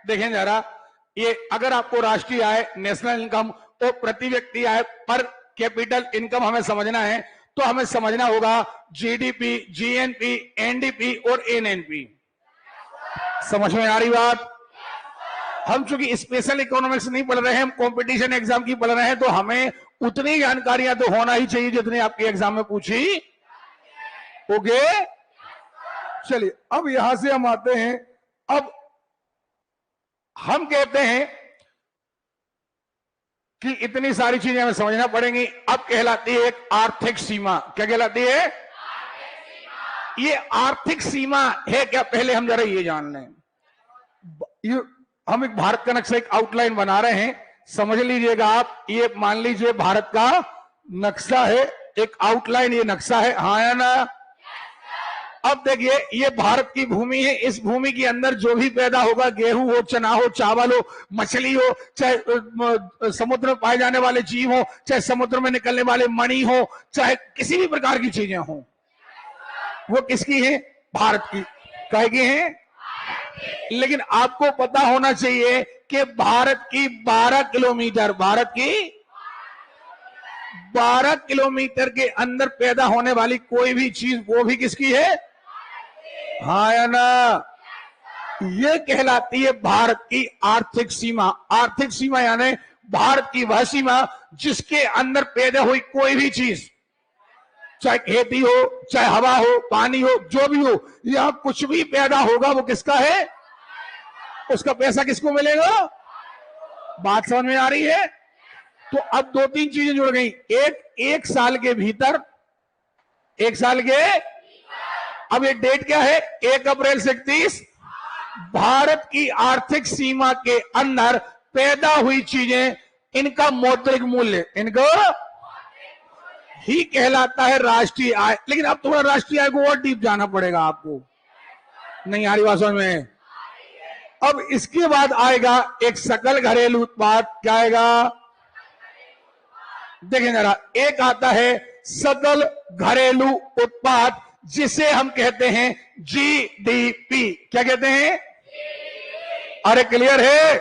देखें जरा, ये अगर आपको राष्ट्रीय आय, नेशनल इनकम और प्रति व्यक्ति आय, पर कैपिटल इनकम हमें समझना है, तो हमें समझना होगा जीडीपी, जीएनपी, एनडीपी और एनएनपी। समझ में आ रही बात? हम चूंकि स्पेशल इकोनॉमिक्स नहीं पढ़ रहे हैं, हम कंपटीशन एग्जाम की पढ़ रहे हैं, तो हमें उतनी जानकारियां तो होना ही चाहिए जितनी आपके एग्जाम में पूछी। ओके, चलिए अब यहां से हम आते हैं। अब हम कहते हैं कि इतनी सारी चीजें हमें समझना पड़ेंगी। अब कहलाती है एक आर्थिक सीमा। क्या कहलाती है? ये आर्थिक सीमा है क्या, पहले हम जरा ये जान लें। हम एक भारत का नक्शा, एक आउटलाइन बना रहे हैं, समझ लीजिएगा आप। ये मान लीजिए भारत का नक्शा है, एक आउटलाइन ये नक्शा है, हाँ या ना? अब देखिए, ये भारत की भूमि है। इस भूमि के अंदर जो भी पैदा होगा, गेहूं हो, चना हो, चावल हो, मछली हो, चाहे समुद्र में पाए जाने वाले जीव हो, चाहे समुद्र में निकलने वाले मणि हो, चाहे किसी भी प्रकार की चीजें हो, वो किसकी है? भारत की। कहे की है? लेकिन आपको पता होना चाहिए कि भारत की 12 किलोमीटर, भारत की 12 किलोमीटर के अंदर पैदा होने वाली कोई भी चीज, वो भी किसकी है? हाँ या ना? ये कहलाती है भारत की आर्थिक सीमा। आर्थिक सीमा यानी भारत की वह सीमा जिसके अंदर पैदा हुई कोई भी चीज, चाहे खेती हो, चाहे हवा हो, पानी हो, जो भी हो, यहां कुछ भी पैदा होगा वो किसका है? उसका पैसा किसको मिलेगा? बात समझ में आ रही है? तो अब दो तीन चीजें जुड़ गई। एक साल के भीतर, एक साल के, अब ये डेट क्या है? 1 अप्रैल से 31। भारत की आर्थिक सीमा के अंदर पैदा हुई चीजें, इनका मौद्रिक मूल्य, इनको ही कहलाता है राष्ट्रीय आय। लेकिन अब थोड़ा राष्ट्रीय आय को और डीप जाना पड़ेगा आपको। नहीं आ रही बात समझ में? अब इसके बाद आएगा एक सकल घरेलू उत्पाद। क्या आएगा? देखें जरा, एक आता है सकल घरेलू उत्पाद, जिसे हम कहते हैं जीडीपी। क्या कहते हैं? अरे क्लियर है?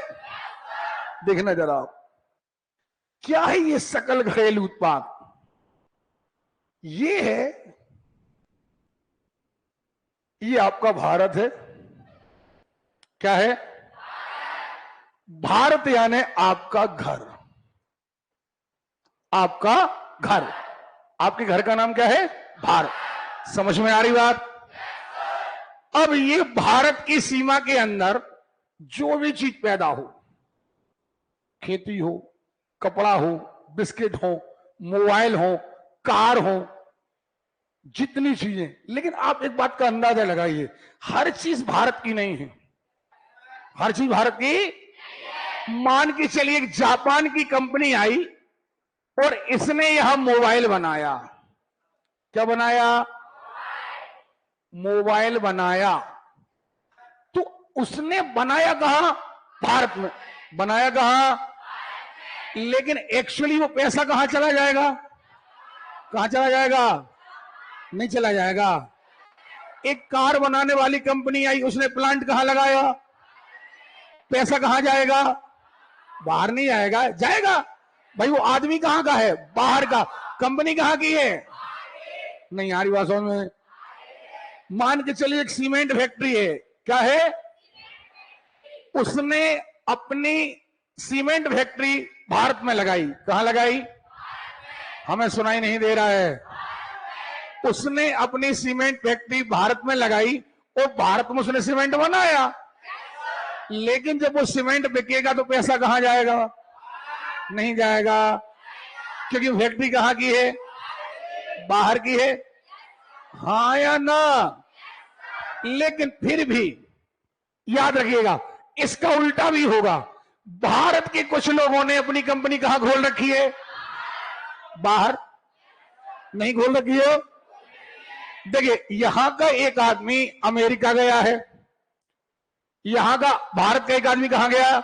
देखना जरा, क्या है ये सकल घरेलू उत्पाद? ये है, ये आपका भारत है। क्या है? भारत यानी आपका घर। आपका घर, आपके घर का नाम क्या है? भारत। समझ में आ रही बात? अब ये भारत की सीमा के अंदर जो भी चीज पैदा हो, खेती हो, कपड़ा हो, बिस्किट हो, मोबाइल हो, कार हो, जितनी चीजें, लेकिन आप एक बात का अंदाजा लगाइए, हर चीज भारत की नहीं है। हर चीज भारत की। मान के चलिए एक जापान की कंपनी आई और इसने यहां मोबाइल बनाया। क्या बनाया? मोबाइल बनाया। तो उसने बनाया कहां? भारत में। बनाया कहां? लेकिन एक्चुअली वो पैसा कहां चला जाएगा? कहां चला जाएगा? नहीं चला जाएगा। एक कार बनाने वाली कंपनी आई, उसने प्लांट कहां लगाया? पैसा कहां जाएगा? बाहर नहीं जाएगा। जाएगा भाई, वो आदमी कहां का है? बाहर का। कंपनी कहां की है? नहीं आ रही बात समझ में? मान के चलिए एक सीमेंट फैक्ट्री है। क्या है? उसने अपनी सीमेंट फैक्ट्री भारत में लगाई। कहां लगाई? हमें सुनाई नहीं दे रहा है। उसने अपनी सीमेंट फैक्ट्री भारत में लगाई और भारत में उसने सीमेंट बनाया। लेकिन जब वो सीमेंट बिकेगा तो पैसा कहां जाएगा? नहीं जाएगा, क्योंकि फैक्ट्री कहां की है? बाहर की है। हाँ या ना? लेकिन फिर भी याद रखिएगा, इसका उल्टा भी होगा। भारत के कुछ लोगों ने अपनी कंपनी कहां खोल रखी है? बाहर। नहीं खोल रखी है। देखिए, यहां का एक आदमी अमेरिका गया है, यहां का भारत का एक आदमी कहां गया?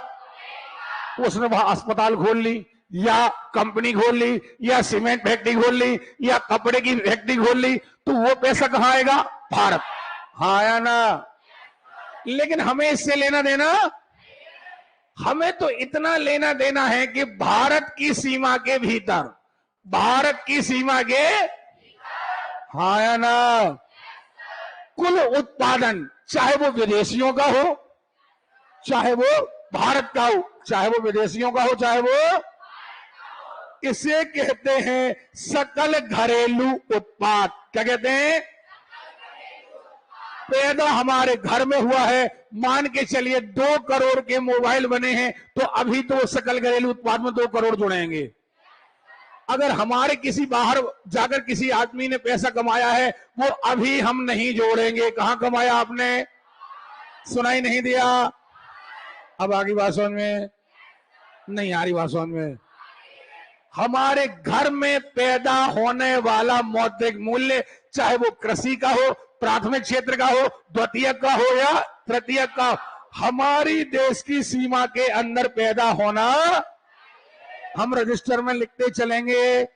उसने वहां अस्पताल खोल ली, या कंपनी खोल ली, या सीमेंट फैक्ट्री खोल ली, या कपड़े की फैक्ट्री खोल ली, तो वो पैसा कहां आएगा? भारत। हाँ या ना? लेकिन हमें इससे लेना देना हमें तो इतना लेना देना है कि भारत की सीमा के भीतर, भारत की सीमा के, हाँ या ना, कुल उत्पादन, चाहे वो विदेशियों का हो, चाहे वो भारत का हो, चाहे वो विदेशियों का हो, चाहे वो, इसे कहते हैं सकल घरेलू उत्पाद। क्या कहते हैं? पैदा हमारे घर में हुआ है। मान के चलिए 2 करोड़ के मोबाइल बने हैं, तो अभी तो सकल घरेलू उत्पाद में 2 करोड़ जुड़ेंगे। अगर हमारे किसी बाहर जाकर किसी आदमी ने पैसा कमाया है, वो अभी हम नहीं जोड़ेंगे। कहां कमाया आपने? सुनाई नहीं दिया? अब आगे बात समझ में नहीं आ रही? बात समझ में? हमारे घर में पैदा होने वाला मौद्रिक मूल्य, चाहे वो कृषि का हो, प्राथमिक क्षेत्र का हो, द्वितीयक का हो या तृतीयक का, हमारी देश की सीमा के अंदर पैदा होना, हम रजिस्टर में लिखते चलेंगे।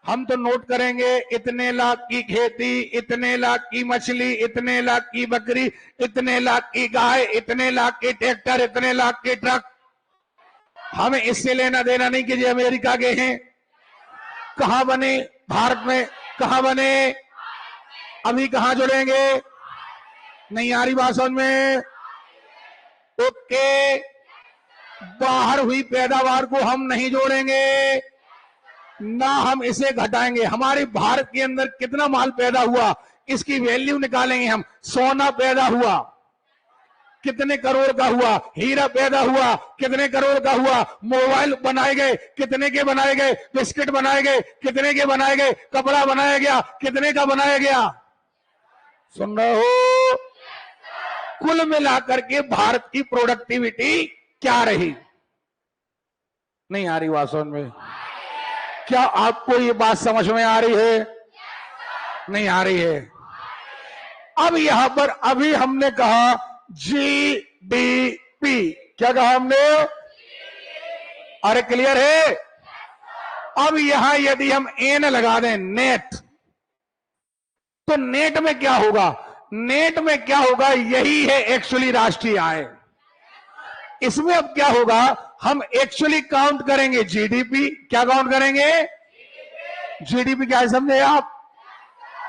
हम तो नोट करेंगे, इतने लाख की खेती, इतने लाख की मछली, इतने लाख की बकरी, इतने लाख की गाय, इतने लाख के ट्रैक्टर, इतने लाख के ट्रक। हमें इससे लेना देना नहीं कि ये अमेरिका के हैं। कहां बने? भारत में। कहां बने? अभी कहां जुड़ेंगे? नहीं आ रही बात समझ में? ओके, बाहर हुई पैदावार को हम नहीं जोड़ेंगे, ना हम इसे घटाएंगे। हमारे भारत के अंदर कितना माल पैदा हुआ, इसकी वैल्यू निकालेंगे हम। सोना पैदा हुआ, कितने करोड़ का हुआ? हीरा पैदा हुआ, कितने करोड़ का हुआ? मोबाइल बनाए गए, कितने के बनाए गए? बिस्किट बनाए गए, कितने के बनाए गए? कपड़ा बनाया गया, कितने का बनाया गया? सुन रहे हो? कुल मिलाकर के भारत की प्रोडक्टिविटी क्या रही? नहीं आ रही बात समझ में? क्या आपको ये बात समझ में आ रही है? नहीं आ रही है? अब यहां पर अभी हमने कहा जीडीपी। क्या कहा हमने? अरे क्लियर है? अब यहां यदि हम एन लगा दें, नेट, तो नेट में क्या होगा? नेट में क्या होगा? यही है एक्चुअली राष्ट्रीय आय। इसमें अब क्या होगा? हम एक्चुअली काउंट करेंगे जीडीपी। क्या काउंट करेंगे? जीडीपी क्या है समझे आप?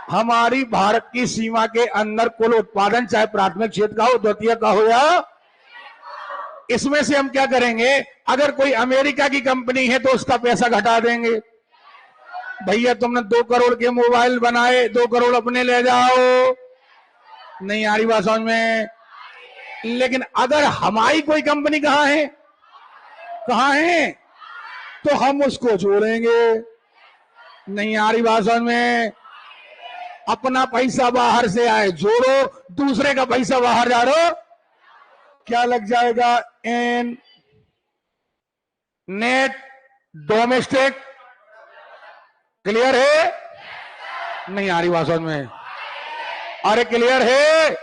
हमारी भारत की सीमा के अंदर कुल उत्पादन, चाहे प्राथमिक क्षेत्र का हो, द्वितीय का हो या, इसमें से हम क्या करेंगे? अगर कोई अमेरिका की कंपनी है तो उसका पैसा घटा देंगे। भैया तुमने 2 करोड़ के मोबाइल बनाए, 2 करोड़ अपने ले जाओ। नहीं आ रही बात समझ में? लेकिन अगर हमारी कोई कंपनी कहां है, कहां है, तो हम उसको जोड़ेंगे। नहीं आ रही बात समझ में? अपना पैसा बाहर से आए जोड़ो, दूसरे का पैसा बाहर जा रहा, क्या लग जाएगा? N, net domestic. क्लियर है? नहीं आ रही बात समझ में? अरे क्लियर है?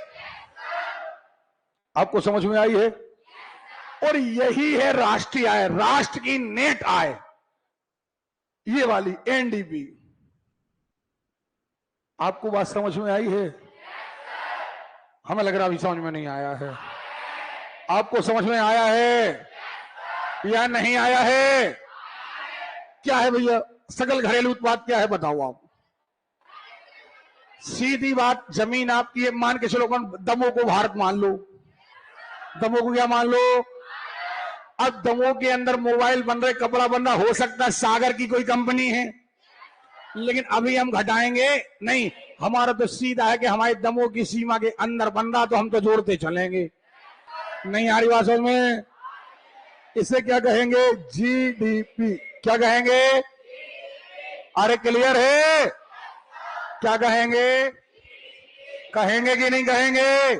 आपको समझ में आई है? और यही है राष्ट्रीय आय, राष्ट्र की नेट आय, ये वाली एनडीपी। आपको बात समझ में आई है? हमें लग रहा अभी समझ में नहीं आया है। आपको समझ में आया है या नहीं आया है? क्या है भैया सकल घरेलू उत्पाद? क्या है बताओ आप? सीधी बात, जमीन आपकी है, मान के चलो दमोह को भारत मान लो। दमोह को क्या मान लो? अब दमोह के अंदर मोबाइल बन रहे, कपड़ा बन रहा, हो सकता है सागर की कोई कंपनी है, लेकिन अभी हम घटाएंगे नहीं। हमारा तो सीधा है कि हमारे दमोह की सीमा के अंदर बन रहा, तो हम तो जोड़ते चलेंगे। नहीं आ रही बात समझ में? इसे क्या कहेंगे? जीडीपी। क्या कहेंगे? अरे क्लियर है? क्या कहेंगे? कहेंगे कि नहीं कहेंगे?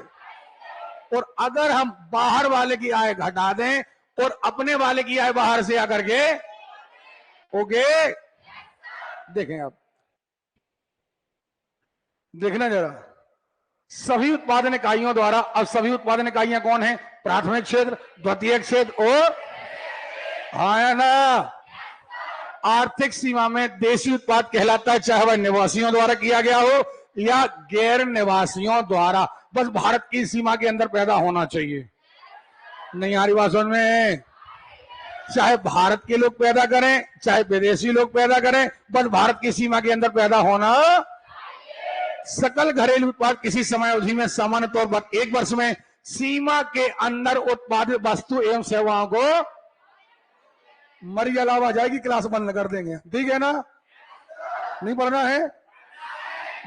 और अगर हम बाहर वाले की आय घटा दें और अपने वाले की आय बाहर से आकर के, ओके, देखें आप, देखना जरा, सभी उत्पादन इकाइयों द्वारा, अब सभी उत्पादन इकाइयां कौन है? प्राथमिक क्षेत्र, द्वितीय क्षेत्र और, हाँ ना, आर्थिक सीमा में देशी उत्पाद कहलाता है, चाहे वह निवासियों द्वारा किया गया हो या गैर निवासियों द्वारा, बस भारत की सीमा के अंदर पैदा होना चाहिए। नहीं आ रही बात समझ में? चाहे भारत के लोग पैदा करें, चाहे विदेशी लोग पैदा करें, बस भारत की सीमा के अंदर पैदा होना। सकल घरेलू उत्पाद किसी समय अवधि में सामान्य तौर पर एक वर्ष में सीमा के अंदर उत्पादित वस्तु एवं सेवाओं को मरी अलावा जाएगी। क्लास बंद कर देंगे, ठीक है ना? नहीं पढ़ना है,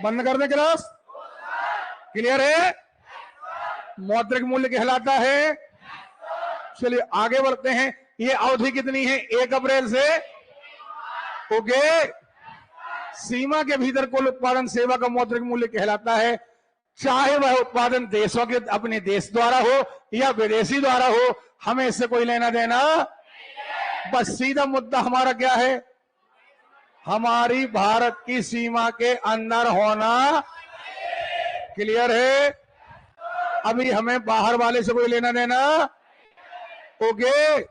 बंद कर दें क्लास। क्लियर है? मौद्रिक मूल्य कहलाता है। चलिए आगे बढ़ते हैं। ये अवधि कितनी है? 1 अप्रैल से। ओके, सीमा के भीतर कुल उत्पादन सेवा का मौद्रिक मूल्य कहलाता है, चाहे वह उत्पादन देशों के अपने देश द्वारा हो या विदेशी द्वारा हो, हमें इससे कोई लेना देना। बस सीधा मुद्दा हमारा क्या है? हमारी भारत की सीमा के अंदर होना। क्लियर है? अभी हमें बाहर वाले से कोई लेना देना। ओके,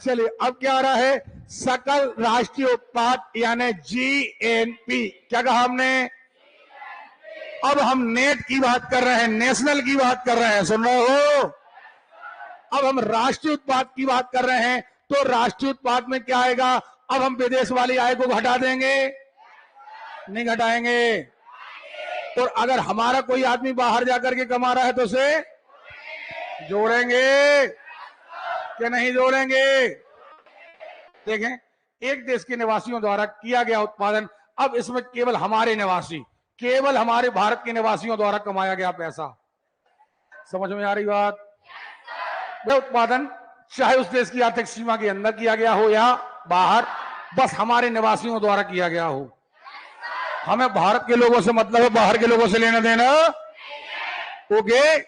चलिए अब क्या आ रहा है? सकल राष्ट्रीय उत्पाद यानी जीएनपी। क्या कहा हमने? अब हम नेट की बात कर रहे हैं, नेशनल की बात कर रहे हैं, सुन रहे हो? अब हम राष्ट्रीय उत्पाद की बात कर रहे हैं, तो राष्ट्रीय उत्पाद में क्या आएगा? अब हम विदेश वाली आय को घटा देंगे? नहीं घटाएंगे। और अगर हमारा कोई आदमी बाहर जाकर के कमा रहा है तो उसे जोड़ेंगे कि नहीं जोड़ेंगे? देखें, एक देश के निवासियों द्वारा किया गया उत्पादन, अब इसमें केवल हमारे निवासी, केवल हमारे भारत के निवासियों द्वारा कमाया गया पैसा। समझ में आ रही बात? वह उत्पादन चाहे उस देश की आर्थिक सीमा के अंदर किया गया हो या बाहर, बस हमारे निवासियों द्वारा किया गया हो। हमें भारत के लोगों से मतलब है, बाहर के लोगों से लेना देना। ओके,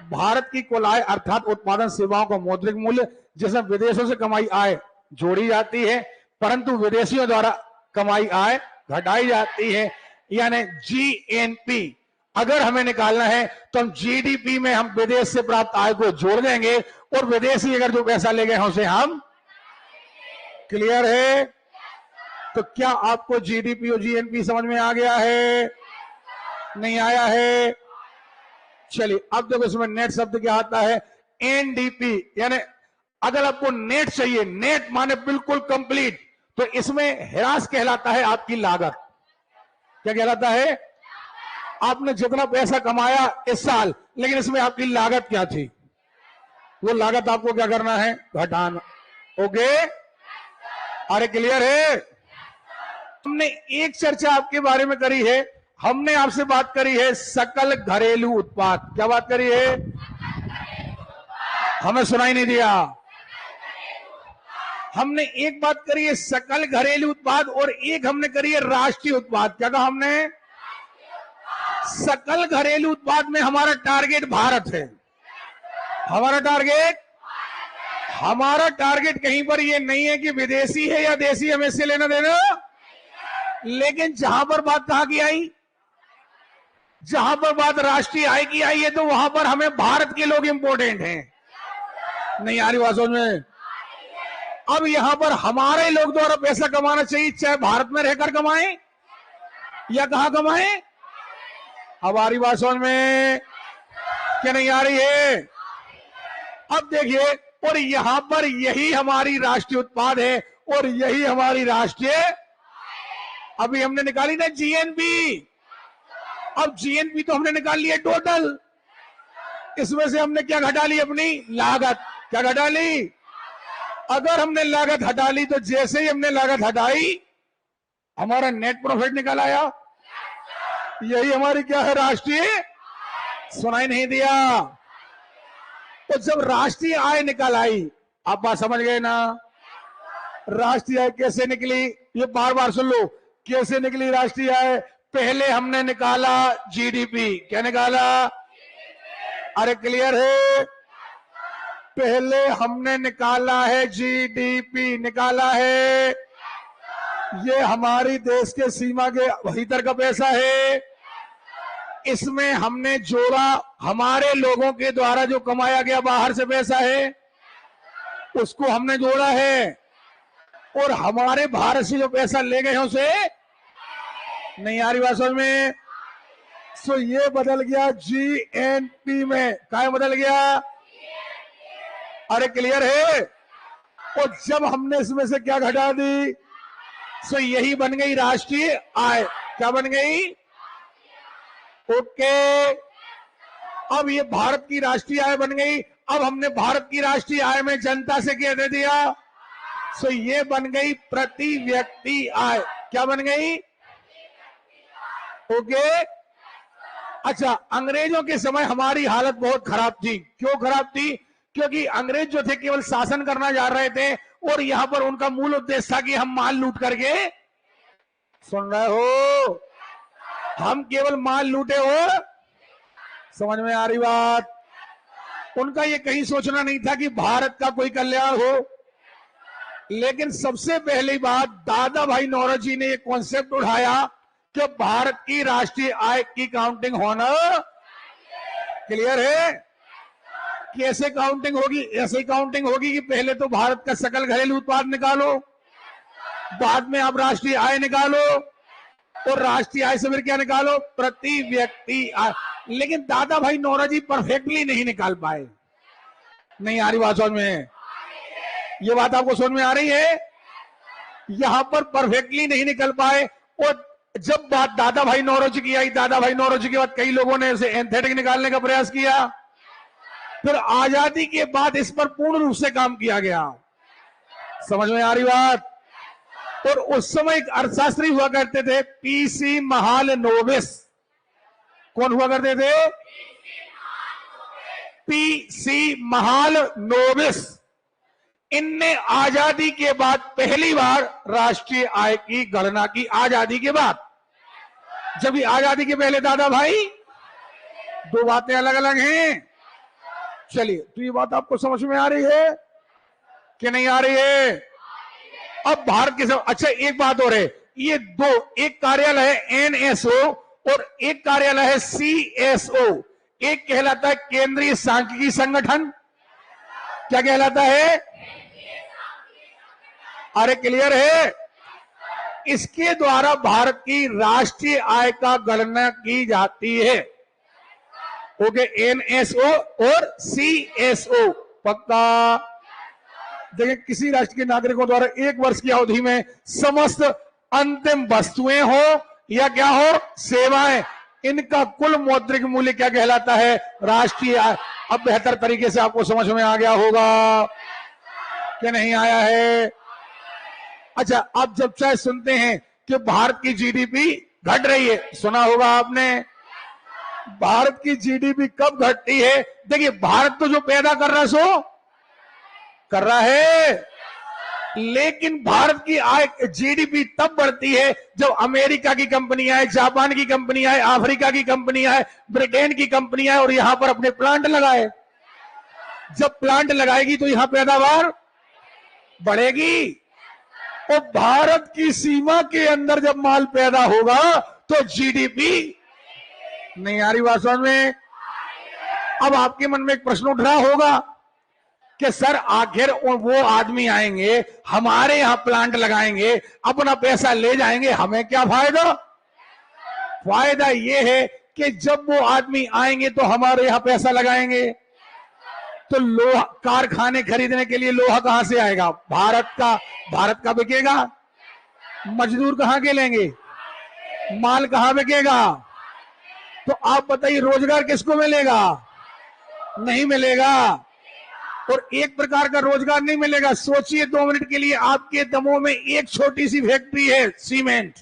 भारत की कुल आय अर्थात उत्पादन सेवाओं का मौद्रिक मूल्य जिसमें विदेशों से कमाई आय जोड़ी जाती है, परंतु विदेशियों द्वारा कमाई आय घटाई जाती है, यानी जीएनपी। अगर हमें निकालना है तो हम जीडीपी में हम विदेश से प्राप्त आय को जोड़ देंगे और विदेशी अगर जो पैसा ले गए हैं उसे हम। क्लियर है? तो क्या आपको जीडीपी और जीएनपी समझ में आ गया है? नहीं आया है? चलिए अब देखो इसमें नेट शब्द क्या आता है? एनडीपी, यानी अगर आपको नेट चाहिए, नेट माने बिल्कुल कंप्लीट, तो इसमें ह्रास कहलाता है आपकी लागत। क्या कहलाता है? आपने जितना पैसा कमाया इस साल, लेकिन इसमें आपकी लागत क्या थी, वो लागत आपको क्या करना है? घटाना। ओके, अरे क्लियर है? हमने एक चर्चा आपके बारे में करी है, हमने आपसे बात करी है सकल घरेलू उत्पाद। क्या बात करी है? हमें सुनाई नहीं दिया। हमने एक बात करी है सकल घरेलू उत्पाद और एक हमने करी है राष्ट्रीय उत्पाद। क्या कहा हमने? सकल घरेलू उत्पाद में हमारा टारगेट भारत है। हमारा टारगेट कहीं पर ये नहीं है कि विदेशी है या देशी, हमें इससे लेना देना। लेकिन जहां पर बात कहां की आई? जहां पर बात राष्ट्रीय आय की आई है, तो वहां पर हमें भारत के लोग इंपॉर्टेंट हैं। नहीं आ रही बात समझ में? अब यहां पर हमारे लोग द्वारा पैसा कमाना चाहिए, चाहे भारत में रहकर कमाएं या कहां कमाएं। अब आ रही बात समझ में? क्या नहीं आ रही है? अब देखिए, और यहां पर यही हमारी राष्ट्रीय उत्पाद है और यही हमारी राष्ट्रीय। अभी हमने निकाली ना जीएनपी। अब जीएनपी तो हमने निकाल लिया टोटल, इसमें से हमने क्या घटा ली? अपनी लागत। क्या घटा ली? अगर हमने लागत हटा ली तो जैसे ही हमने लागत हटाई हमारा नेट प्रॉफिट निकल आया। यही हमारी क्या है? राष्ट्रीय। सुनाई नहीं दिया? तो जब राष्ट्रीय आय निकल आई, आप बात समझ गए ना? राष्ट्रीय आय कैसे निकली? ये बार बार सुन लो, कैसे निकली राष्ट्रीय आय? पहले हमने निकाला जीडीपी। क्या निकाला? अरे क्लियर है? पहले हमने निकाला है जीडीपी, निकाला है। ये हमारी देश के सीमा के भीतर का पैसा है। इसमें हमने जोड़ा हमारे लोगों के द्वारा जो कमाया गया बाहर से पैसा है, उसको हमने जोड़ा है, और हमारे भारत से जो पैसा ले गए हैं उसे। नहीं आ रही बात समझ में? सो ये बदल गया जीएनपी में। क्या बदल गया? अरे क्लियर है? और जब हमने इसमें से क्या घटा दी, सो यही बन गई राष्ट्रीय आय। क्या बन गई? ओके, अब ये भारत की राष्ट्रीय आय बन गई। अब हमने भारत की राष्ट्रीय आय में जनता से क्या दे दिया, सो ये बन गई प्रति व्यक्ति आय। क्या बन गई? ओके। अच्छा, अंग्रेजों के समय हमारी हालत बहुत खराब थी। क्यों खराब थी? क्योंकि अंग्रेज जो थे केवल शासन करना जा रहे थे और यहां पर उनका मूल उद्देश्य था कि हम माल लूट करके, सुन रहे हो, हम केवल माल लूटे हो। समझ में आ रही बात? उनका ये कहीं सोचना नहीं था कि भारत का कोई कल्याण हो। लेकिन सबसे पहली बात, दादा भाई नौरोजी ने ये कॉन्सेप्ट उठाया कि भारत की राष्ट्रीय आय की काउंटिंग होना। क्लियर है? कैसे काउंटिंग होगी? ऐसे काउंटिंग होगी कि पहले तो भारत का सकल घरेलू उत्पाद निकालो, बाद में आप राष्ट्रीय आय निकालो, और राष्ट्रीय आय से फिर क्या निकालो? प्रति व्यक्ति आय। लेकिन दादा भाई नौरोजी परफेक्टली नहीं निकाल पाए। नहीं आ रही बात समझ में? ये बात आपको समझ में आ रही है? यहां पर परफेक्टली नहीं निकल पाए। और जब बात दादा भाई नौरोजी की आई, दादा भाई नौरोजी के बाद कई लोगों ने इसे एंथेटिक निकालने का प्रयास किया। फिर आजादी के बाद इस पर पूर्ण रूप से काम किया गया। समझ में आ रही बात? और उस समय एक अर्थशास्त्री हुआ करते थे, पीसी महालनोबिस। कौन हुआ करते थे? पीसी महालनोबिस। इनने आजादी के बाद पहली बार राष्ट्रीय आय की गणना की। आजादी के बाद, जब ये आजादी के पहले दादा भाई, दो बातें अलग अलग हैं। चलिए, तो ये बात आपको समझ में आ रही है कि नहीं आ रही है? अब भारत के सब, अच्छा एक बात और है, ये दो, एक कार्यालय है एनएसओ और एक कार्यालय है सीएसओ। एक कहलाता है केंद्रीय सांख्यिकी संगठन। क्या कहलाता है? अरे क्लियर है? इसके द्वारा भारत की राष्ट्रीय आय का गणना की जाती है। ओके, एनएसओ और सीएसओ। पक्का? देखिए, किसी राष्ट्र के नागरिकों द्वारा एक वर्ष की अवधि में समस्त अंतिम वस्तुएं हो या क्या हो, सेवाएं, इनका कुल मौद्रिक मूल्य क्या कहलाता है? राष्ट्रीय आय। अब बेहतर तरीके से आपको समझ में आ गया होगा कि नहीं आया है? अच्छा, अब जब चाहे सुनते हैं कि भारत की जीडीपी घट रही है, सुना होगा आपने। भारत की जीडीपी कब घटती है? देखिए, भारत तो जो पैदा कर रहा सो कर रहा है, लेकिन भारत की आय जीडीपी तब बढ़ती है जब अमेरिका की कंपनी आए, जापान की कंपनी आए, अफ्रीका की कंपनी आए, ब्रिटेन की कंपनी आए और यहां पर अपने प्लांट लगाए। जब प्लांट लगाएगी तो यहां पैदावार बढ़ेगी। और भारत की सीमा के अंदर जब माल पैदा होगा तो जीडीपी, नहीं आ रही बात समझ में? अब आपके मन में एक प्रश्न उठ रहा होगा कि सर, आखिर वो आदमी आएंगे, हमारे यहां प्लांट लगाएंगे, अपना पैसा ले जाएंगे, हमें क्या फायदा? फायदा ये है कि जब वो आदमी आएंगे तो हमारे यहां पैसा लगाएंगे, तो लोहा, कारखाने खरीदने के लिए लोहा कहां से आएगा? भारत का बिकेगा। मजदूर कहां के लेंगे? माल कहां बिकेगा? तो आप बताइए, रोजगार किसको मिलेगा? नहीं मिलेगा। और एक प्रकार का रोजगार नहीं मिलेगा। सोचिए 2 मिनट के लिए, आपके दमोह में एक छोटी सी फैक्ट्री है सीमेंट।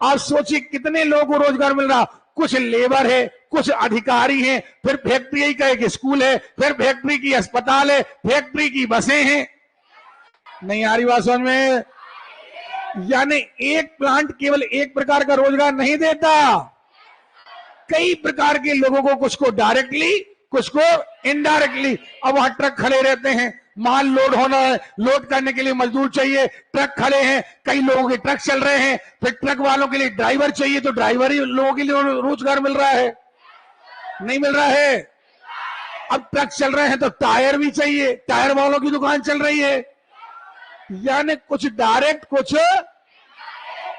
आप सोचिए कितने लोगों को रोजगार मिल रहा। कुछ लेबर है, कुछ अधिकारी हैं, फिर फैक्ट्री का एक स्कूल है, फिर फैक्ट्री की अस्पताल है, फैक्ट्री की बसें हैं। नहीं आ रही बात समझ में? यानी एक प्लांट केवल एक प्रकार का रोजगार नहीं देता, कई प्रकार के लोगों को, कुछ को डायरेक्टली, कुछ को इनडायरेक्टली। अब वहां ट्रक खड़े रहते हैं, माल लोड होना है, लोड करने के लिए मजदूर चाहिए, ट्रक खड़े हैं, कई लोगों के ट्रक चल रहे हैं, फिर ट्रक वालों के लिए ड्राइवर चाहिए, तो ड्राइवर ही लोगों के लिए रोजगार मिल रहा है? नहीं मिल रहा है। अब ट्रक चल रहे हैं तो टायर भी चाहिए, टायर वालों की दुकान चल रही है। यानी कुछ डायरेक्ट, कुछ,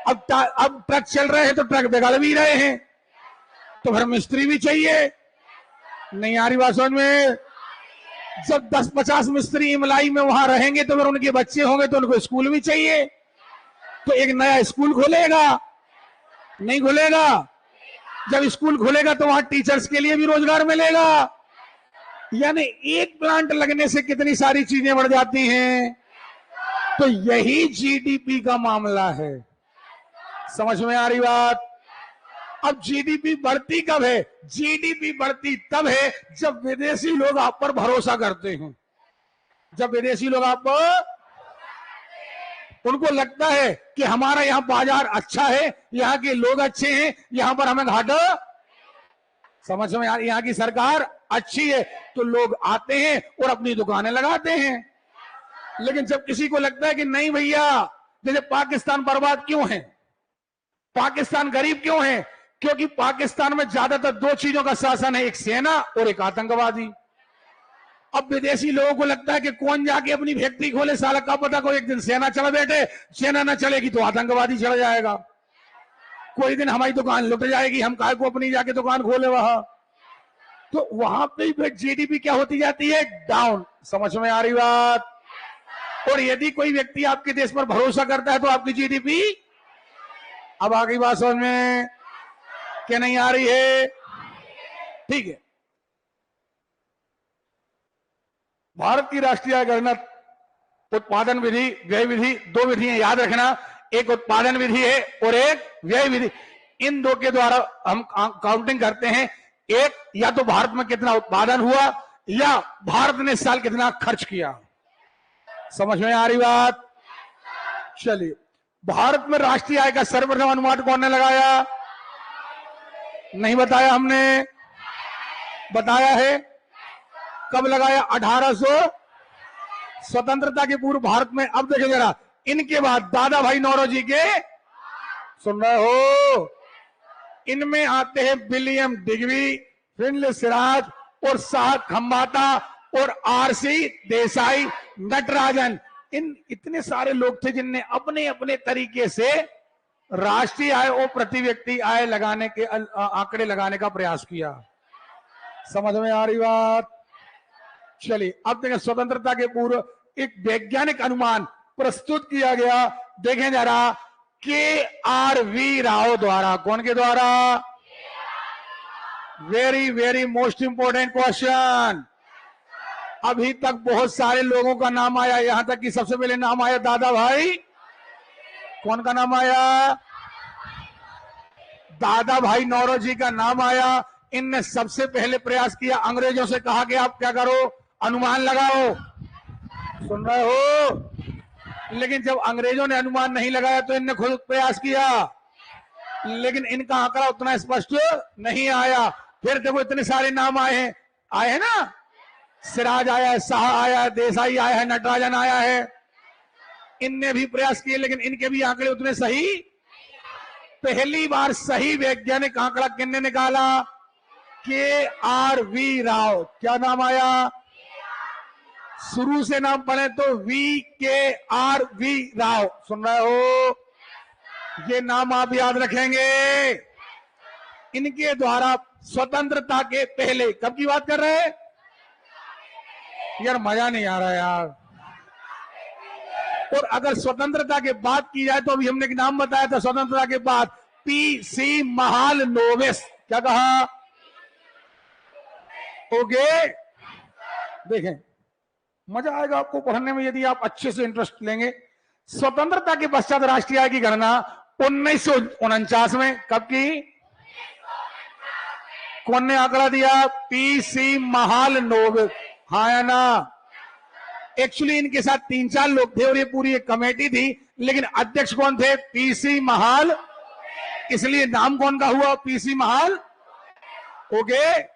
अब ट्रक चल रहे हैं तो ट्रक बिगड़ भी रहे हैं, तो फिर मिस्त्री भी चाहिए। नहीं आ रही बात समझ में? जब 10-50 मिस्त्री इमलाई में वहां रहेंगे तो अगर उनके बच्चे होंगे तो उनको स्कूल भी चाहिए, तो एक नया स्कूल खोलेगा, नहीं खुलेगा? जब स्कूल खुलेगा तो वहां टीचर्स के लिए भी रोजगार मिलेगा। यानी एक प्लांट लगने से कितनी सारी चीजें बढ़ जाती हैं। तो यही जीडीपी का मामला है। समझ में आ रही बात? अब जीडीपी बढ़ती कब है? जीडीपी बढ़ती तब है जब विदेशी लोग आप पर भरोसा करते हैं। जब विदेशी लोग आप पर, उनको लगता है कि हमारा यहां बाजार अच्छा है, यहां के लोग अच्छे हैं, यहां पर हमें घाटा, समझ में आ रही, यहां की सरकार अच्छी है, तो लोग आते हैं और अपनी दुकानें लगाते हैं। लेकिन जब किसी को लगता है कि नहीं भैया, जैसे पाकिस्तान बर्बाद क्यों है, पाकिस्तान गरीब क्यों है? क्योंकि पाकिस्तान में ज्यादातर दो चीजों का शासन है, एक सेना और एक आतंकवादी। अब विदेशी लोगों को लगता है कि कौन जाके अपनी फैक्ट्री खोले, साला का पता को एक दिन सेना चढ़ बैठे, सेना ना चलेगी तो आतंकवादी चढ़ जाएगा, कोई दिन हमारी दुकान लुट जाएगी, हम काय को अपनी जाके दुकान खोले वहां। तो वहां पे जीडीपी क्या होती जाती है? डाउन। समझ में आ रही बात? और यदि कोई व्यक्ति आपके देश पर भरोसा करता है तो आपकी जीडीपी, अब आगे बात समझ में क्या नहीं आ रही है? ठीक है। भारत की राष्ट्रीय आय गणना उत्पादन विधि, व्यय विधि, दो विधियां याद रखना, एक उत्पादन विधि है और एक व्यय विधि। इन दो के द्वारा हम काउंटिंग करते हैं, एक या तो भारत में कितना उत्पादन हुआ या भारत ने साल कितना खर्च किया। समझ में आ रही बात? चलिए, भारत में राष्ट्रीय आय का सर्वप्रथम अनुमान कौन ने लगाया? नहीं बताया हमने, बताया है। कब लगाया? 1800, स्वतंत्रता के पूर्व भारत में। अब देखिए जरा, इनके बाद दादा भाई नौरोजी के, सुन रहे हो, इनमें आते हैं विलियम डिग्री, फिनल सिराज और साहब खंबाता और आरसी देसाई, नटराजन। इन इतने सारे लोग थे जिनने अपने अपने तरीके से राष्ट्रीय आय और प्रति व्यक्ति आय लगाने के आंकड़े लगाने का प्रयास किया। समझ में आ रही बात? चलिए, अब देखें, स्वतंत्रता के पूर्व एक वैज्ञानिक अनुमान प्रस्तुत किया गया। देखें जरा, KRV राव द्वारा। कौन के द्वारा? Very very most important question. अभी तक बहुत सारे लोगों का नाम आया, यहां तक कि सबसे पहले नाम आया दादा भाई, कौन का नाम आया? दादा भाई नौरोजी का नाम आया। इनने सबसे पहले प्रयास किया, अंग्रेजों से कहा कि आप क्या करो, अनुमान लगाओ। सुन रहे हो? लेकिन जब अंग्रेजों ने अनुमान नहीं लगाया तो इनने खुद प्रयास किया, लेकिन इनका आंकड़ा उतना स्पष्ट नहीं आया। फिर देखो, इतने सारे नाम आए हैं ना, सिराज आया है, शाह आया है, देसाई आया है, नटराजन आया है। इनने भी प्रयास किए, लेकिन इनके भी आंकड़े उतने सही। पहली बार सही वैज्ञानिक आंकड़ा किसने निकाला? KRV राव। क्या नाम आया? शुरू से नाम पढ़े तो VKRV राव। सुन रहे हो? ये नाम आप याद रखेंगे। इनके द्वारा स्वतंत्रता के पहले, कब की बात कर रहे हैं यार? मजा नहीं आ रहा यार। और अगर स्वतंत्रता के बाद की जाए तो अभी हमने एक नाम बताया था स्वतंत्रता के बाद, PC महालनोबिस। क्या कहा? ओके, देखें, मजा आएगा आपको पढ़ने में यदि आप अच्छे से इंटरेस्ट लेंगे। स्वतंत्रता के पश्चात राष्ट्रीय आय की गणना 1949 में। कब की? कौन ने आंकड़ा दिया? PC महालनोबिस। हाँ या ना? एक्चुअली इनके साथ 3-4 लोग थे और ये पूरी एक कमेटी थी, लेकिन अध्यक्ष कौन थे? PC महाल। इसलिए नाम कौन का हुआ? PC महाल। ओके।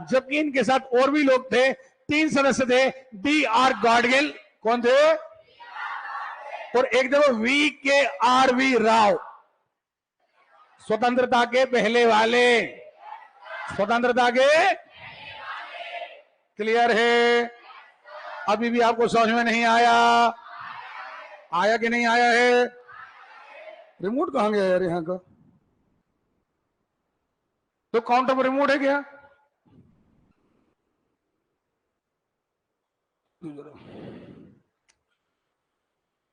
जबकि इनके साथ और भी लोग थे, 3 सदस्य थे। DR गाडगिल, कौन थे? और एक देखो VKRV राव, स्वतंत्रता के पहले वाले। स्वतंत्रता के, क्लियर है? अभी भी आपको समझ में नहीं आया? आया कि नहीं आया है? रिमोट कहां गया यार यहां का? तो काउंटर पर रिमोट है क्या?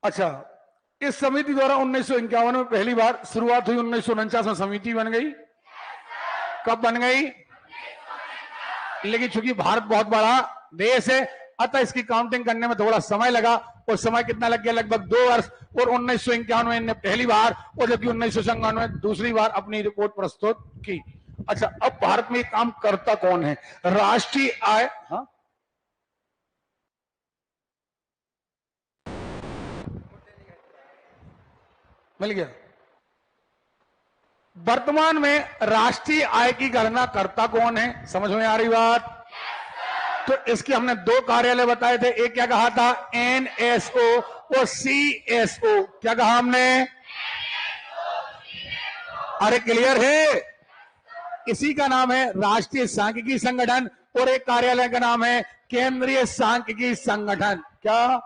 अच्छा, इस समिति द्वारा 1951 में पहली बार शुरुआत हुई, 1949 में समिति बन गई। कब बन गई? लेकिन चूंकि भारत बहुत बड़ा देश है, अतः इसकी काउंटिंग करने में थोड़ा समय लगा। और समय कितना लग गया? लगभग 2 वर्ष। और 1951 में इन्हें पहली बार और जबकि 1997 में दूसरी बार अपनी रिपोर्ट प्रस्तुत की। अच्छा, अब भारत में काम करता कौन है? राष्ट्रीय आय, हाँ, मिल गया। वर्तमान में राष्ट्रीय आय की गणना करता कौन है? समझ में आ रही बात? तो इसके हमने 2 कार्यालय बताए थे। एक क्या कहा था? NSO और CSO। क्या कहा हमने? अरे क्लियर है? इसी का नाम है राष्ट्रीय सांख्यिकी संगठन और एक कार्यालय का नाम है केंद्रीय सांख्यिकी संगठन। क्या?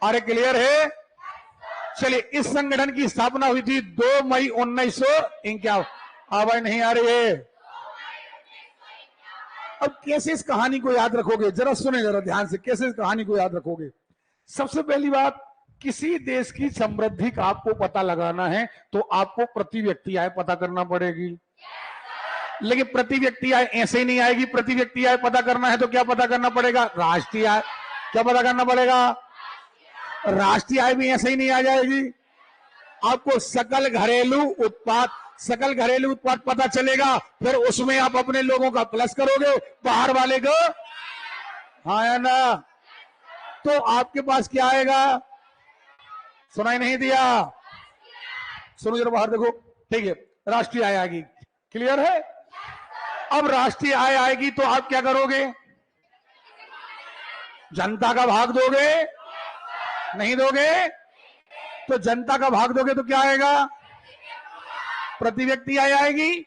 अरे क्लियर है? चलिए, इस संगठन की स्थापना हुई थी 2 मई 1951। आवाज नहीं आ रही है? अब कैसे इस कहानी को याद रखोगे? जरा सुने जरा ध्यान से, कैसे इस कहानी को याद रखोगे? सबसे पहली बात, किसी देश की समृद्धि का आपको पता लगाना है तो आपको प्रति व्यक्ति आय पता करना पड़ेगी। लेकिन प्रति व्यक्ति आय ऐसे ही नहीं आएगी। प्रति व्यक्ति आय पता करना है तो क्या पता करना पड़ेगा? राष्ट्रीय आय। क्या पता करना पड़ेगा? राष्ट्रीय आय भी ऐसे ही नहीं आ जाएगी। आपको सकल घरेलू उत्पाद पता चलेगा, फिर उसमें आप अपने लोगों का प्लस करोगे, बाहर वाले को, हाँ या ना? तो आपके पास क्या आएगा? सुनाई नहीं दिया? सुनो जरा, बाहर देखो। ठीक है, राष्ट्रीय आय आएगी। क्लियर है? अब राष्ट्रीय आय आएगी तो आप क्या करोगे? जनता का भाग दोगे? नहीं दोगे? तो जनता का भाग दोगे तो क्या आएगा? प्रति व्यक्ति आय आएगी।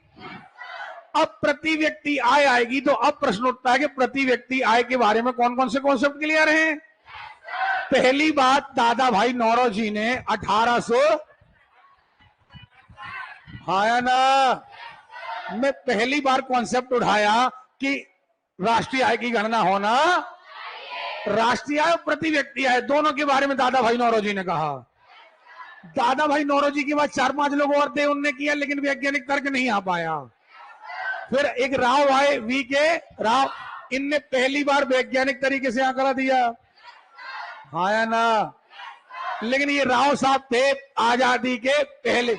अब प्रति व्यक्ति आय आएगी तो अब प्रश्न उठता है कि प्रति व्यक्ति आय के बारे में कौन कौन से कॉन्सेप्ट क्लियर हैं? पहली बात, दादा भाई नौरोजी ने 1800, हाँ या ना, मैं पहली बार कॉन्सेप्ट उठाया कि राष्ट्रीय आय की गणना होना, राष्ट्रीय आय और प्रति व्यक्ति आय दोनों के बारे में दादा भाई नौरोजी ने कहा। दादा भाई नौरोजी के बाद 4-5 लोग और थे, उनने किया, लेकिन वैज्ञानिक तर्क नहीं आ पाया। फिर एक राव आए, VK राव, इनने पहली बार वैज्ञानिक तरीके से आंकड़ा दिया, हाँ या ना? लेकिन ये राव साहब थे आजादी के पहले।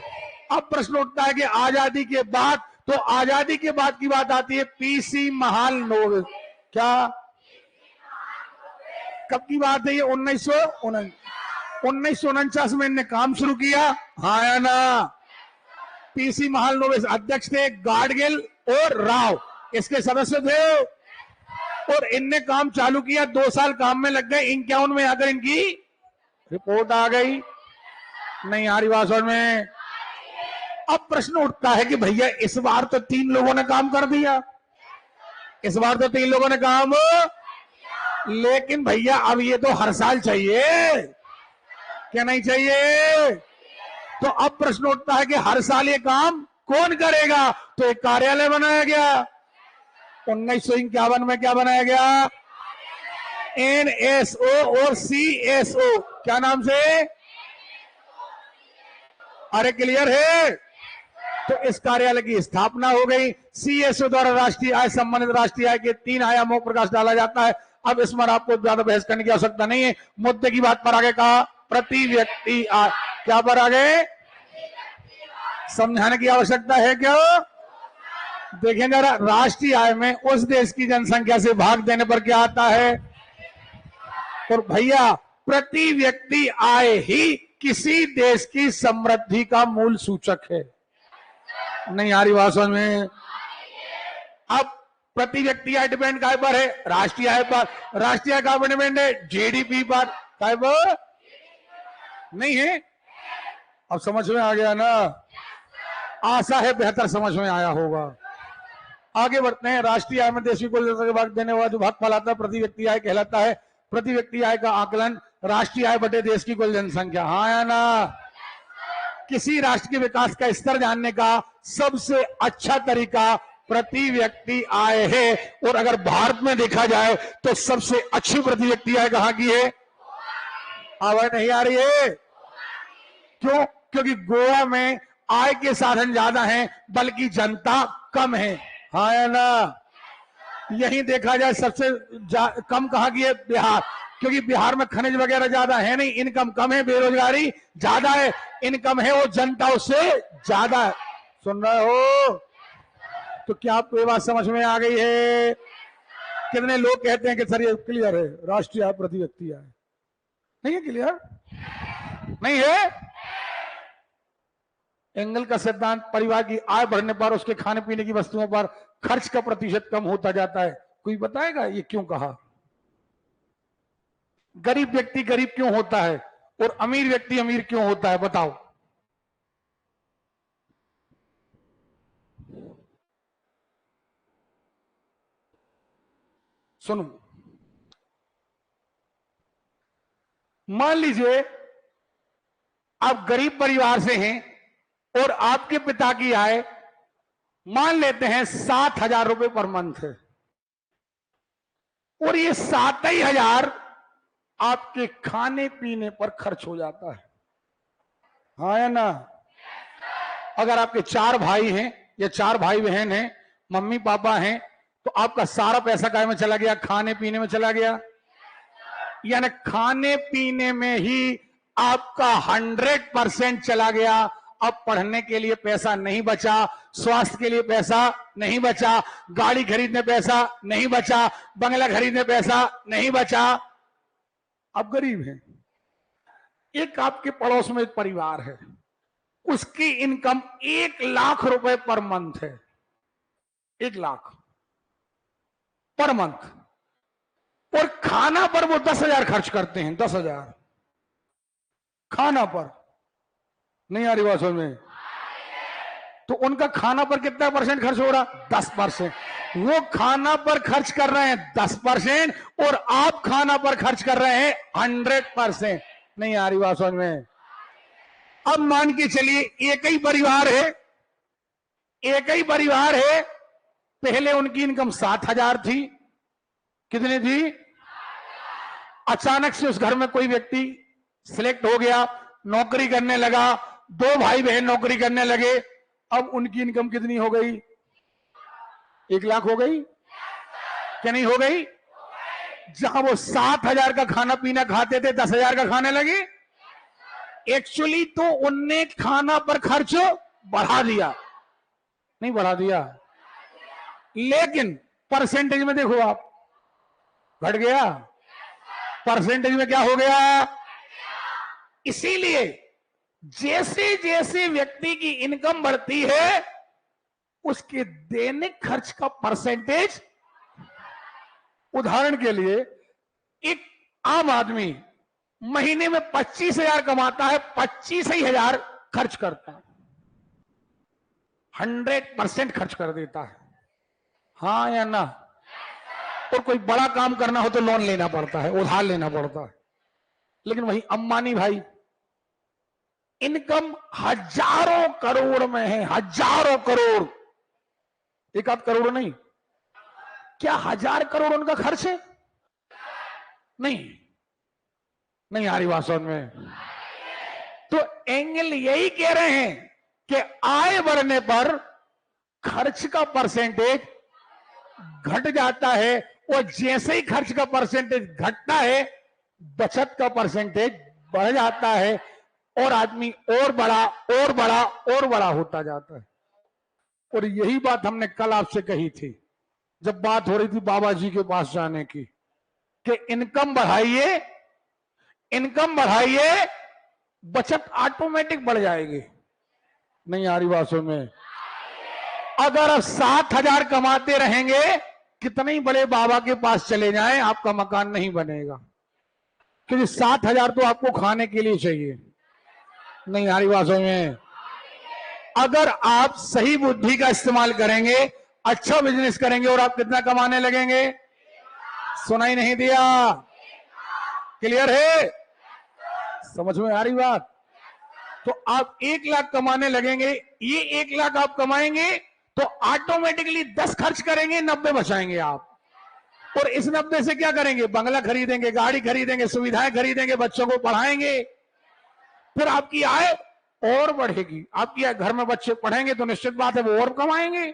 अब प्रश्न उठता है कि आजादी के बाद, तो आजादी के बाद की बात आती है PC महालनोबिस। क्या? कब की बात है ये? 1949 में इनने काम शुरू किया, हाँ या ना? PC महालनोबिस अध्यक्ष थे, गाडगिल और राव इसके सदस्य थे, और इनने काम चालू किया। 2 साल काम में लग गए। 51 में आकर इनकी रिपोर्ट आ गई। नहीं आ रही बात समझ में? अब प्रश्न उठता है कि भैया इस बार तो 3 लोगों ने काम कर दिया, इस बार तो 3 लोगों ने काम, लेकिन भैया अब ये तो हर साल चाहिए, क्या नहीं चाहिए? तो अब प्रश्न उठता है कि हर साल ये काम कौन करेगा? तो एक कार्यालय बनाया गया। 1951 में क्या बनाया गया? NSO और CSO। क्या नाम से? अरे क्लियर है? तो इस कार्यालय की स्थापना हो गई। CSO द्वारा राष्ट्रीय आय, संबंधित राष्ट्रीय आय के 3 आयामों पर प्रकाश डाला जाता है। अब इस पर आपको ज्यादा बहस करने की आवश्यकता नहीं है। मुद्दे की बात पर आगे कहा प्रति व्यक्ति आय। क्या पर आगे समझाने की आवश्यकता है क्या? देखें जरा, राष्ट्रीय आय में उस देश की जनसंख्या से भाग देने पर क्या आता है? और भैया प्रति व्यक्ति आय ही किसी देश की समृद्धि का मूल सूचक है। नहीं आ रही बात समझ में? अब प्रति व्यक्ति आय डिपेंड काय पर है? राष्ट्रीय आय पर। राष्ट्रीय आय का डिपेंड है GDP पर। काय पर नहीं है? अब समझ में आ गया ना? आशा है बेहतर समझ में आया होगा। आगे बढ़ते हैं। राष्ट्रीय आय में देश की कुल जनसंख्या के भाग देने वाला जो भाग फैलाता है प्रति व्यक्ति आय कहलाता है। प्रति व्यक्ति आय का आकलन राष्ट्रीय आय बटे देश की कुल जनसंख्या, हाँ या ना? किसी राष्ट्र के विकास का स्तर जानने का सबसे अच्छा तरीका प्रति व्यक्ति आय है। और अगर भारत में देखा जाए तो सबसे अच्छी प्रति व्यक्ति आय कहां की है? आवाज नहीं आ रही है? क्यों? क्योंकि गोवा में आय के साधन ज्यादा हैं बल्कि जनता कम है। हाँ या ना? यही देखा जाए सबसे कम कहां की है? बिहार। क्योंकि बिहार में खनिज वगैरह ज्यादा है नहीं, इनकम कम है, बेरोजगारी ज्यादा है, इनकम है वो जनता उससे ज्यादा है। सुन रहे हो? तो क्या आपको ये बात समझ में आ गई है? कितने लोग कहते हैं कि सर ये क्लियर है, राष्ट्रीय आय प्रति व्यक्ति आय नहीं है? क्लियर नहीं है? एंगल का सिद्धांत, परिवार की आय बढ़ने पर उसके खाने पीने की वस्तुओं पर खर्च का प्रतिशत कम होता जाता है। कोई बताएगा ये क्यों कहा? गरीब व्यक्ति गरीब क्यों होता है और अमीर व्यक्ति अमीर क्यों होता है? बताओ। सुनो, मान लीजिए आप गरीब परिवार से हैं और आपके पिता की आय मान लेते हैं 7,000 रुपए पर मंथ है और ये 7,000 आपके खाने पीने पर खर्च हो जाता है। हाँ या ना? अगर आपके 4 भाई हैं या 4 भाई बहन हैं, मम्मी पापा हैं, तो आपका सारा पैसा काय में चला गया? खाने पीने में चला गया। यानी खाने पीने में ही आपका 100% चला गया। अब पढ़ने के लिए पैसा नहीं बचा, स्वास्थ्य के लिए पैसा नहीं बचा, गाड़ी खरीदने पैसा नहीं बचा, बंगला खरीदने पैसा नहीं बचा। अब गरीब हैं। एक आपके पड़ोस में एक परिवार है, उसकी इनकम 1 लाख रुपए पर मंथ है। 1 लाख पर मंथ, और खाना पर वो 10,000 खर्च करते हैं। 10,000 खाना पर। नहीं आ रही बात समझ में? तो उनका खाना पर कितना % खर्च हो रहा? 10%। वो खाना पर खर्च कर रहे हैं 10% और आप खाना पर खर्च कर रहे हैं 100%। नहीं आ रही बात समझ में? अब मान के चलिए एक ही परिवार है, एक ही परिवार है। पहले उनकी इनकम 7,000 थी। कितनी थी? अचानक से उस घर में कोई व्यक्ति सिलेक्ट हो गया, नौकरी करने लगा, 2 भाई बहन नौकरी करने लगे। अब उनकी इनकम कितनी हो गई? 1 लाख हो गई? क्या नहीं हो गई? जहां वो 7,000 का खाना पीना खाते थे, 10,000 का खाने लगे। एक्चुअली तो उनने खाना पर खर्च बढ़ा दिया, नहीं बढ़ा दिया, लेकिन परसेंटेज में देखो आप, घट गया। परसेंटेज में क्या हो गया? इसीलिए जैसे जैसे व्यक्ति की इनकम बढ़ती है उसके दैनिक खर्च का परसेंटेज, उदाहरण के लिए एक आम आदमी महीने में 25,000 कमाता है, 25,000 खर्च करता है, 100% खर्च कर देता है। हाँ या ना? और कोई बड़ा काम करना हो तो लोन लेना पड़ता है, उधार लेना पड़ता है। लेकिन वही अंबानी भाई, इनकम हजारों करोड़ में है, हजारों करोड़, 1 करोड़ नहीं। क्या 1,000 करोड़ उनका खर्च है? नहीं। नहीं आ रही बात समझ में? तो एंगल यही कह रहे हैं कि आय बढ़ने पर खर्च का परसेंटेज घट जाता है और जैसे ही खर्च का परसेंटेज घटता है बचत का परसेंटेज बढ़ जाता है और आदमी और बड़ा और बड़ा और बड़ा होता जाता है। और यही बात हमने कल आपसे कही थी जब बात हो रही थी बाबा जी के पास जाने की, कि इनकम बढ़ाइए, इनकम बढ़ाइए, बचत ऑटोमेटिक बढ़ जाएगी। नहीं आ रही बात समझ में? अगर आप 7,000 कमाते रहेंगे, कितने ही बड़े बाबा के पास चले जाएं, आपका मकान नहीं बनेगा, क्योंकि 7,000 तो आपको खाने के लिए चाहिए। नहीं आ रही बात समझ में? अगर आप सही बुद्धि का इस्तेमाल करेंगे, अच्छा बिजनेस करेंगे, और आप कितना कमाने लगेंगे? सुनाई नहीं दिया? क्लियर है? समझ में आ रही बात? तो आप 1 लाख कमाने लगेंगे। ये 1 लाख आप कमाएंगे तो ऑटोमेटिकली 10 खर्च करेंगे, 90 बचाएंगे आप। और इस 90 से क्या करेंगे? बंगला खरीदेंगे, गाड़ी खरीदेंगे, सुविधाएं खरीदेंगे, बच्चों को पढ़ाएंगे। फिर आपकी आय और बढ़ेगी। आपकी आय, घर में बच्चे पढ़ेंगे तो निश्चित बात है वो और कमाएंगे,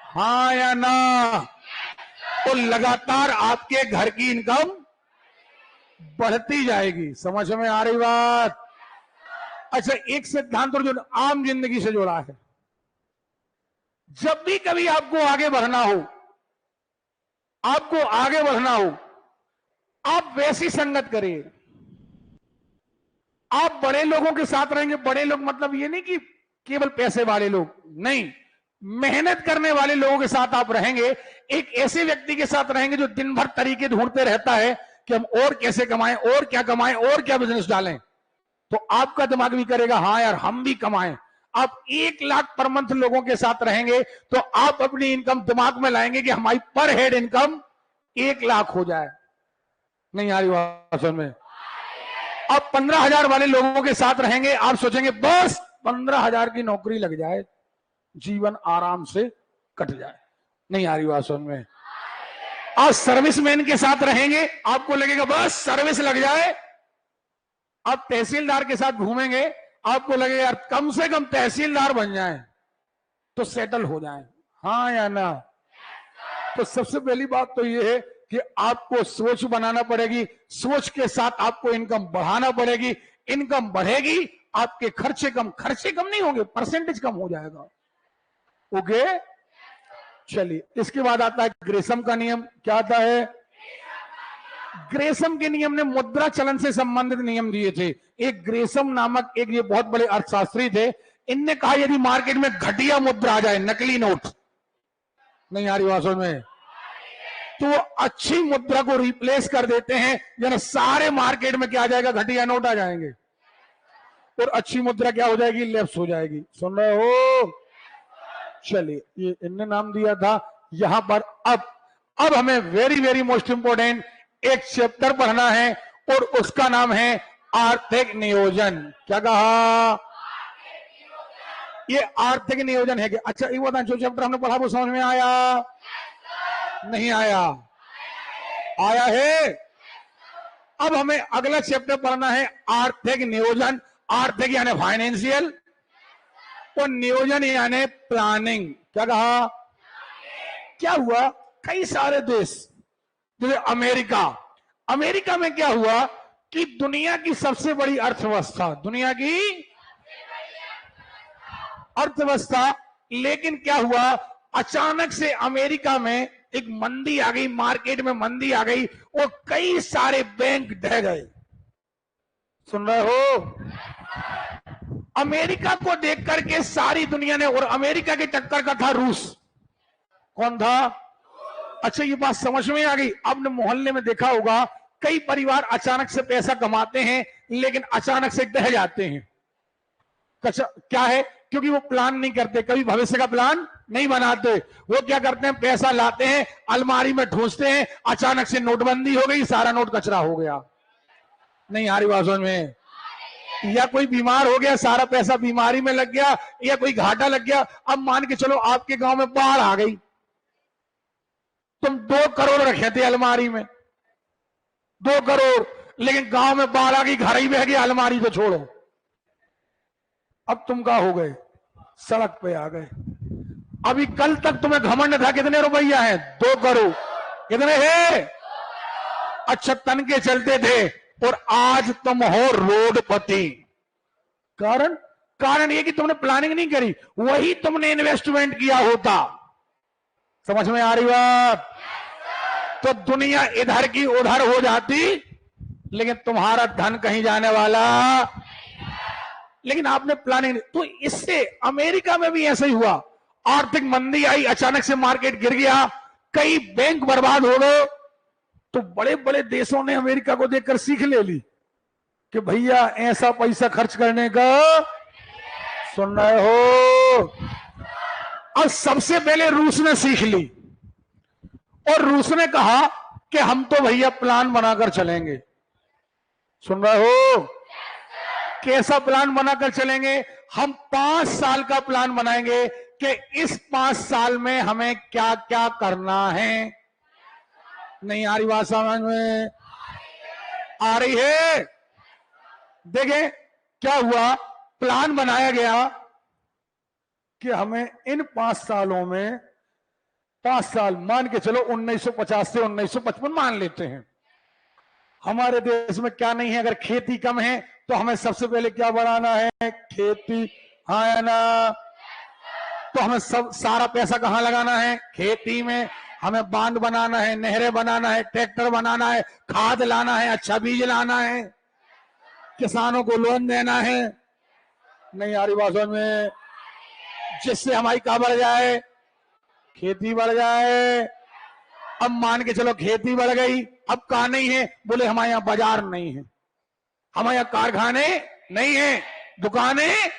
हाँ या ना? तो लगातार आपके घर की इनकम बढ़ती जाएगी। समझ में आ रही बात? अच्छा, एक सिद्धांत और जो आम जिंदगी से जुड़ा है, जब भी कभी आपको आगे बढ़ना हो, आपको आगे बढ़ना हो, आप वैसी संगत करिए। आप बड़े लोगों के साथ रहेंगे। बड़े लोग मतलब ये नहीं कि केवल पैसे वाले लोग, नहीं, मेहनत करने वाले लोगों के साथ आप रहेंगे। एक ऐसे व्यक्ति के साथ रहेंगे जो दिन भर तरीके ढूंढते रहता है कि हम और कैसे कमाएं, और क्या कमाएं, और क्या बिजनेस डालें। तो आपका दिमाग भी करेगा हाँ यार हम भी कमाएं। आप 1 लाख पर मंथ लोगों के साथ रहेंगे तो आप अपनी इनकम दिमाग में लाएंगे कि हमारी पर हेड इनकम 1 लाख हो जाए। नहीं आ रही बात समझ में? आप 15,000 वाले लोगों के साथ रहेंगे, आप सोचेंगे बस 15,000 की नौकरी लग जाए, जीवन आराम से कट जाए। नहीं आ रही बात समझ में? आप सर्विसमैन के साथ रहेंगे, आपको लगेगा बस सर्विस लग जाए। आप तहसीलदार के साथ घूमेंगे, आपको लगेगा यार कम से कम तहसीलदार बन जाए तो सेटल हो जाए, हाँ या ना? तो सबसे पहली बात तो यह है कि आपको सोच बनाना पड़ेगी। सोच के साथ आपको इनकम बढ़ाना पड़ेगी। इनकम बढ़ेगी, आपके खर्चे कम नहीं होंगे, परसेंटेज कम हो जाएगा। ओके, चलिए इसके बाद आता है ग्रेसम का नियम। क्या आता है? ग्रेसम के नियम ने मुद्रा चलन से संबंधित नियम दिए थे। एक ग्रेसम नामक एक ये बहुत बड़े अर्थशास्त्री थे। इनने कहा यदि मार्केट में घटिया मुद्रा आ जाए, नकली नोट, नहीं आ रही बात समझ में, तो वो अच्छी मुद्रा को रिप्लेस कर देते हैं। यानी सारे मार्केट में क्या आ जाएगा? घटिया नोट आ जाएंगे और अच्छी मुद्रा क्या हो जाएगी? लैप्स हो जाएगी। सुन रहे हो? चलिए, ये इनने नाम दिया था। यहां पर अब हमें वेरी वेरी मोस्ट इंपोर्टेंट एक चैप्टर पढ़ना है और उसका नाम है आर्थिक नियोजन। क्या कहा? ये आर्थिक नियोजन है कि अच्छा ये बताएं, जो चैप्टर हमने पढ़ा वो समझ में आया? नहीं आया? आया है? अब हमें अगला चैप्टर पढ़ना है आर्थिक नियोजन। आर्थिक यानी फाइनेंशियल और नियोजन यानी प्लानिंग। क्या कहा? क्या हुआ, कई सारे देश जैसे अमेरिका में क्या हुआ कि दुनिया की सबसे बड़ी अर्थव्यवस्था, दुनिया की अर्थव्यवस्था, लेकिन क्या हुआ अचानक से अमेरिका में एक मंदी आ गई, मार्केट में मंदी आ गई और कई सारे बैंक ढह गए। सुन रहे हो? अमेरिका को देख करके सारी दुनिया ने, और अमेरिका के टक्कर का था रूस। कौन था? अच्छा ये बात समझ में आ गई। आपने मोहल्ले में देखा होगा कई परिवार अचानक से पैसा कमाते हैं लेकिन अचानक से ढह जाते हैं। क्या है? क्योंकि वो प्लान नहीं करते, कभी भविष्य का प्लान नहीं बनाते। वो क्या करते हैं? पैसा लाते हैं, अलमारी में ठूंसते हैं, अचानक से नोटबंदी हो गई, सारा नोट कचरा हो गया। नहीं आ रही बात समझ में? या कोई बीमार हो गया, सारा पैसा बीमारी में लग गया, या कोई घाटा लग गया। अब मान के चलो आपके गांव में बाढ़ आ गई, तुम 2 करोड़ रखे थे अलमारी में, 2 करोड़, लेकिन गांव में बाढ़ आ गई, घर ही बह गया, अलमारी तो छोड़ो। अब तुम क्या हो गए? सड़क पे आ गए। अभी कल तक तुम्हें घमंड था कितने रुपया है? 2 करोड़। कितने है? अच्छा तन के चलते थे और आज तुम हो रोडपति। कारण ये कि तुमने प्लानिंग नहीं करी, वही तुमने इन्वेस्टमेंट किया होता। समझ में आ रही बात? तो दुनिया इधर की उधर हो जाती लेकिन तुम्हारा धन कहीं जाने वाला, लेकिन आपने प्लानिंग। तो इससे अमेरिका में भी ऐसा ही हुआ। आर्थिक मंदी आई, अचानक से मार्केट गिर गया, कई बैंक बर्बाद हो गए। तो बड़े बड़े देशों ने अमेरिका को देखकर सीख ले ली कि भैया ऐसा पैसा खर्च करने का। सुन रहे हो? और सबसे पहले रूस ने सीख ली और रूस ने कहा कि हम तो भैया प्लान बनाकर चलेंगे। सुन रहे हो? कैसा प्लान बनाकर चलेंगे? हम 5 साल का प्लान बनाएंगे कि इस 5 साल में हमें क्या क्या करना है। नहीं आ रही बात समझ में? आ रही है? देखें क्या हुआ, प्लान बनाया गया कि हमें इन 5 सालों में 5 साल मान के चलो 1950 से 1955 मान लेते हैं। हमारे देश में क्या नहीं है, अगर खेती कम है तो हमें सबसे पहले क्या बढ़ाना है? खेती, हाँ है ना? तो हमें सब सारा पैसा कहां लगाना है? खेती में। हमें बांध बनाना है, नहरें बनाना है, ट्रैक्टर बनाना है, खाद लाना है, अच्छा बीज लाना है, किसानों को लोन देना है। नहीं आ रही बात में? जिससे हमारी क्या बढ़ जाए? खेती बढ़ जाए। अब मान के चलो खेती बढ़ गई, अब कहा नहीं है? बोले हमारे यहाँ बाजार नहीं है, हमारे यहाँ कारखाने नहीं है, दुकानें,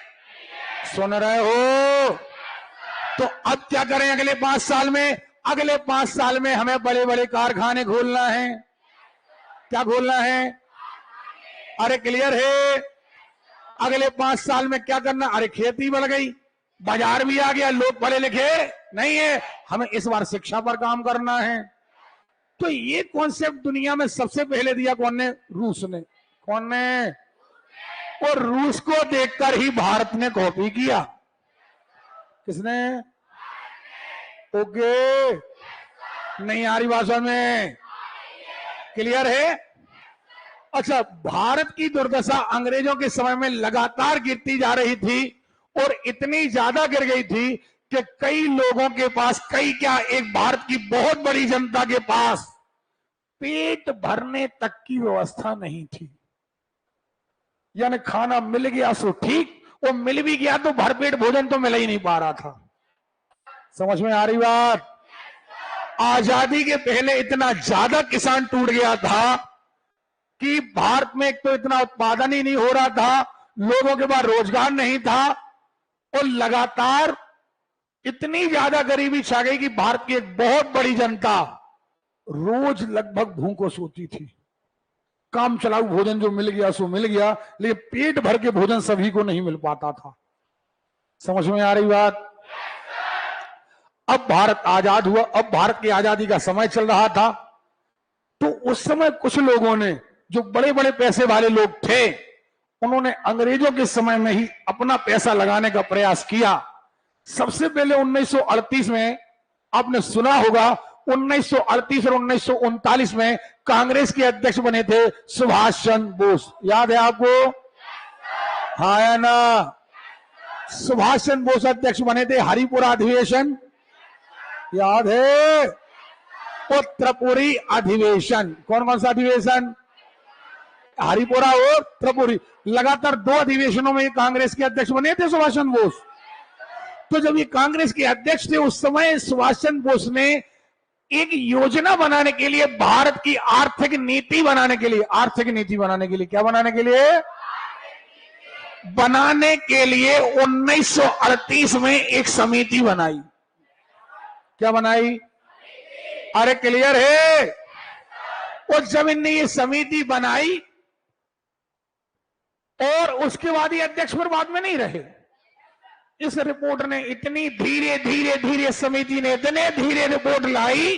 सुन रहे हो? तो अब क्या करें अगले 5 साल में? अगले 5 साल में हमें बड़े बड़े कारखाने खोलना है। क्या खोलना है? अरे क्लियर है? अगले 5 साल में क्या करना? अरे खेती बढ़ गई, बाजार भी आ गया, लोग पढ़े लिखे नहीं है, हमें इस बार शिक्षा पर काम करना है। तो ये कॉन्सेप्ट दुनिया में सबसे पहले दिया कौन ने? रूस ने। कौन ने? और रूस को देखकर ही भारत ने कॉपी किया। किसने? ओके, नहीं आ रही बात में? क्लियर है? अच्छा, भारत की दुर्दशा अंग्रेजों के समय में लगातार गिरती जा रही थी और इतनी ज्यादा गिर गई थी कि कई लोगों के पास, कई क्या, एक भारत की बहुत बड़ी जनता के पास पेट भरने तक की व्यवस्था नहीं थी। यानी खाना मिल गया सो ठीक, वो मिल भी गया तो भरपेट भोजन तो मिल ही नहीं पा रहा था। समझ में आ रही बात? आजादी के पहले इतना ज्यादा किसान टूट गया था कि भारत में एक तो इतना उत्पादन ही नहीं हो रहा था, लोगों के पास रोजगार नहीं था और लगातार इतनी ज्यादा गरीबी छा गई कि भारत की एक बहुत बड़ी जनता रोज लगभग भूखों सोती थी। काम चलाऊ भोजन जो मिल गया सो मिल गया, लेकिन पेट भर के भोजन सभी को नहीं मिल पाता था। समझ में आ रही बात? अब भारत आजाद हुआ, अब भारत की आजादी का समय चल रहा था, तो उस समय कुछ लोगों ने, जो बड़े बड़े पैसे वाले लोग थे, उन्होंने अंग्रेजों के समय में ही अपना पैसा लगाने का प्रयास किया। सबसे पहले 1938 में, आपने सुना होगा, 1938 और 1939 में कांग्रेस के अध्यक्ष बने थे सुभाष चंद्र बोस। याद है आपको? हाँ है ना? सुभाष चंद्र बोस अध्यक्ष बने थे। हरिपुरा अधिवेशन याद है? और त्रिपुरी अधिवेशन। कौन कौन सा अधिवेशन? हरिपुरा और त्रिपुरी। लगातार 2 अधिवेशनों में कांग्रेस के अध्यक्ष बने थे सुभाष चंद्र बोस। तो जब ये कांग्रेस के अध्यक्ष थे, उस समय सुभाष चंद्र बोस ने एक योजना बनाने के लिए, भारत की आर्थिक नीति बनाने के लिए, आर्थिक नीति बनाने के लिए, क्या बनाने के लिए? बनाने के लिए 1938 में एक समिति बनाई। क्या बनाई? अरे क्लियर है? और जब इनने ये समिति बनाई और उसके बाद ये अध्यक्ष फिर बाद में नहीं रहे। इस रिपोर्ट ने इतनी धीरे धीरे धीरे, समिति ने इतने धीरे रिपोर्ट लाई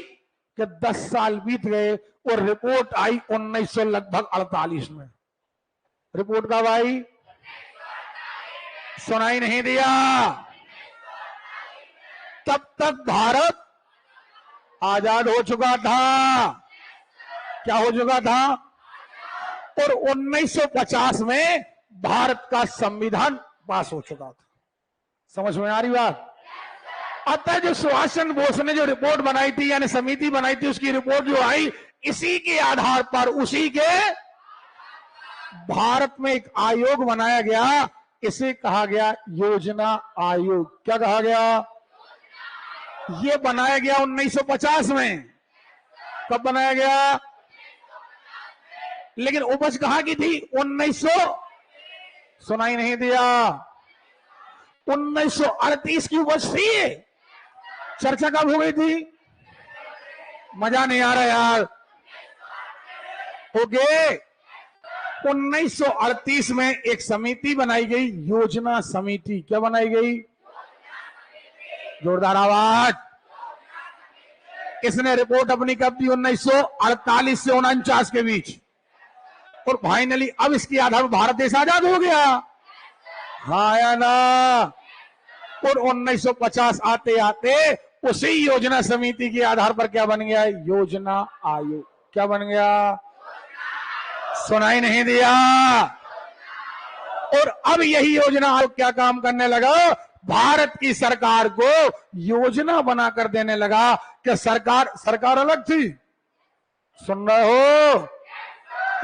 कि 10 साल बीत गए और रिपोर्ट आई 1948 में। रिपोर्ट कब आई? सुनाई नहीं दिया? तब तक भारत आजाद हो चुका था। क्या हो चुका था? और 1950 में भारत का संविधान पास हो चुका था। समझ में आ रही बात? अतः जो सुभाष चंद्र बोस ने जो रिपोर्ट बनाई थी, यानी समिति बनाई थी, उसकी रिपोर्ट जो आई, इसी के आधार पर, उसी के भारत में एक आयोग बनाया गया। इसे कहा गया योजना आयोग। क्या कहा गया? ये बनाया गया 1950 में। कब बनाया गया? लेकिन उपज कहां की थी? 1900। सुनाई नहीं दिया? 1938 की उपज थी। चर्चा कब हो गई थी? मजा नहीं आ रहा यार। ओके, 1938 में एक समिति बनाई गई, योजना समिति। क्या बनाई गई? जोरदार आवाज। इसने रिपोर्ट अपनी कब दी? 1948 से 49 के बीच। और फाइनली अब इसके आधार पर भारत देश आजाद हो गया, हाँ या ना? और 1950 आते आते उसी योजना समिति के आधार पर क्या बन गया? योजना आयोग। क्या बन गया? सुनाई नहीं दिया? और अब यही योजना आयोग क्या काम करने लगा? भारत की सरकार को योजना बनाकर देने लगा कि सरकार अलग थी, सुन रहे हो?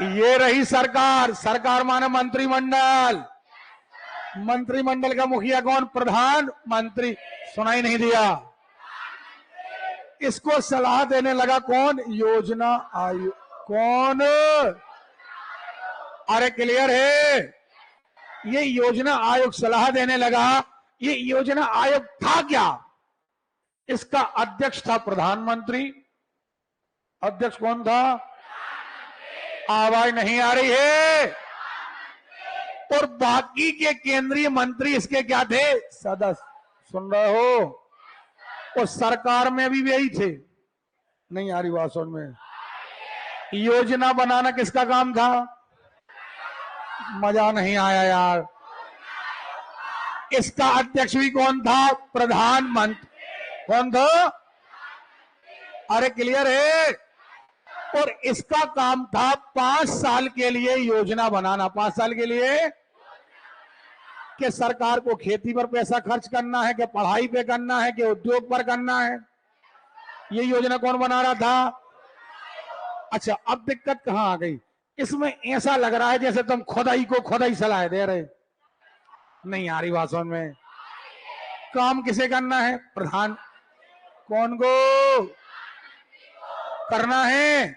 ये रही सरकार। सरकार माने मंत्रिमंडल। मंत्रिमंडल का मुखिया कौन? प्रधानमंत्री। सुनाई नहीं दिया? इसको सलाह देने लगा कौन? योजना आयोग। कौन? अरे क्लियर है? ये योजना आयोग सलाह देने लगा। ये योजना आयोग था क्या? इसका अध्यक्ष था प्रधानमंत्री। अध्यक्ष कौन था? आवाज नहीं आ रही है? और बाकी के केंद्रीय मंत्री इसके क्या थे? सदस्य। सुन रहे हो? और सरकार में भी यही थे। नहीं आ रही बात समझ में? योजना बनाना किसका काम था? मजा नहीं आया यार। इसका अध्यक्ष भी कौन था? प्रधानमंत्री। कौन था? अरे क्लियर है? और इसका काम था 5 साल के लिए योजना बनाना। 5 साल के लिए कि सरकार को खेती पर पैसा खर्च करना है, कि पढ़ाई पे करना है, कि उद्योग पर करना है। ये योजना कौन बना रहा था? अच्छा, अब दिक्कत कहां आ गई? इसमें ऐसा लग रहा है जैसे तुम खुदाई को खुदाई सलाह दे रहे। नहीं आ रही बात समझ में? काम किसे करना है? प्रधान। कौन को करना है?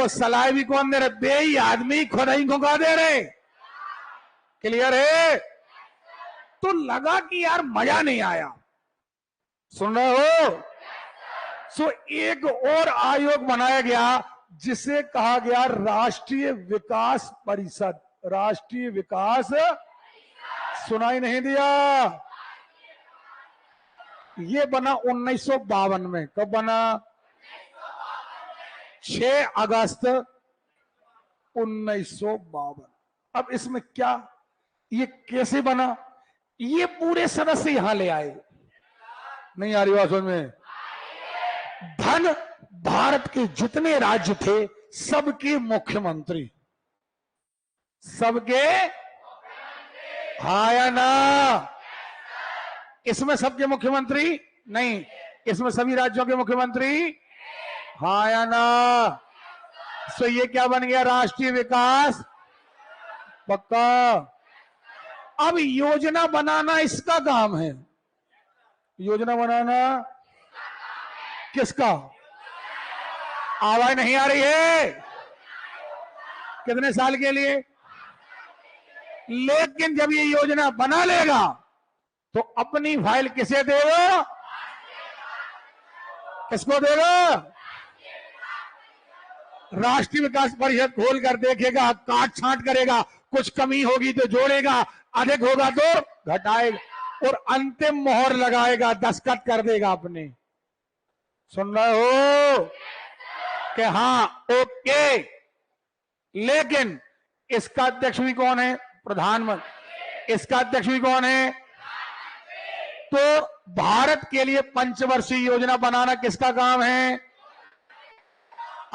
और सलाह भी कौन दे रहे? बेई आदमी खुदाई को कहा दे रहे। क्लियर है? तो लगा कि यार मजा नहीं आया। सुन रहे हो? सो एक और आयोग बनाया गया जिसे कहा गया राष्ट्रीय विकास परिषद। राष्ट्रीय विकास। सुनाई नहीं दिया? ये बना 1952 में। कब बना? 6 अगस्त 1952। अब इसमें क्या, ये कैसे बना? ये पूरे सदस्य यहां ले आए। नहीं आ रही बात समझ में? धन भारत के जितने राज्य थे सबके मुख्यमंत्री। सबके, हाँ या ना? इसमें सबके मुख्यमंत्री नहीं, इसमें सभी राज्यों के मुख्यमंत्री, हाँ या ना? सो ये क्या बन गया? राष्ट्रीय विकास। पक्का? अब योजना बनाना इसका काम है। योजना बनाना किसका? आवाज नहीं आ रही है? कितने साल के लिए? लेकिन जब ये योजना बना लेगा तो अपनी फाइल किसे देगा? किसको देगा? राष्ट्रीय विकास परिषद खोल कर देखेगा, काट छांट करेगा, कुछ कमी होगी तो जोड़ेगा, अधिक होगा तो घटाएगा और अंतिम मोहर लगाएगा, दस्तखत कर देगा अपने। सुन रहे हो? कि हाँ ओके। लेकिन इसका अध्यक्ष भी कौन है? प्रधानमंत्री। इसका अध्यक्ष भी कौन है? तो भारत के लिए पंचवर्षीय योजना बनाना किसका काम है?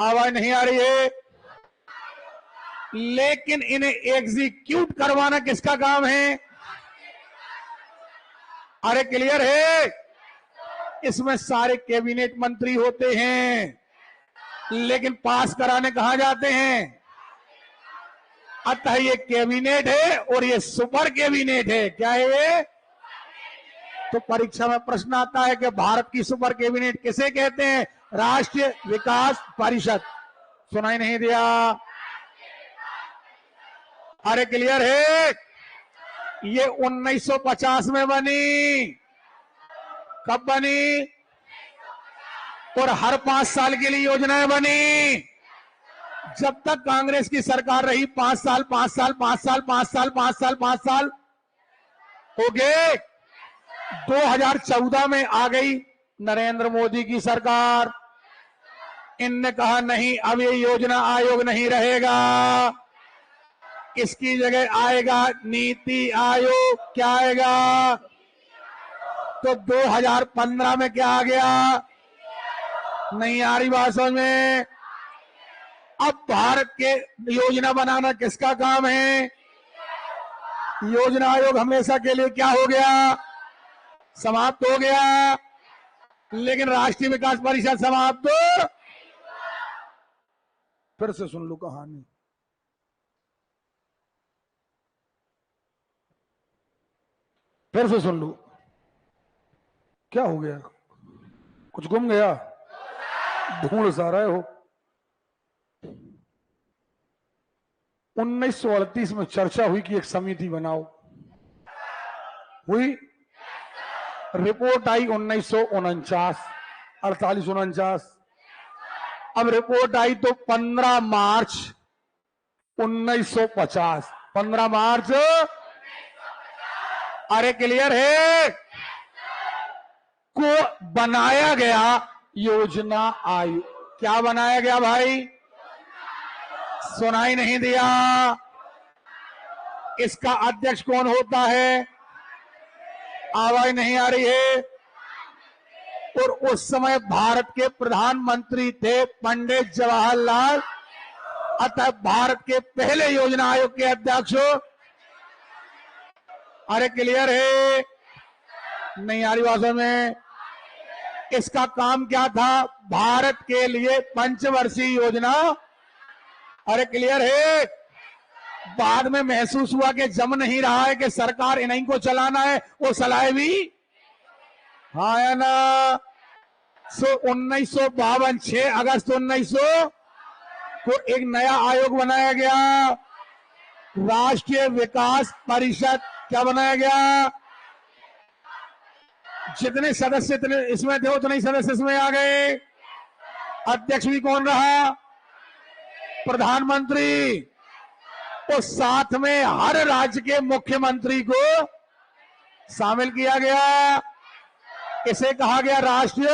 आवाज नहीं आ रही है? लेकिन इन्हें एग्जीक्यूट करवाना किसका काम है? अरे क्लियर है? इसमें सारे कैबिनेट मंत्री होते हैं, लेकिन पास कराने कहां जाते हैं? अतः ये कैबिनेट है और ये सुपर कैबिनेट है। क्या है ये? तो परीक्षा में प्रश्न आता है कि भारत की सुपर कैबिनेट किसे कहते हैं? राष्ट्रीय विकास परिषद। सुनाई नहीं दिया? अरे क्लियर है? ये 1950 में बनी। कब बनी? और हर 5 साल के लिए योजनाएं बनी। जब तक कांग्रेस की सरकार रही 5 साल 5 साल 5 साल 5 साल 5 साल 5 साल हो गए। 2014 में आ गई नरेंद्र मोदी की सरकार। इनने कहा नहीं, अब ये योजना आयोग नहीं रहेगा, इसकी जगह आएगा नीति आयोग। क्या आएगा? तो 2015 में क्या आ गया? नहीं आ रही बात समझ में? अब भारत के योजना बनाना किसका काम है? योजना आयोग हमेशा के लिए क्या हो गया? समाप्त हो गया। लेकिन राष्ट्रीय विकास परिषद समाप्त हो। फिर से सुन लो कहानी। फिर से सुन लो। क्या हो गया? कुछ गुम गया? ढूंढ सा रहे हो। 1938 में चर्चा हुई कि एक समिति बनाओ। हुई। रिपोर्ट आई 1949, 48-49। अब रिपोर्ट आई तो 15 मार्च 1950। 15 मार्च। अरे क्लियर है? को बनाया गया योजना आयोग। क्या बनाया गया भाई? सुनाई नहीं दिया? इसका अध्यक्ष कौन होता है? आवाज नहीं आ रही है। और उस समय भारत के प्रधानमंत्री थे पंडित जवाहरलाल। अतः भारत के पहले योजना आयोग के अध्यक्ष। अरे क्लियर है? नहीं आ रही भाषा में? इसका काम क्या था? भारत के लिए पंचवर्षीय योजना। अरे क्लियर है? बाद में महसूस हुआ कि जम नहीं रहा है कि सरकार इन्हीं को चलाना है, वो सलाह भी। हाँ या ना? 1952 6 अगस्त 1900 को एक नया आयोग बनाया गया, राष्ट्रीय विकास परिषद। क्या बनाया गया? जितने सदस्य इतने इसमें थे उतने ही सदस्य इसमें आ गए। अध्यक्ष भी कौन रहा? प्रधानमंत्री। और साथ में हर राज्य के मुख्यमंत्री को शामिल किया गया। इसे कहा गया राष्ट्रीय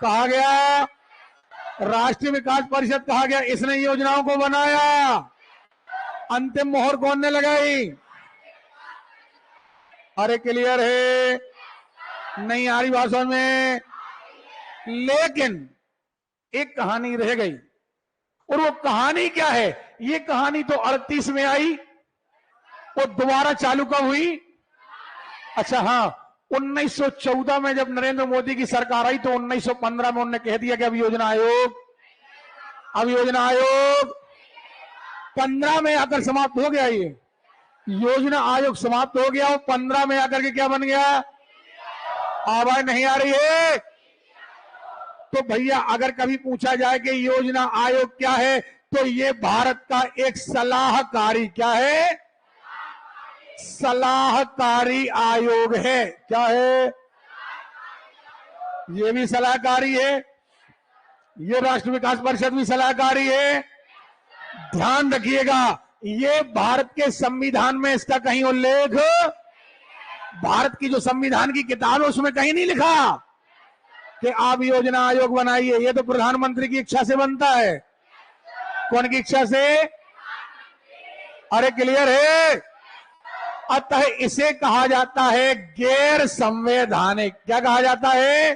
कहा गया राष्ट्रीय विकास परिषद कहा गया। इसने योजनाओं को बनाया। अंतिम मोहर कौन ने लगाई? अरे क्लियर है? नहीं आ रही भाषा में? लेकिन एक कहानी रह गई। और वो कहानी क्या है? ये कहानी तो 38 में आई और दोबारा चालू कब हुई? अच्छा हाँ, 1914 में जब नरेंद्र मोदी की सरकार आई तो 1915 में उन्होंने कह दिया कि अब योजना आयोग 15 में आकर समाप्त हो गया। ये योजना आयोग समाप्त हो गया और 15 में आकर के क्या बन गया? आवाज नहीं आ रही है? तो भैया अगर कभी पूछा जाए कि योजना आयोग क्या है, तो ये भारत का एक सलाहकारी क्या है? सलाहकारी आयोग है। क्या है? ये भी सलाहकारी है, ये राष्ट्रीय विकास परिषद भी सलाहकारी है। ध्यान रखिएगा, ये भारत के संविधान में इसका कहीं उल्लेख, भारत की जो संविधान की किताब है उसमें कहीं नहीं लिखा कि आप योजना आयोग बनाइए। ये तो प्रधानमंत्री की इच्छा से बनता है। कौन की इच्छा से? अरे क्लियर है? अतः इसे कहा जाता है गैर संवैधानिक। क्या कहा जाता है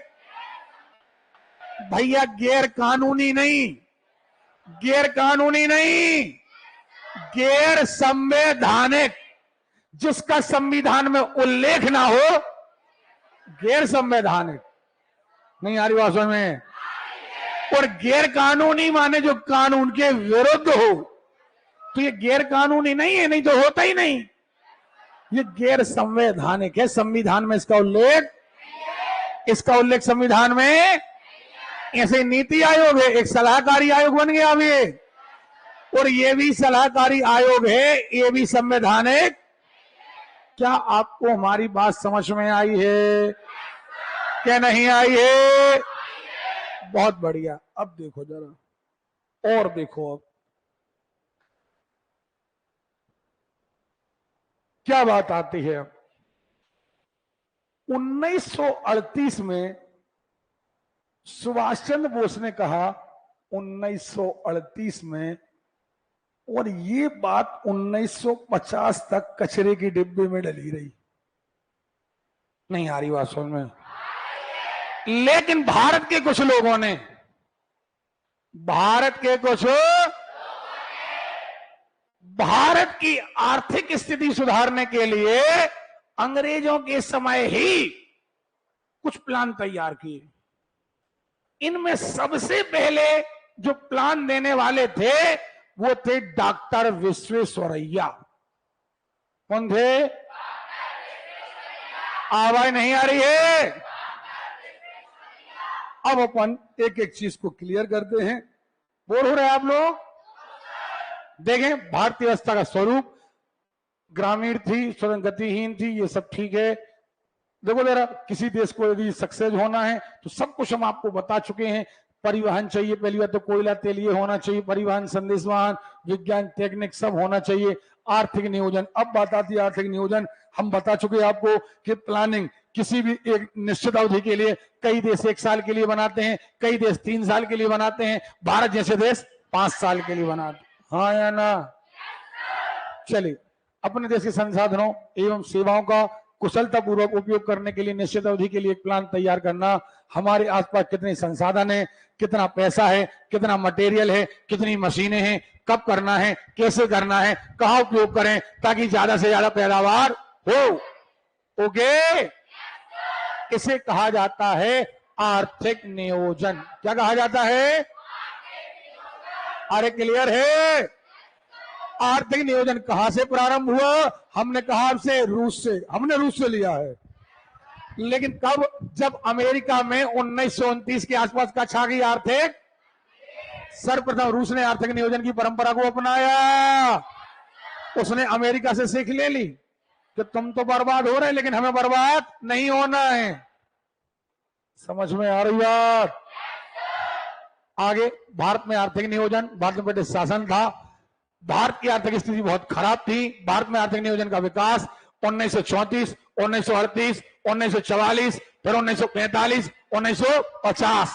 भैया? गैर कानूनी नहीं, गैर संवैधानिक। जिसका संविधान में उल्लेख ना हो, गैर संवैधानिक। नहीं आ रही बात समझ में? और गैर कानूनी माने जो कानून के विरुद्ध हो, तो ये गैर कानूनी नहीं है, नहीं तो होता ही नहीं। ये गैर संवैधानिक है। संविधान में इसका उल्लेख संविधान में। ऐसे नीति आयोग है, एक सलाहकारी आयोग बन गया अब ये, और ये भी सलाहकारी आयोग है, ये भी संवैधानिक। क्या आपको हमारी बात समझ में आई है? क्या नहीं आई है? बहुत बढ़िया। अब देखो जरा और देखो। अब क्या बात आती है। 1938 में सुभाष चंद्र बोस ने कहा, 1938 में, और ये बात 1950 तक कचरे की डिब्बे में डली रही। नहीं आ रही बात समझ में। लेकिन भारत के कुछ लोगों ने, भारत की आर्थिक स्थिति सुधारने के लिए अंग्रेजों के समय ही कुछ प्लान तैयार किए। इनमें सबसे पहले जो प्लान देने वाले थे वो थे डॉक्टर विश्वेश्वरैया। कौन थे? आवाज नहीं आ रही है। अब अपन एक एक चीज को क्लियर करते हैं। बोर हो रहे हैं आप लोग? देखें, भारतीय व्यवस्था का स्वरूप ग्रामीण थी, स्वतंत्र गतिहीन थी, ये सब ठीक है। देखो जरा, किसी देश को यदि सक्सेस होना है तो सब कुछ हम आपको बता चुके हैं। परिवहन चाहिए, पहली बात तो कोयला तेल ये होना चाहिए, परिवहन, संदेश वाहन, विज्ञान, टेक्निक सब होना चाहिए। आर्थिक नियोजन, अब बात आती है आर्थिक नियोजन। हम बता चुके आपको कि प्लानिंग किसी भी एक निश्चित अवधि के लिए, कई देश 1 साल के लिए बनाते हैं, कई देश 3 साल के लिए बनाते हैं, भारत जैसे देश 5 साल के लिए बनाते हैं। हाँ या ना? चलिए, अपने देश के संसाधनों एवं सेवाओं का कुशलता पूर्वक उपयोग करने के लिए निश्चित अवधि के लिए एक प्लान तैयार करना। हमारे आसपास कितने संसाधन है, कितना पैसा है, कितना मटेरियल है, कितनी मशीनें हैं, कब करना है, कैसे करना है, कहां उपयोग करें ताकि ज्यादा से ज्यादा पैदावार हो। ओके, इसे कहा जाता है आर्थिक नियोजन। क्या कहा जाता है? अरे क्लियर है? आर्थिक नियोजन कहां से प्रारंभ हुआ? हमने कहा आपसे रूस से, हमने रूस से लिया है। लेकिन कब? जब अमेरिका में 1929 के आसपास का छा गई आर्थिक, सर्वप्रथम रूस ने आर्थिक नियोजन की परंपरा को अपनाया। उसने अमेरिका से सीख ले ली कि तुम तो बर्बाद हो रहे, लेकिन हमें बर्बाद नहीं होना है। समझ में आ रही बात? आगे, भारत में आर्थिक नियोजन, भारत में ब्रिटिश शासन था, भारत की आर्थिक स्थिति बहुत खराब थी। भारत में आर्थिक नियोजन का विकास 1934, 1938, 1944, फिर 1945, 1950।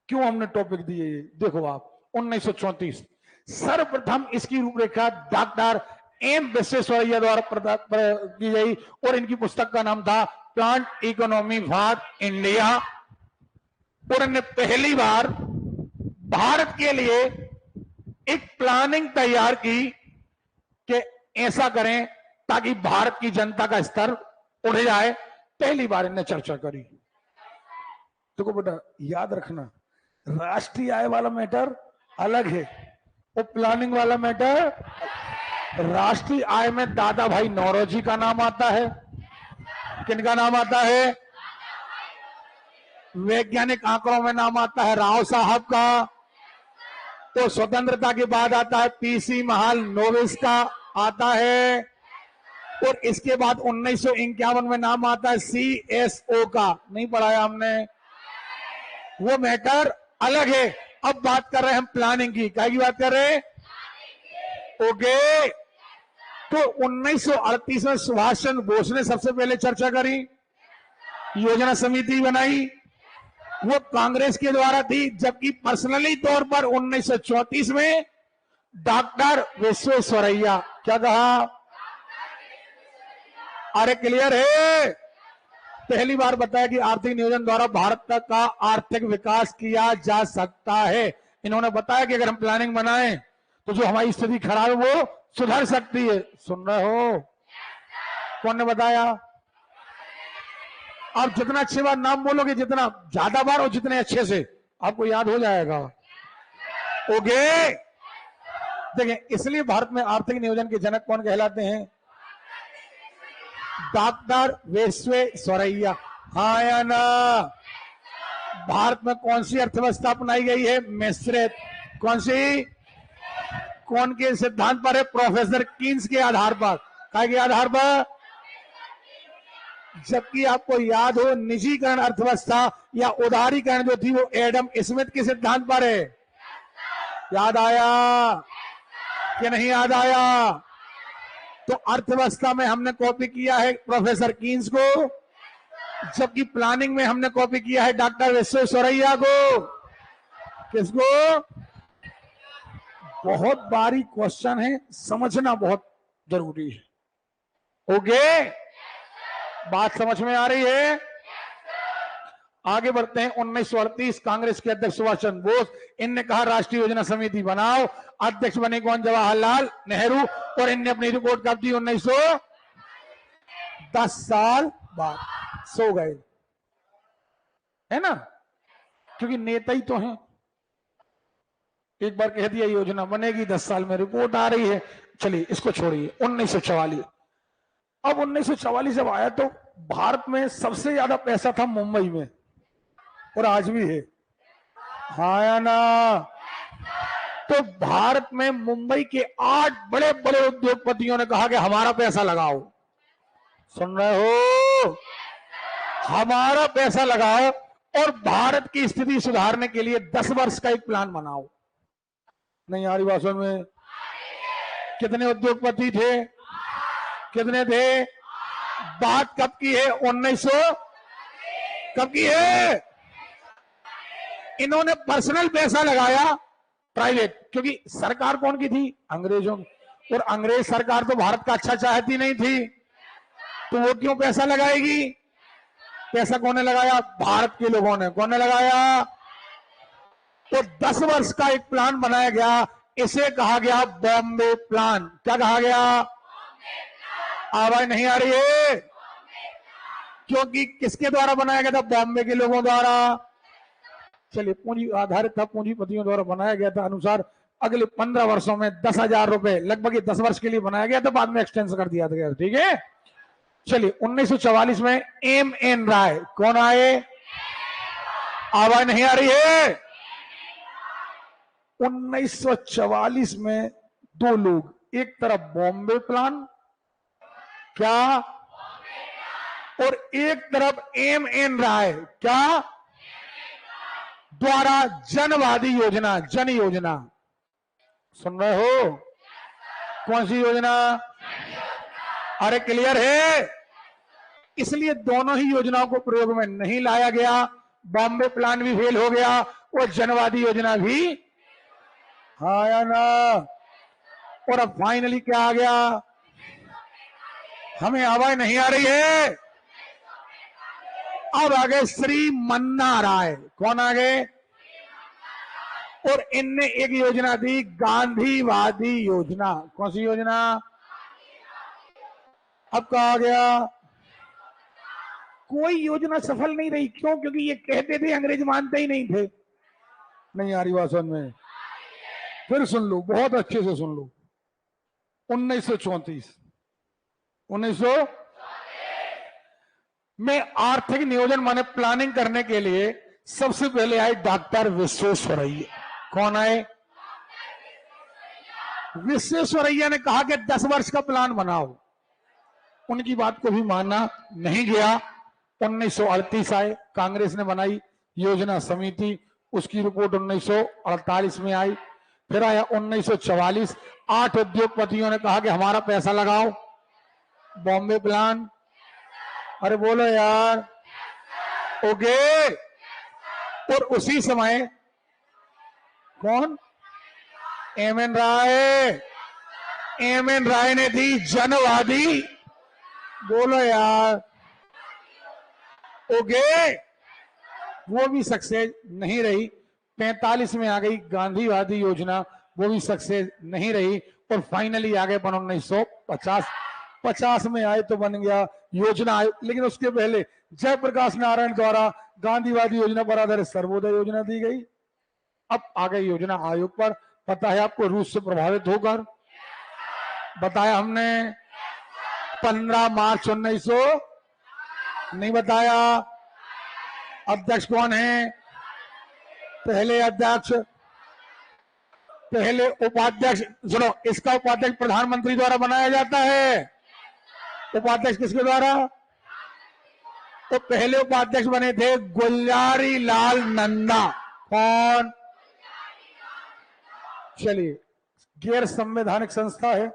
क्यों हमने टॉपिक दिए? देखो आप, 1934 सर्वप्रथम इसकी रूपरेखा डॉक्टर एम विश्वेश्वरैया द्वारा की गई और इनकी पुस्तक का नाम था प्लांट इकोनॉमी फॉर इंडिया। और इन्होंने पहली बार भारत के लिए एक प्लानिंग तैयार की कि ऐसा करें ताकि भारत की जनता का स्तर उठ जाए। पहली बार इन्हें चर्चा करी। देखो बेटा, याद रखना, राष्ट्रीय आय वाला मैटर अलग है और प्लानिंग वाला मैटर। राष्ट्रीय आय में दादा भाई नौरोजी का नाम आता है। किनका नाम आता है? वैज्ञानिक आंकड़ों में नाम आता है राव साहब का। तो स्वतंत्रता के बाद आता है पीसी महालनोबिस का आता है। और इसके बाद 1951 में नाम आता है CSO का। नहीं पढ़ाया हमने? वो मैटर अलग है। अब बात कर रहे हैं हम प्लानिंग की। क्या की बात कर रहे हैं? ओके, तो 1938 में सुभाष चंद्र बोस ने सबसे पहले चर्चा करी, योजना समिति बनाई। वो कांग्रेस के द्वारा थी, जबकि पर्सनली तौर पर 1934 में डॉक्टर विश्वेश्वरैया। क्या कहा? अरे क्लियर है? पहली बार बताया कि आर्थिक नियोजन द्वारा भारत का आर्थिक विकास किया जा सकता है। इन्होंने बताया कि अगर हम प्लानिंग बनाएं तो जो हमारी स्थिति खराब है वो सुधर सकती है। सुन रहे हो? कौन ने बताया? आप जितना अच्छी बार नाम बोलोगे, जितना ज्यादा बार और जितने अच्छे से, आपको याद हो जाएगा। ओके, देखिए, इसलिए भारत में आर्थिक नियोजन के जनक कौन कहलाते हैं? डॉक्टर विश्वेश्वरैया। हाँ या ना? भारत में कौन सी अर्थव्यवस्था अपनाई गई है? मिश्रित। कौन सी? कौन के सिद्धांत पर है? प्रोफेसर कीन्स के आधार पर। क्या के आधार पर? जबकि आपको याद हो, निजीकरण अर्थव्यवस्था या उदारीकरण जो थी वो एडम स्मिथ के सिद्धांत पर है। याद आया कि नहीं याद आया? तो अर्थव्यवस्था में हमने कॉपी किया है प्रोफेसर कीन्स को, जबकि प्लानिंग में हमने कॉपी किया है डॉक्टर विश्वेश्वरैया को। किसको? बहुत बारीक क्वेश्चन है, समझना बहुत जरूरी है। ओके, बात समझ में आ रही है? आगे बढ़ते हैं। 1938 कांग्रेस के अध्यक्ष सुभाष चंद्र बोस, इनने कहा राष्ट्रीय योजना समिति बनाओ। अध्यक्ष बने कौन? जवाहरलाल नेहरू। और इनने अपनी रिपोर्ट कब दी? 1910 साल बाद। सो गए, है ना, क्योंकि नेता ही तो हैं। एक बार कह दिया योजना बनेगी, 10 साल में रिपोर्ट आ रही है। चलिए इसको छोड़िए। 1944, अब 1944 जब आया तो भारत में सबसे ज्यादा पैसा था मुंबई में, और आज भी है, हाँ या ना? तो भारत में मुंबई के 8 बड़े बड़े उद्योगपतियों ने कहा कि हमारा पैसा लगाओ। सुन रहे हो? हमारा पैसा लगाओ और भारत की स्थिति सुधारने के लिए 10 वर्ष का एक प्लान बनाओ। नहीं आ रही बात समझ में? कितने उद्योगपति थे? कितने थे? बात कब की है? 1900 कब की है? इन्होंने पर्सनल पैसा लगाया, प्राइवेट, क्योंकि सरकार कौन की थी? अंग्रेजों की। और अंग्रेज सरकार तो भारत का अच्छा चाहती नहीं थी, तो वो क्यों पैसा लगाएगी? पैसा कौन ने लगाया? भारत के लोगों ने। कौन ने लगाया? तो 10 वर्ष का एक प्लान बनाया गया, इसे कहा गया बॉम्बे प्लान। क्या कहा गया? आवाज नहीं आ रही है? क्योंकि किसके द्वारा बनाया गया था? बॉम्बे के लोगों द्वारा। चलिए, पूंजी आधारित था, पूंजीपतियों द्वारा बनाया गया था। अनुसार अगले 15 वर्षों में 10,000 रुपए, लगभग 10 वर्ष के लिए बनाया गया था, बाद में एक्सटेंस कर दिया गया। ठीक है, चलिए 1944 में एम एन राय। कौन आए? आवाज नहीं आ रही है? 1944 में 2 लोग, एक तरफ बॉम्बे प्लान, क्या, और एक तरफ एम एन राय, क्या, द्वारा जनवादी योजना, जन योजना। सुन रहे हो? कौन सी योजना? अरे क्लियर है? इसलिए दोनों ही योजनाओं को प्रयोग में नहीं लाया गया। बॉम्बे प्लान भी फेल हो गया और जनवादी योजना भी, हाँ या ना? और अब फाइनली क्या आ गया? हमें आवाज नहीं आ रही है? अब आ गए श्री मन्ना राय। कौन आ गए? और इनने एक योजना दी, गांधीवादी योजना। कौन सी योजना? अब कहा गया कोई योजना सफल नहीं रही। क्यों? क्योंकि ये कहते थे, अंग्रेज मानते ही नहीं थे। नहीं आ रही बात समझ में? फिर सुन लो, बहुत अच्छे से सुन लो। 1934 में आर्थिक नियोजन माने प्लानिंग करने के लिए सबसे पहले आए डॉक्टर विश्वेश्वरैया। कौन आए? विश्वेश्वरैया ने कहा कि 10 वर्ष का प्लान बनाओ। उनकी बात को भी मानना नहीं गया। 1938 आए, कांग्रेस ने बनाई योजना समिति, उसकी रिपोर्ट 1948 में आई। फिर आया 1944, 8 उद्योगपतियों ने कहा कि हमारा पैसा लगाओ, बॉम्बे प्लान। अरे बोलो यार, ओके। और उसी समय कौन? एम एन राय। एम एन राय ने दी जनवादी, बोलो यार, ओके। वो भी सक्सेस नहीं रही। 45 में आ गई गांधीवादी योजना, वो भी सक्सेस नहीं रही। और फाइनली आ गए 1950 में आए तो बन गया योजना आयोग। लेकिन उसके पहले जयप्रकाश नारायण द्वारा गांधीवादी योजना पर आधारित सर्वोदय योजना दी गई। अब आ गई योजना आयोग पर। पता है आपको, रूस से प्रभावित होकर बताया हमने 15 मार्च 1900, नहीं बताया? अध्यक्ष कौन है? पहले अध्यक्ष, पहले उपाध्यक्ष। सुनो, इसका उपाध्यक्ष प्रधानमंत्री द्वारा बनाया जाता है। उपाध्यक्ष किसके द्वारा? तो पहले उपाध्यक्ष बने थे गुलजारी लाल नंदा। कौन? चलिए, गैर संवैधानिक संस्था है,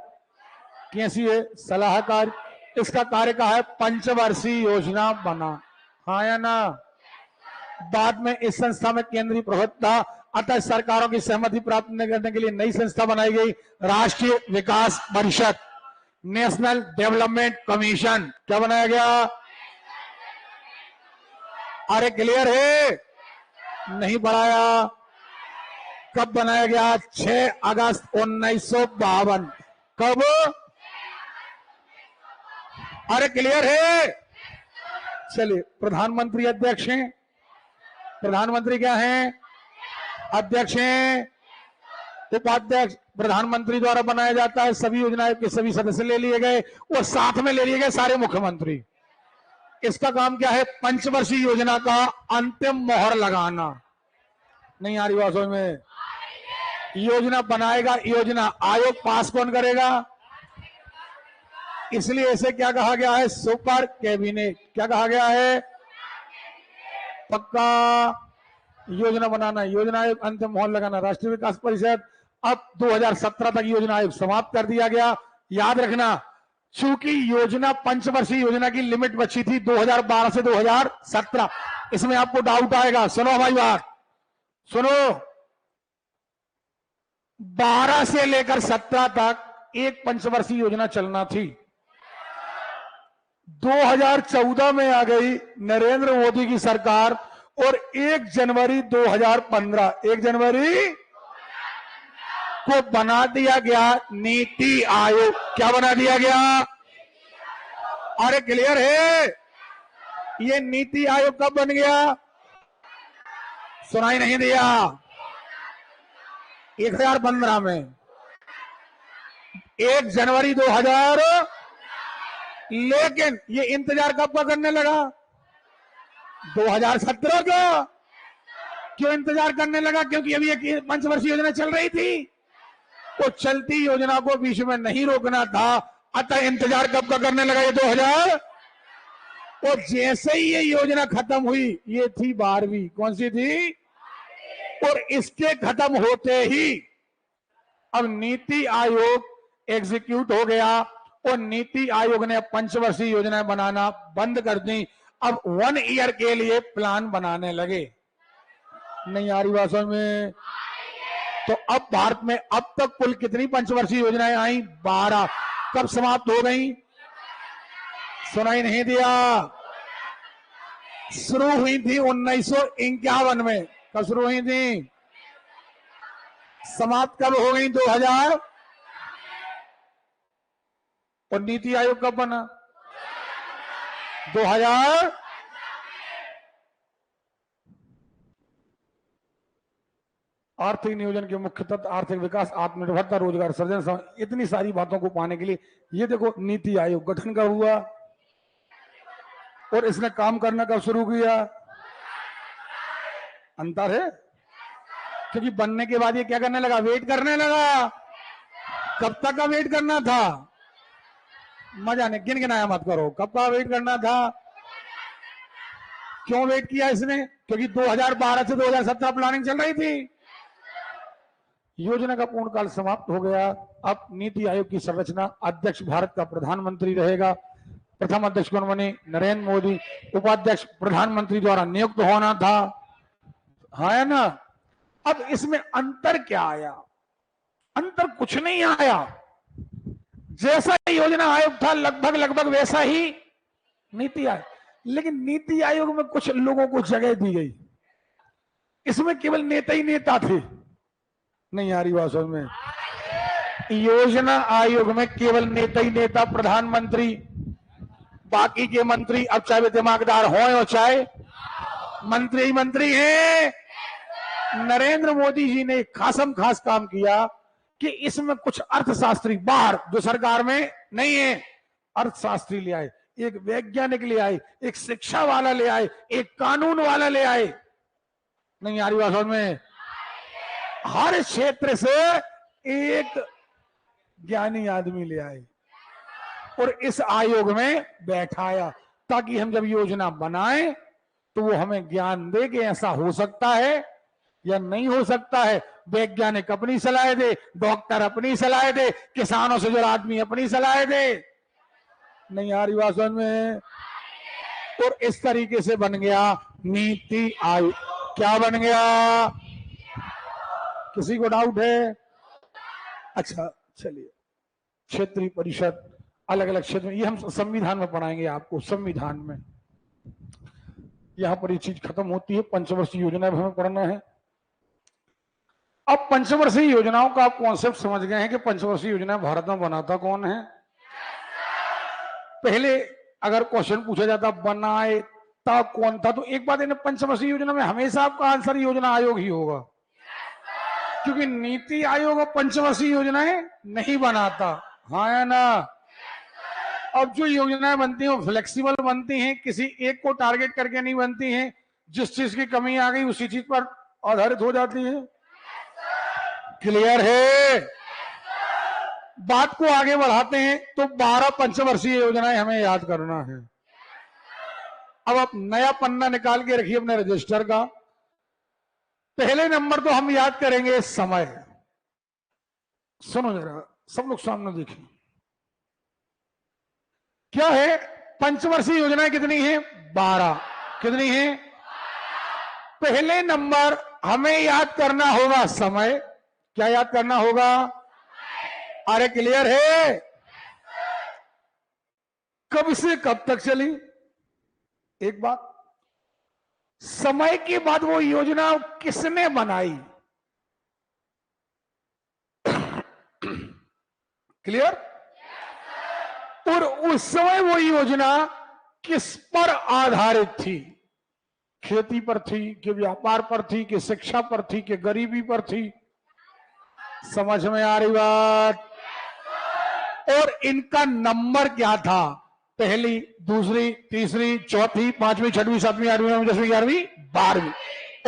कैसी है? सलाहकार। इसका कार्य का है पंचवर्षीय योजना बना, हाँ या ना? बाद में इस संस्था में केंद्रीय प्रभुत्व, अतः सरकारों की सहमति प्राप्त करने के लिए नई संस्था बनाई गई, राष्ट्रीय विकास परिषद, नेशनल डेवलपमेंट कमीशन। क्या बनाया गया? अरे क्लियर है? नहीं बढ़ाया। कब बनाया गया? 6 अगस्त 1952। कब? अरे क्लियर है? चलिए, प्रधानमंत्री अध्यक्ष हैं। प्रधानमंत्री क्या हैं? अध्यक्ष हैं। उपाध्यक्ष प्रधानमंत्री द्वारा बनाया जाता है। सभी योजनाएं के सभी सदस्य ले लिए गए और साथ में ले लिए गए सारे मुख्यमंत्री। इसका काम क्या है? पंचवर्षीय योजना का अंतिम मोहर लगाना। नहीं आ रही बात समझ में? योजना बनाएगा योजना आयोग, पास कौन करेगा? इसलिए इसे क्या कहा गया है? Super cabinet. क्या कहा गया है? पक्का योजना बनाना, योजना आयोग अंतिम मोहर लगाना, राष्ट्रीय विकास परिषद। अब 2017 तक योजना आयोग समाप्त कर दिया गया। याद रखना, चूंकि योजना पंचवर्षीय योजना की लिमिट बची थी 2012 से 2017, इसमें आपको डाउट आएगा। सुनो हमारी बात, सुनो। 12 से लेकर 17 तक एक पंचवर्षीय योजना चलना थी। 2014 में आ गई नरेंद्र मोदी की सरकार और 1 जनवरी 2015, 1 जनवरी को बना दिया गया नीति आयोग। क्या बना दिया गया? अरे क्लियर है? ये नीति आयोग कब बन गया? सुनाई नहीं दिया? 2015 में, 1 जनवरी 2000। लेकिन ये इंतजार कब का करने लगा? 2017 का। क्यों इंतजार करने लगा? क्योंकि अभी एक पंचवर्षीय योजना चल रही थी, तो चलती योजना को बीच में नहीं रोकना था, अतः इंतजार कब का करने लगा? ये 2000। और जैसे ही ये योजना खत्म हुई, ये थी 12वीं, कौन सी थी? और इसके खत्म होते ही अब नीति आयोग एग्जीक्यूट हो गया और नीति आयोग ने पंचवर्षीय योजनाएं बनाना बंद कर दी। अब 1 ईयर के लिए प्लान बनाने लगे। नहीं आ रही बात समझ में? तो अब भारत में अब तक कुल कितनी पंचवर्षीय योजनाएं आई? 12। कब समाप्त हो गई? सुनाई नहीं दिया? शुरू हुई थी 1951 में। कब शुरू हुई थी? समाप्त कब हो गई? 2000। और नीति आयोग कब बना? 2000। आर्थिक नियोजन के मुख्य तत्व आर्थिक विकास, आत्मनिर्भरता, रोजगार सृजन, इतनी सारी बातों को पाने के लिए ये देखो नीति आयोग गठन कब हुआ और इसने काम करना कब शुरू किया? अंतर है, क्योंकि बनने के बाद ये क्या करने लगा? वेट करने लगा। कब तक का वेट करना था? मजा नहीं, गिन गिनाया मत करो। कब का वेट करना था? क्यों वेट किया इसने? क्योंकि 2012 से 2017 प्लानिंग चल रही थी। योजना का पूर्ण काल समाप्त हो गया। अब नीति आयोग की संरचना, अध्यक्ष भारत का प्रधानमंत्री रहेगा। प्रथम अध्यक्ष कौन बने? नरेंद्र मोदी। उपाध्यक्ष प्रधानमंत्री द्वारा नियुक्त होना था, हाँ ना? अब इसमें अंतर क्या आया? अंतर कुछ नहीं आया। जैसा योजना आयोग था लगभग लगभग वैसा ही नीति आयोग, लेकिन नीति आयोग में कुछ लोगों को जगह दी गई। इसमें केवल नेता ही नेता थे। नहीं आ रही बात समझ में? योजना आयोग में केवल नेता ही नेता, प्रधानमंत्री, बाकी के मंत्री अब चाहे वे दिमागदार हो और चाहे मंत्री ही मंत्री हैं। नरेंद्र मोदी जी ने खासम खास काम किया कि इसमें कुछ अर्थशास्त्री बाहर जो सरकार में नहीं है, अर्थशास्त्री ले आए, एक वैज्ञानिक ले आए, एक शिक्षा वाला ले आए, एक कानून वाला ले आए। नहीं आ रही बात समझ में? हर क्षेत्र से एक ज्ञानी आदमी ले आए और इस आयोग में बैठाया, ताकि हम जब योजना बनाएं तो वो हमें ज्ञान दे कि ऐसा हो सकता है, या नहीं हो सकता है? वैज्ञानिक अपनी सलाह दे, डॉक्टर अपनी सलाह दे, किसानों से जुड़ा आदमी अपनी सलाह दे। नहीं आ रही बात समझ में? और इस तरीके से बन गया नीति आयोग। क्या बन गया? किसी को डाउट है? अच्छा चलिए, क्षेत्रीय परिषद, अलग अलग क्षेत्र में, ये हम संविधान में पढ़ाएंगे आपको। संविधान में यहां पर ये चीज खत्म होती है। पंचवर्षीय योजना भी हमें पढ़ना है। अब पंचवर्षीय योजनाओं का आप कॉन्सेप्ट समझ गए हैं कि पंचवर्षीय योजना भारत में बनाता कौन है। पहले अगर क्वेश्चन पूछा जाता बनाता कौन था, तो एक बात है ना, पंचवर्षीय योजना में हमेशा आपका आंसर योजना आयोग ही होगा, क्योंकि नीति आयोग और पंचवर्षीय योजनाएं नहीं बनाता। हाँ या ना? अब जो योजनाएं बनती हैं वो फ्लेक्सिबल बनती हैं, किसी एक को टारगेट करके नहीं बनती हैं। जिस चीज की कमी आ गई उसी चीज पर आधारित हो जाती है। क्लियर है? बात को आगे बढ़ाते हैं तो 12 पंचवर्षीय योजनाएं हमें याद करना है। अब आप नया पन्ना निकाल के रखिए अपने रजिस्टर का। पहले नंबर तो हम याद करेंगे समय। सुनो जरा, सब लोग सामने देखिए, क्या है? पंचवर्षीय योजनाएं कितनी है? 12। कितनी है? पहले नंबर हमें याद करना होगा समय। क्या याद करना होगा? अरे क्लियर है? कब से कब तक चली? एक बात, समय के बाद वो योजना किसने बनाई? क्लियर? और उस समय वो योजना किस पर आधारित थी? खेती पर थी कि व्यापार पर थी कि शिक्षा पर थी कि गरीबी पर थी? समझ में आ रही बात? और इनका नंबर क्या था? पहली, दूसरी, तीसरी, चौथी, पांचवी, छठवीं, सातवीं, आठवीं, नौवीं, 10वीं, 11वीं, 12वीं।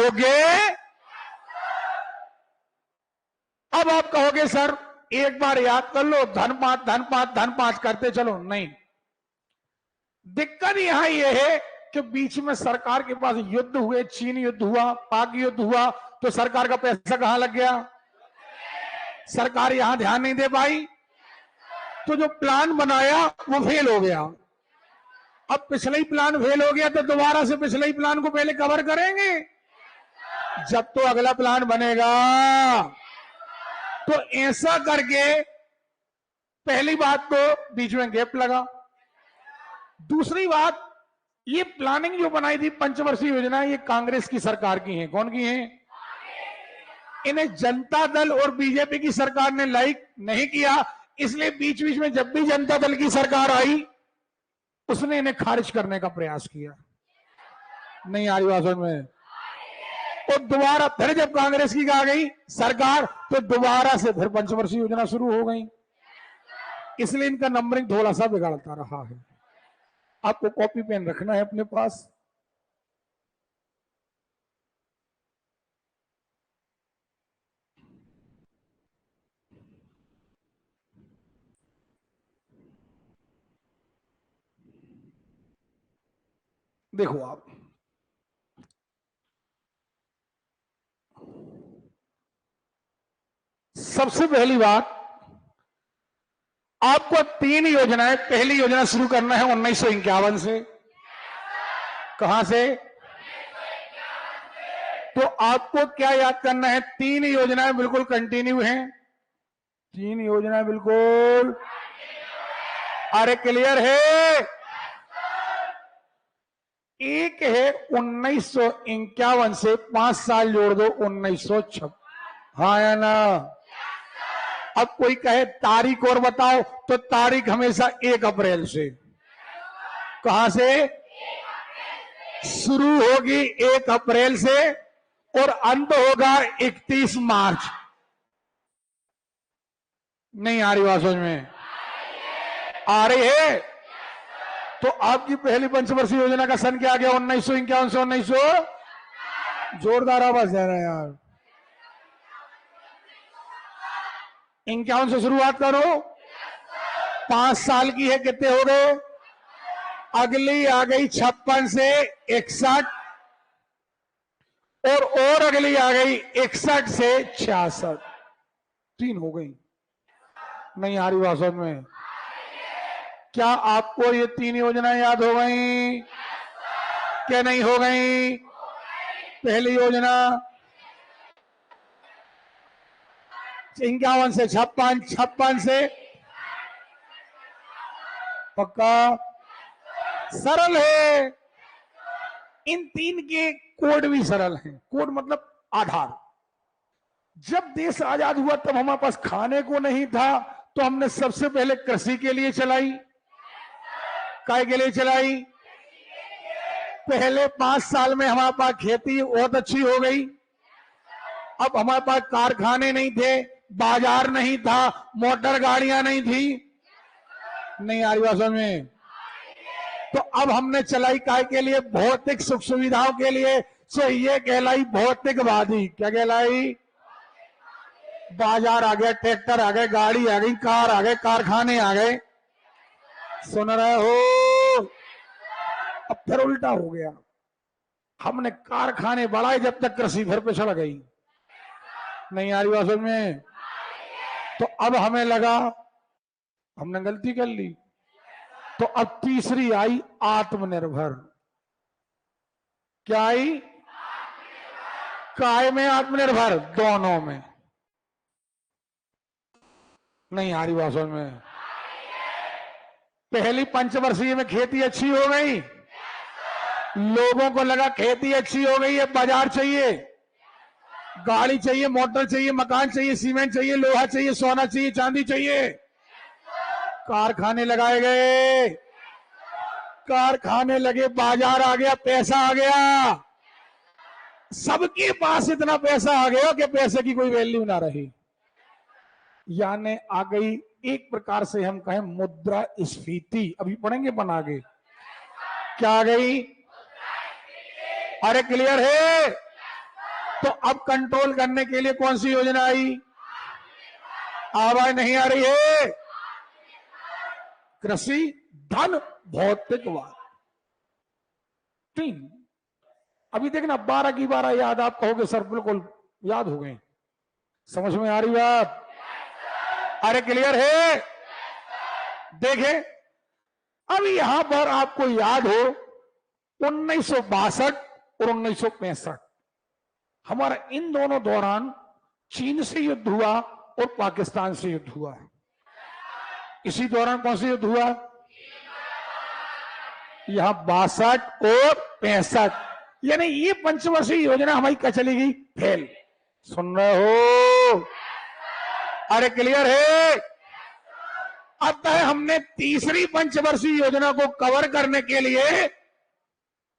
ओके। अब आप कहोगे सर एक बार याद कर लो, धन 5 धन 5 धन 5 करते चलो। नहीं, दिक्कत यहां यह है कि बीच में सरकार के पास युद्ध हुए, चीन युद्ध हुआ, पाक युद्ध हुआ, तो सरकार का पैसा कहां लग गया? सरकार यहां ध्यान नहीं दे पाई, तो जो प्लान बनाया वो फेल हो गया। अब पिछले ही प्लान फेल हो गया तो दोबारा से पिछले ही प्लान को पहले कवर करेंगे, जब तो अगला प्लान बनेगा। तो ऐसा करके पहली बात तो बीच में गैप लगा। दूसरी बात, ये प्लानिंग जो बनाई थी पंचवर्षीय योजना, ये कांग्रेस की सरकार की है। कौन की है? इन्हें जनता दल और बीजेपी की सरकार ने लाइक नहीं किया, इसलिए बीच बीच में जब भी जनता दल की सरकार आई उसने इन्हें खारिज करने का प्रयास किया। नहीं आ रही बात में? और दोबारा फिर जब कांग्रेस की आ गई सरकार तो दोबारा से फिर पंचवर्षीय योजना शुरू हो गई। इसलिए इनका नंबरिंग थोड़ा सा बिगड़ता रहा है। आपको कॉपी पेन रखना है अपने पास। देखो आप, सबसे पहली बात, आपको 3 योजनाएं, पहली योजना शुरू करना है 1951 से। कहां से? तो आपको क्या याद करना है? 3 योजनाएं बिल्कुल कंटिन्यू हैं। 3 योजनाएं बिल्कुल, अरे क्लियर है? एक है 1951 से 5 साल जोड़ दो 1956। हाँ या ना? अब कोई कहे तारीख और बताओ, तो तारीख हमेशा 1 अप्रैल से। कहां से? शुरू होगी 1 अप्रैल से और अंत होगा 31 मार्च। नहीं आ रही बात समझ में? आ रही है? तो आपकी पहली पंचवर्षीय योजना का सन क्या आ गया? 1951 से 1900। जोरदार आवाज दे रहा है यार। 51 से शुरुआत करो, 5 साल की है, कितने हो गए? अगली आ गई 56 से 61, और अगली आ गई 61 से 66, 3 हो गई। नहीं आ रही बात समझ में? क्या आपको ये 3 योजनाएं याद हो गई? क्या नहीं हो गई? पहली योजना 51 से 56, 56 से पक्का सरल है। इन 3 के कोड भी सरल हैं। कोड मतलब आधार। जब देश आजाद हुआ तब हमारे पास खाने को नहीं था, तो हमने सबसे पहले कृषि के लिए चलाई। काय के लिए चलाई? पहले 5 साल में हमारे पास खेती बहुत अच्छी हो गई। अब हमारे पास कारखाने नहीं थे, बाजार नहीं था, मोटर गाड़ियां नहीं थी। नहीं आ रही बात समझ में? तो अब हमने चलाई काय के लिए? भौतिक सुख सुविधाओं के लिए। सो ये कहलाई भौतिकवादी। क्या कहलाई? बाजार आ गए, ट्रैक्टर आ गए, गाड़ी आ गई, कार आ गए, कारखाने आ गए। सुन रहे हो? अब फिर उल्टा हो गया। हमने कारखाने बढ़ाए जब तक कृषि फिर पे चढ़ गई। नहीं आ रही बात समझ में? तो अब हमें लगा हमने गलती कर ली। तो अब तीसरी आई आत्मनिर्भर। क्या आई? काय में आत्मनिर्भर? दोनों में। नहीं आ रही बात समझ में? पहली पंचवर्षीय में खेती अच्छी हो गई, लोगों को लगा खेती अच्छी हो गई है, बाजार चाहिए, गाड़ी चाहिए, मोटर चाहिए, मकान चाहिए, सीमेंट चाहिए, लोहा चाहिए, सोना चाहिए, चांदी चाहिए। कारखाने लगाए गए, कारखाने लगे, बाजार आ गया, पैसा आ गया। सबके पास इतना पैसा आ गया कि पैसे की कोई वैल्यू ना रही। यानी आ गई एक प्रकार से हम कहें मुद्रा स्फीति। अभी पढ़ेंगे अपन आगे। क्या आ गई? अरे क्लियर है? तो अब कंट्रोल करने के लिए कौन सी योजना आई? आवाज नहीं आ रही है? कृषि, धन, भौतिकवाद। 3। अभी देखना 12 की 12 याद। आप कहोगे सर बिल्कुल याद हो गए। समझ में आ रही बात? अरे क्लियर है? देखें, अब यहां पर आपको याद हो 1962 और 1965 हमारा इन दोनों दौरान चीन से युद्ध हुआ और पाकिस्तान से युद्ध हुआ। इसी दौरान कौन सा युद्ध हुआ? यहां 62 और 65। यानी ये पंचवर्षीय योजना हमारी क्या चली गई? फेल। सुन रहे हो? अरे क्लियर है? अतः हमने तीसरी पंचवर्षीय योजना को कवर करने के लिए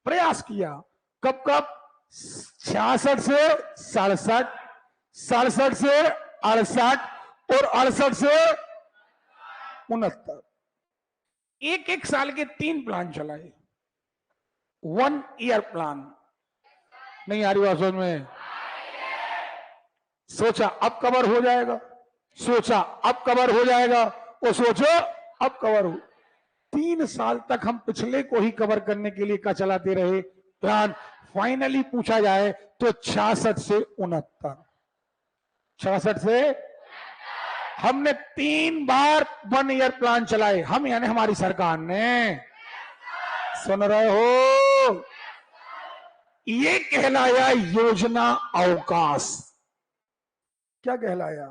प्रयास किया। कब कब? 66 से 67, 67 से 68 और 68 से 69। एक साल के 3 प्लान चलाए। 1 ईयर प्लान। नहीं आ रही बात समझ में? सोचा अब कवर हो जाएगा, सोचा अब कवर हो जाएगा, और सोचो अब कवर हो। 3 साल तक हम पिछले को ही कवर करने के लिए क्या चलाते रहे प्लान। फाइनली पूछा जाए तो 66 से 69, 66 से हमने 3 बार 1 ईयर प्लान चलाए। हम यानी हमारी सरकार ने। सुन रहे हो? ये कहलाया योजना अवकाश। क्या कहलाया?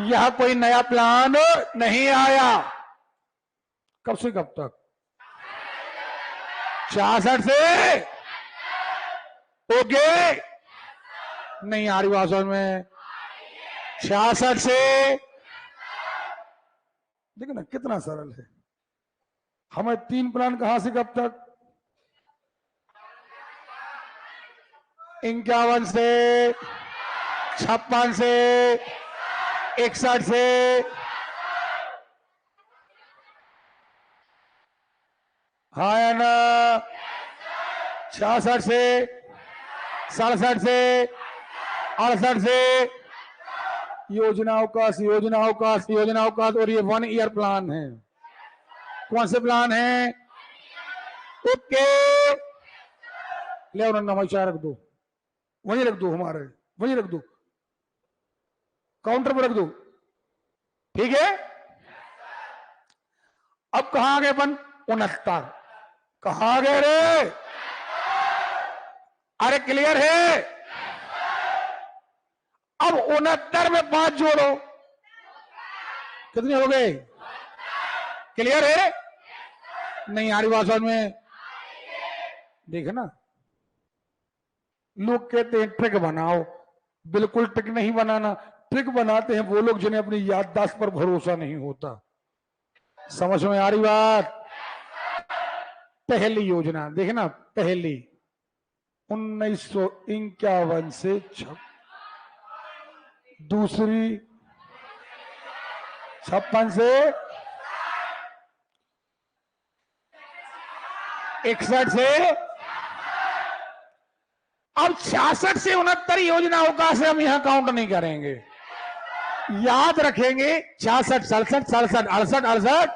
यह कोई नया प्लान नहीं आया। कब से कब तक? 66 से ओके। नहीं आ रही बात समझ में? 66 से देखो ना कितना सरल है। हमें 3 प्लान कहां से कब तक? 51 से, 56 से, 61 से, हाँ या ना? 66 से, 67 से, 68 से। योजना अवकाश, योजना अवकाश, योजना अवकाश। और ये 1 ईयर प्लान है। कौन से प्लान है? ओके। ले और नंबर 4 रख दो, वहीं रख दो, हमारे वहीं रख दो, काउंटर पर रख दो, ठीक है। अब कहां गए अपन? 69। कहां गए रे? अरे क्लियर है? अब 69 में 5 जोड़ो, कितने हो गए? क्लियर है? नहीं आ रही भाषा में? देखना, लोग कहते हैं ट्रिक बनाओ, बिल्कुल ट्रिक नहीं बनाना। ट्रिक बनाते हैं वो लोग जिन्हें अपनी याददाश्त पर भरोसा नहीं होता। समझ में आ रही बात? पहली योजना देखना, पहली 1951 से दूसरी 56 से 61 से, अब 66 से 69 योजनाओं का से हम यहां काउंट नहीं करेंगे, याद रखेंगे 66, 67, 67, 68, 68,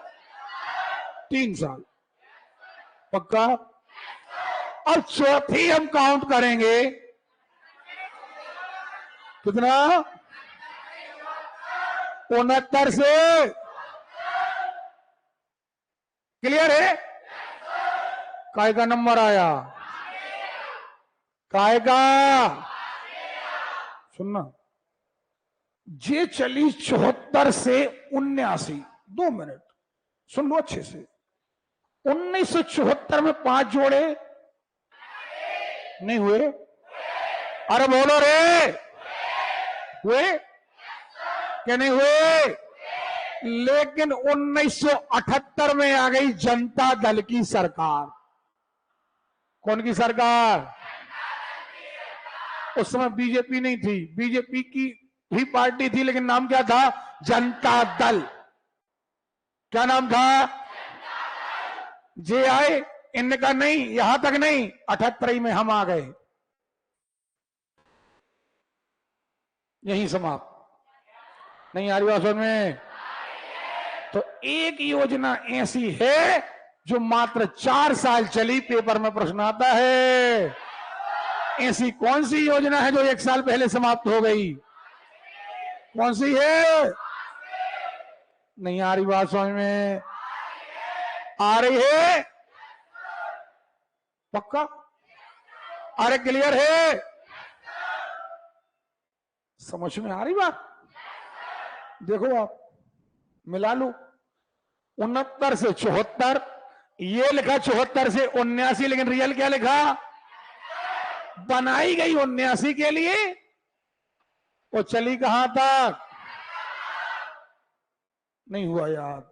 3 साल पक्का। अब चौथी हम काउंट करेंगे, कितना? 69 से, क्लियर है? काय का नंबर आया? काय का? सुनना, जे चली 74 से 79, 2 मिनट सुन लो अच्छे से। 1974 में 5 जोड़े नहीं हुए? अरे बोलो रे, हुए क्या नहीं हुए? लेकिन 1978 में आ गई जनता दल की सरकार। कौन की सरकार? उस समय बीजेपी नहीं थी, बीजेपी की ही पार्टी थी, लेकिन नाम क्या था? जनता दल। क्या नाम था? जे आए, इनने कहा नहीं, यहां तक नहीं, 78 में हम आ गए, यही समाप्त। नहीं आ रही बात समझ में? तो एक योजना ऐसी है जो मात्र 4 साल चली, पेपर में प्रश्न आता है। ऐसी कौन सी योजना है जो 1 साल पहले समाप्त हो गई? कौन सी है? नहीं आ रही बात समझ में? आ रही है पक्का? अरे क्लियर है? समझ में आ रही बात? देखो आप मिला लो, 69 से 74, ये लिखा 74 से 79, लेकिन रियल क्या लिखा? बनाई गई 79 के लिए, वो चली कहां तक? नहीं हुआ याद?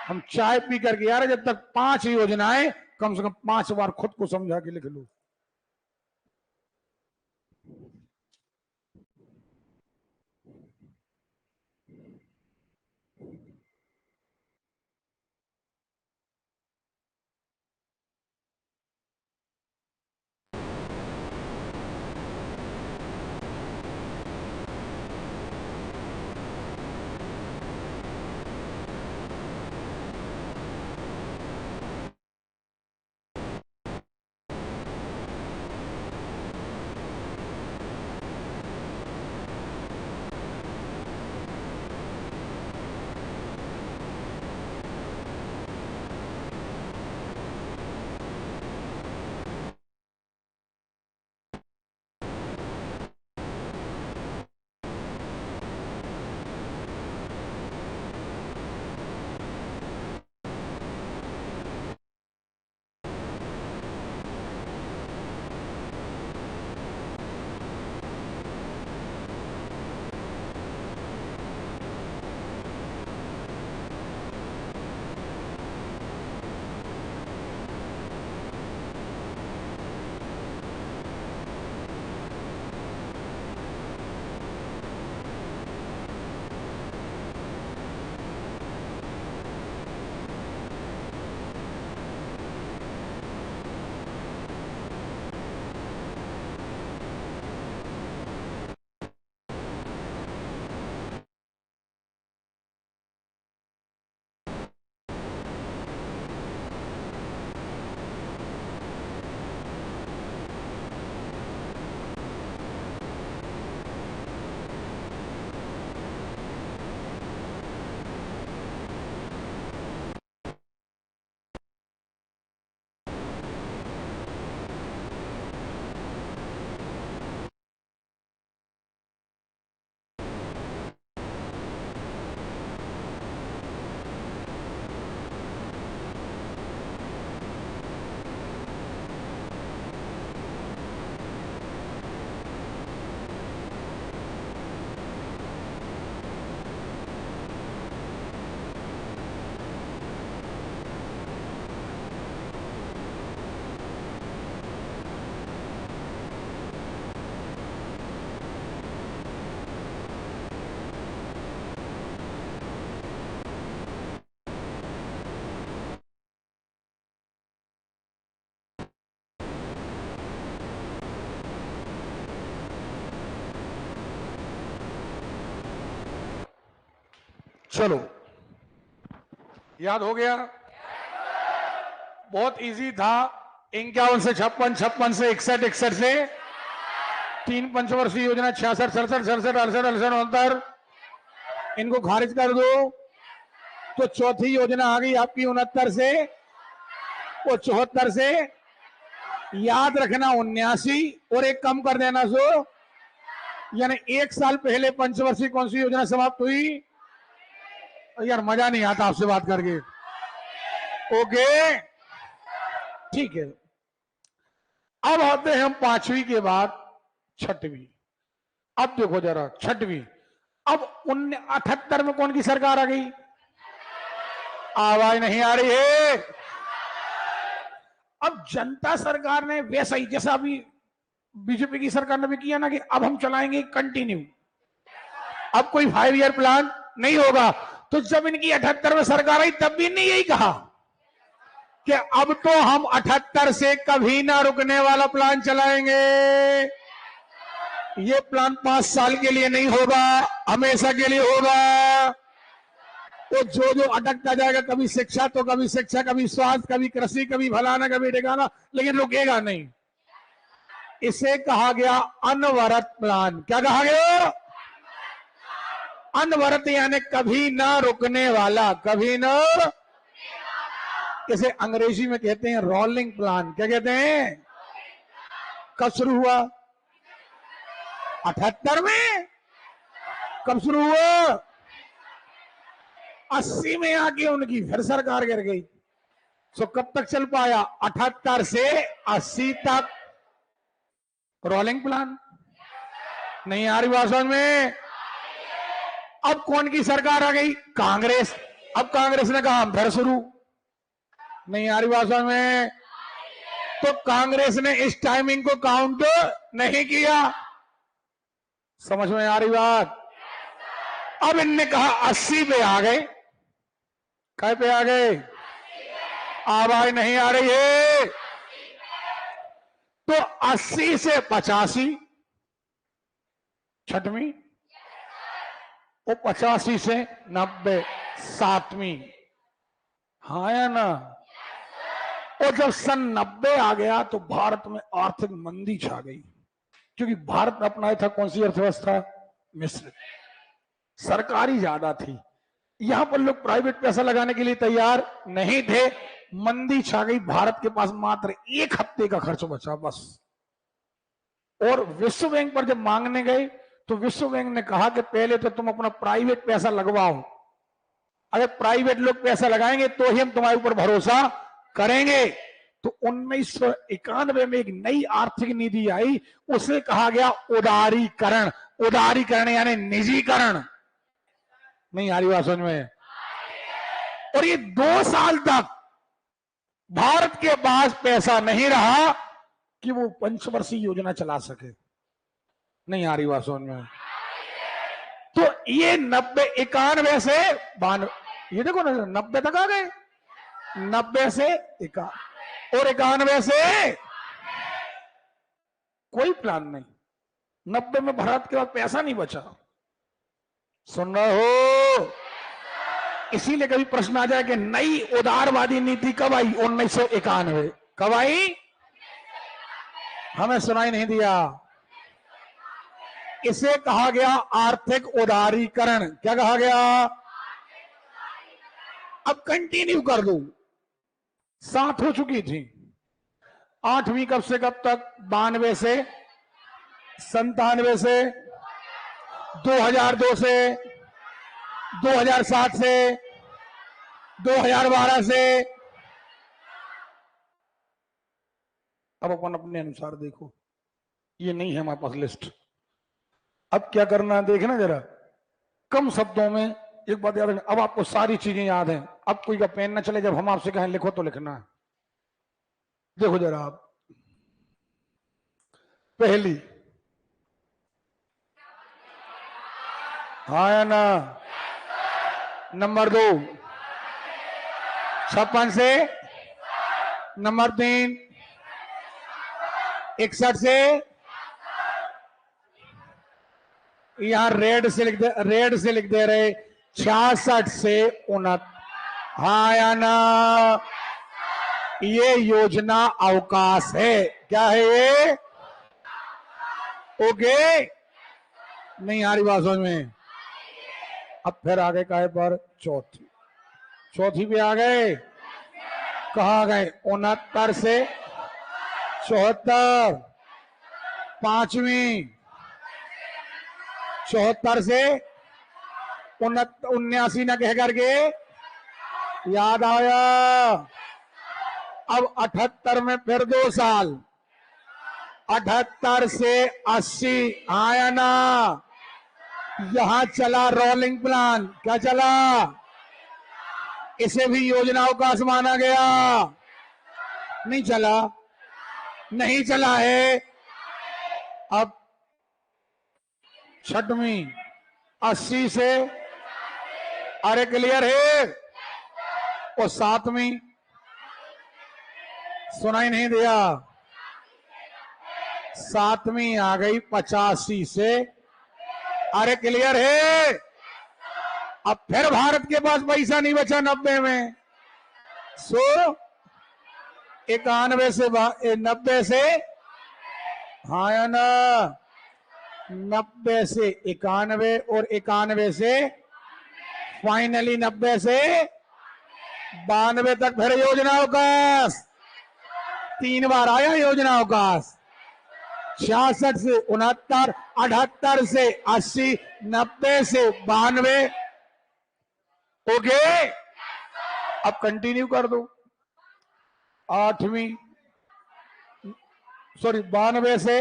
हम चाय पी करके यार, जब तक 5 योजनाएं कम से कम 5 बार खुद को समझा के लिख लो। चलो, याद हो गया? बहुत इजी था। 51 से 56, 56 से 61, 61 से 3 पंचवर्षीय योजना 66, 67, 67, 68, 68, 69, इनको खारिज कर दो। तो चौथी योजना आ गई आपकी 69 से, वो 74 से, याद रखना 79, और एक कम कर देना सो, यानी 1 साल पहले पंचवर्षीय कौन सी योजना समाप्त हुई? यार मजा नहीं आता आपसे बात करके। ओके, ठीक है। अब आते हैं हम 5वीं के बाद 6वीं। अब देखो जरा 6वीं। अब 78 में कौन की सरकार आ गई? आवाज नहीं आ रही है। अब जनता सरकार ने वैसा ही जैसा अभी बीजेपी की सरकार ने भी किया ना कि अब हम चलाएंगे कंटिन्यू, अब कोई 5 ईयर प्लान नहीं होगा। तो जब इनकी 78 में सरकार आई तब भी नहीं यही कहा कि अब तो हम 78 से कभी ना रुकने वाला प्लान चलाएंगे। ये प्लान 5 साल के लिए नहीं होगा, हमेशा के लिए होगा। तो जो अटकता जाएगा, कभी शिक्षा तो कभी शिक्षा, कभी स्वास्थ्य, कभी कृषि, कभी फलाना, कभी ठिकाना, लेकिन रुकेगा नहीं। इसे कहा गया अनवरत प्लान। क्या कहा गया? अनवरत यानी कभी ना रुकने वाला, कभी ना। इसे अंग्रेजी में कहते हैं रोलिंग प्लान। क्या कहते हैं? कब शुरू हुआ? 78 में। कब शुरू हुआ? 80 में आके उनकी फिर सरकार गिर गई। सो कब तक चल पाया? 78 से 80 तक रोलिंग प्लान। नहीं आ रही बात समझ में? अब कौन की सरकार आ गई? कांग्रेस। अब कांग्रेस ने कहा हम फिर शुरू। नहीं आ रही बात समझ में? तो कांग्रेस ने इस टाइमिंग को काउंट नहीं किया। समझ में आ रही बात? अब इनने कहा 80 पे आ गए। काय पे आ गए? आवाज नहीं आ रही है। तो 80 से 85 6वीं, और 85 से 90 7वीं। हाँ या ना? और जब सन 90 आ गया तो भारत में आर्थिक मंदी छा गई, क्योंकि भारत ने अपनाया था कौन सी अर्थव्यवस्था? मिश्रित। सरकारी ज्यादा थी, यहां पर लोग प्राइवेट पैसा लगाने के लिए तैयार नहीं थे। मंदी छा गई, भारत के पास मात्र 1 हफ्ते का खर्च बचा बस। और विश्व बैंक पर जब मांगने गए तो विश्व बैंक ने कहा कि पहले तो तुम अपना प्राइवेट पैसा लगवाओ, अगर प्राइवेट लोग पैसा लगाएंगे तो ही हम तुम्हारे ऊपर भरोसा करेंगे। तो 1991 में एक नई आर्थिक नीति आई, उसे कहा गया उदारीकरण। उदारीकरण यानी निजीकरण। नहीं आ रही बात समझ में? और ये 2 साल तक भारत के पास पैसा नहीं रहा कि वो पंचवर्षीय योजना चला सके। नहीं आ रही बात समझ में? तो ये 90, 91 से 92, ये देखो ना 90 तक आ गए। 90 से 91 और 91 से कोई प्लान नहीं। 90 में भारत के पास पैसा नहीं बचा। सुन रहे हो? इसीलिए कभी प्रश्न आ जाए कि नई उदारवादी नीति कब आई? 1991। कब आई? हमें सुनाई नहीं दिया। इसे कहा गया आर्थिक उदारीकरण। क्या कहा गया? अब कंटिन्यू कर दो। 7 हो चुकी थी। 8वीं कब से कब तक? 92 से 97 से 2002 से 2007 से 2012 से। अब अपन अपने अनुसार देखो, ये नहीं है हमारे पास लिस्ट। अब क्या करना देखना जरा कम शब्दों में। एक बात याद रखना, अब आपको सारी चीजें याद हैं। अब कोई का पेन ना चले, जब हम आपसे कहें लिखो तो लिखना है। देखो जरा आप, पहली, हाँ या ना? नंबर 2 56 से, नंबर 3 61 से, यहां रेड से लिख दे रहे 66 से 69। हाँ या ना? ये योजना अवकाश है। क्या है ये? ओके, नहीं आ रही बात समझ में? अब फिर आगे काहे पर? चौथी पे आ गए। कहा गए? 69 से 74। पांचवी 74 से 79 न कह करके याद आया। अब 78 में फिर 2 साल, 78 से 80 आया ना? यहां चला रोलिंग प्लान। क्या चला? इसे भी योजना अवकाश माना गया। नहीं चला? नहीं चला है। अब 6वीं 80 से, अरे क्लियर है? और 7वीं सुनाई नहीं दिया। 7वीं आ गई 85 से, अरे क्लियर है? अब फिर भारत के पास पैसा नहीं बचा 90 में। सो 91 से 90 से, हाँ या ना? 90 से 91 और 91 से फाइनली 90 से 92 तक फिर योजना अवकाश। 3 बार आया योजना अवकाश। 66 से 69, 78 से 80, 90 से 92। ओके, अब कंटिन्यू कर दो। 8वीं 92 से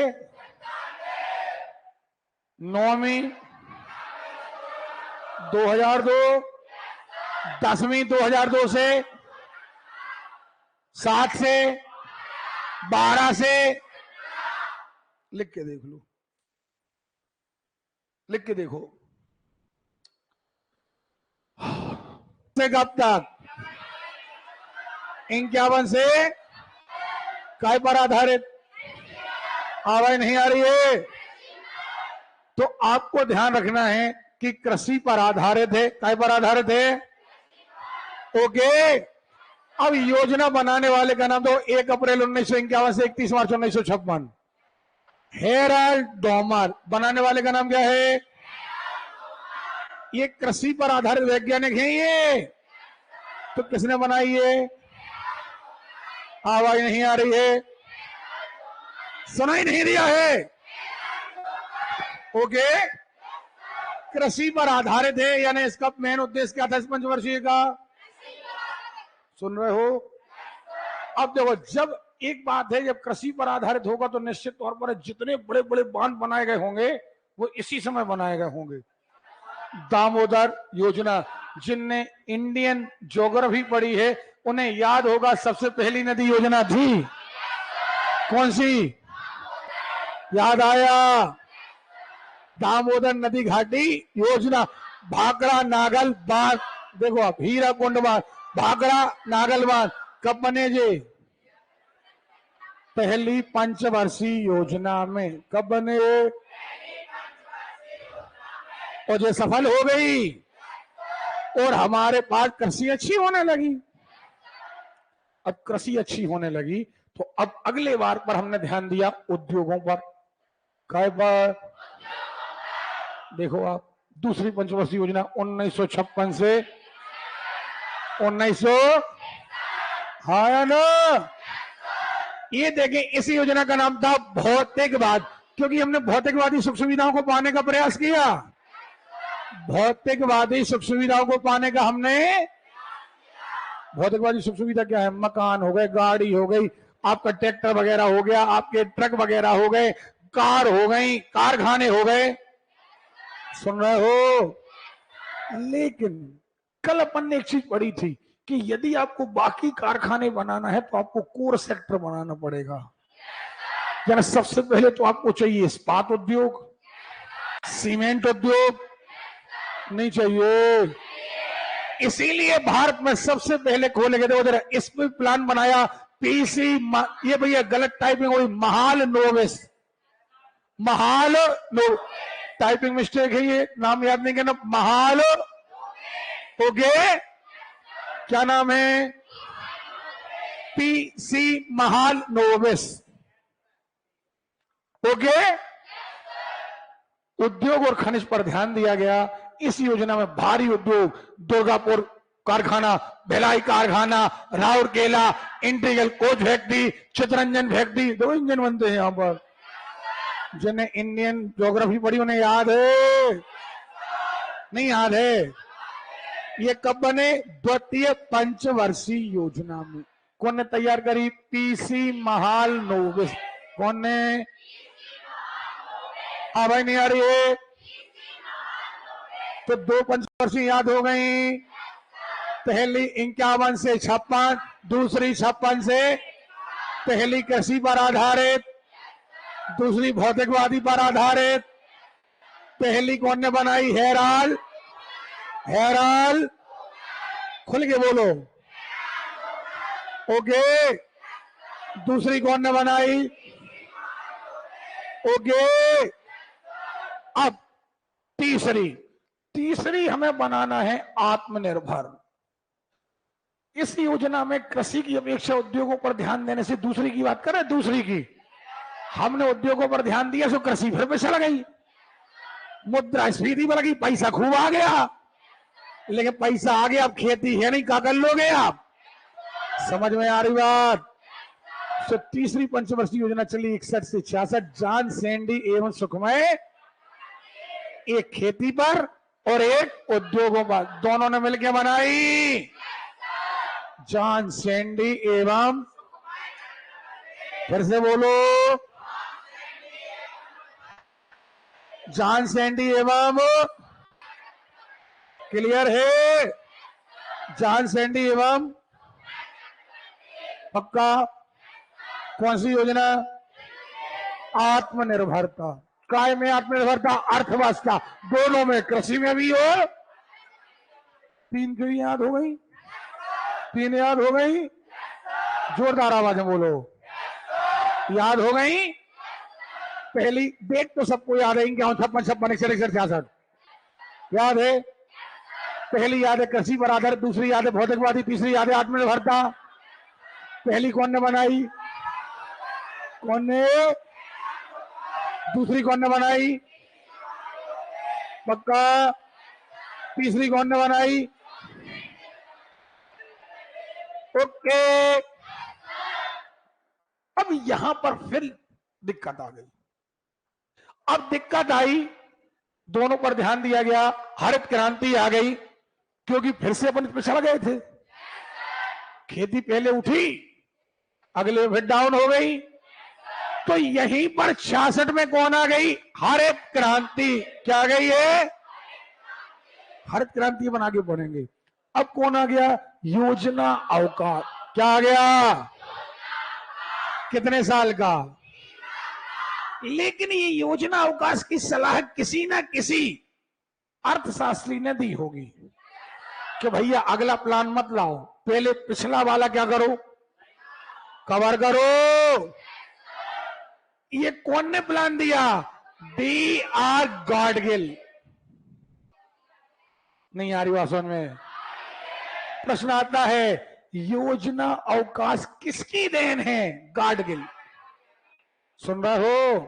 9वीं 2002, 10वीं 2002 से 7 से 12 से, लिख के देख लो, लिख के देखो। से कब तक? 51 से काय पर आधारित? आवाज नहीं आ रही है? तो आपको ध्यान रखना है कि कृषि पर आधारित है। काय पर आधारित है? ओके। अब योजना बनाने वाले का नाम तो 1 अप्रैल 1951 से 31 मार्च 1956। Herald Domar. बनाने वाले का नाम क्या है? ये कृषि पर आधारित वैज्ञानिक हैं ये। तो किसने बनाई है? आवाज नहीं आ रही है? सुनाई नहीं दिया है? ओके, कृषि पर आधारित है, यानी इसका मेन उद्देश्य क्या था इस पंचवर्षीय का? सुन रहे हो? अब देखो, जब एक बात है, जब कृषि पर आधारित होगा तो निश्चित तौर पर जितने बड़े बड़े बांध बनाए गए होंगे वो इसी समय बनाए गए होंगे। दामोदर योजना, जिनने इंडियन ज्योग्राफी पढ़ी है उन्हें याद होगा, सबसे पहली नदी योजना थी कौन सी? याद आया? दामोदर नदी घाटी योजना। भाखड़ा नागल बांध, देखो आप, हीराकुंड बांध, भाखड़ा नागल बांध कब बने जे? पहली पंचवर्षीय योजना में। कब बने? और जो सफल हो गई और हमारे पास कृषि अच्छी होने लगी। अब कृषि अच्छी होने लगी तो अब अगले बार पर हमने ध्यान दिया उद्योगों पर। काय पर? देखो आप, दूसरी पंचवर्षीय योजना 1956 से 1900, हाँ ना? ये देखें, इस योजना का नाम था भौतिकवाद, क्योंकि हमने भौतिकवादी सुख सुविधाओं को पाने का प्रयास किया। भौतिकवादी सुख सुविधाओं को पाने का हमने, भौतिकवादी सुख सुविधा क्या है? मकान हो गए, गाड़ी हो गई, आपका ट्रैक्टर वगैरह हो गया, आपके ट्रक वगैरह हो गए, कार हो गई, कारखाने हो गए। सुन रहे हो? लेकिन कल अपन ने एक चीज पढ़ी थी कि यदि आपको बाकी कारखाने बनाना है तो आपको कोर सेक्टर बनाना पड़ेगा। यानी सबसे पहले तो आपको चाहिए इस्पात उद्योग, सीमेंट उद्योग नहीं चाहिए। इसीलिए भारत में सबसे पहले खोले गए थे उधर, इस पे प्लान बनाया पीसी, ये भैया गलत टाइपिंग हुई, Mahal novice, Mahal no, typing mistake है, ये नाम याद नहीं करना, महाल ओके, क्या नाम है? पीसी महालनोबिस। ओके, उद्योग और खनिज पर ध्यान दिया गया। इस योजना में भारी उद्योग, दुर्गापुर कारखाना, भिलाई कारखाना, Rourkela, integral coach factory, Chittaranjan factory, 2 engine बनते हैं यहां पर। जिन्हें इंडियन ज्योग्राफी पढ़ी उन्हें याद है? नहीं याद है? ये कब बने? द्वितीय पंचवर्षीय योजना में। कौन ने तैयार करी? पीसी महालनोबिस। कौन ने? भाई नहीं आ रही है तो 2 पंचवर्षीय याद हो गई। पहली 51 से 56, दूसरी 56 से। पहली कृषि पर आधारित, दूसरी भौतिकवादी पर आधारित। पहली कौन ने बनाई? हेराल। हेराल, खुल के बोलो। ओके, दूसरी कौन ने बनाई? ओके, अब तीसरी हमें बनाना है आत्मनिर्भर। इस योजना में कृषि की अपेक्षा उद्योगों पर ध्यान देने से, दूसरी की बात करें, दूसरी की हमने उद्योगों पर ध्यान दिया सो कृषि फिर पे चला गई, मुद्रास्फीति पर लगी, पैसा खूब आ गया। लेकिन पैसा आ गया, अब खेती है नहीं, क्या कर लोगे आप? समझ में आ रही बात? तो तीसरी पंचवर्षीय योजना चली 61 से 66। जॉन सैंडी एवं सुखमय, एक खेती पर और एक उद्योगों पर, दोनों ने मिलकर बनाई। जॉन सैंडी एवं, फिर से बोलो, जॉन सैंडी एवं, क्लियर है? जॉन सैंडी एवं, पक्का? कौन सी योजना? आत्मनिर्भरता। काय में आत्मनिर्भरता? अर्थव्यवस्था, दोनों में, कृषि में भी हो। 3 क्यों याद हो गई? 3 याद हो गई? जोरदार आवाज में बोलो। याद हो गई? पहली डेट तो सबको याद है, क्या? 56, 56, 61, 66 याद है? पहली याद है कृषि पर आधारित, दूसरी याद है भौतिकवादी, तीसरी याद है आत्मनिर्भरता। पहली कौन ने बनाई? कौन ने? दूसरी कौन ने बनाई? पक्का? तीसरी कौन ने बनाई? ओके, अब यहां पर फिर दिक्कत आ गई। अब दिक्कत आई, दोनों पर ध्यान दिया गया, हरित क्रांति आ गई, क्योंकि फिर से अपन पिछड़ गए थे। खेती पहले उठी, अगले फिर डाउन हो गई, तो यहीं पर 66 में कौन आ गई? हरित क्रांति। क्या आ गई है? हरित क्रांति बना के बढ़ेंगे। अब कौन आ गया? योजना अवकाश। क्या आ गया? कितने साल का? लेकिन ये योजना अवकाश की सलाह किसी ना किसी अर्थशास्त्री ने दी होगी कि भैया अगला प्लान मत लाओ, पहले पिछला वाला क्या करो? कवर करो। ये कौन ने प्लान दिया? D.R. गाडगिल। नहीं आ रही बात समझ में? प्रश्न आता है, योजना अवकाश किसकी देन है? गाडगिल। सुन रहे हो?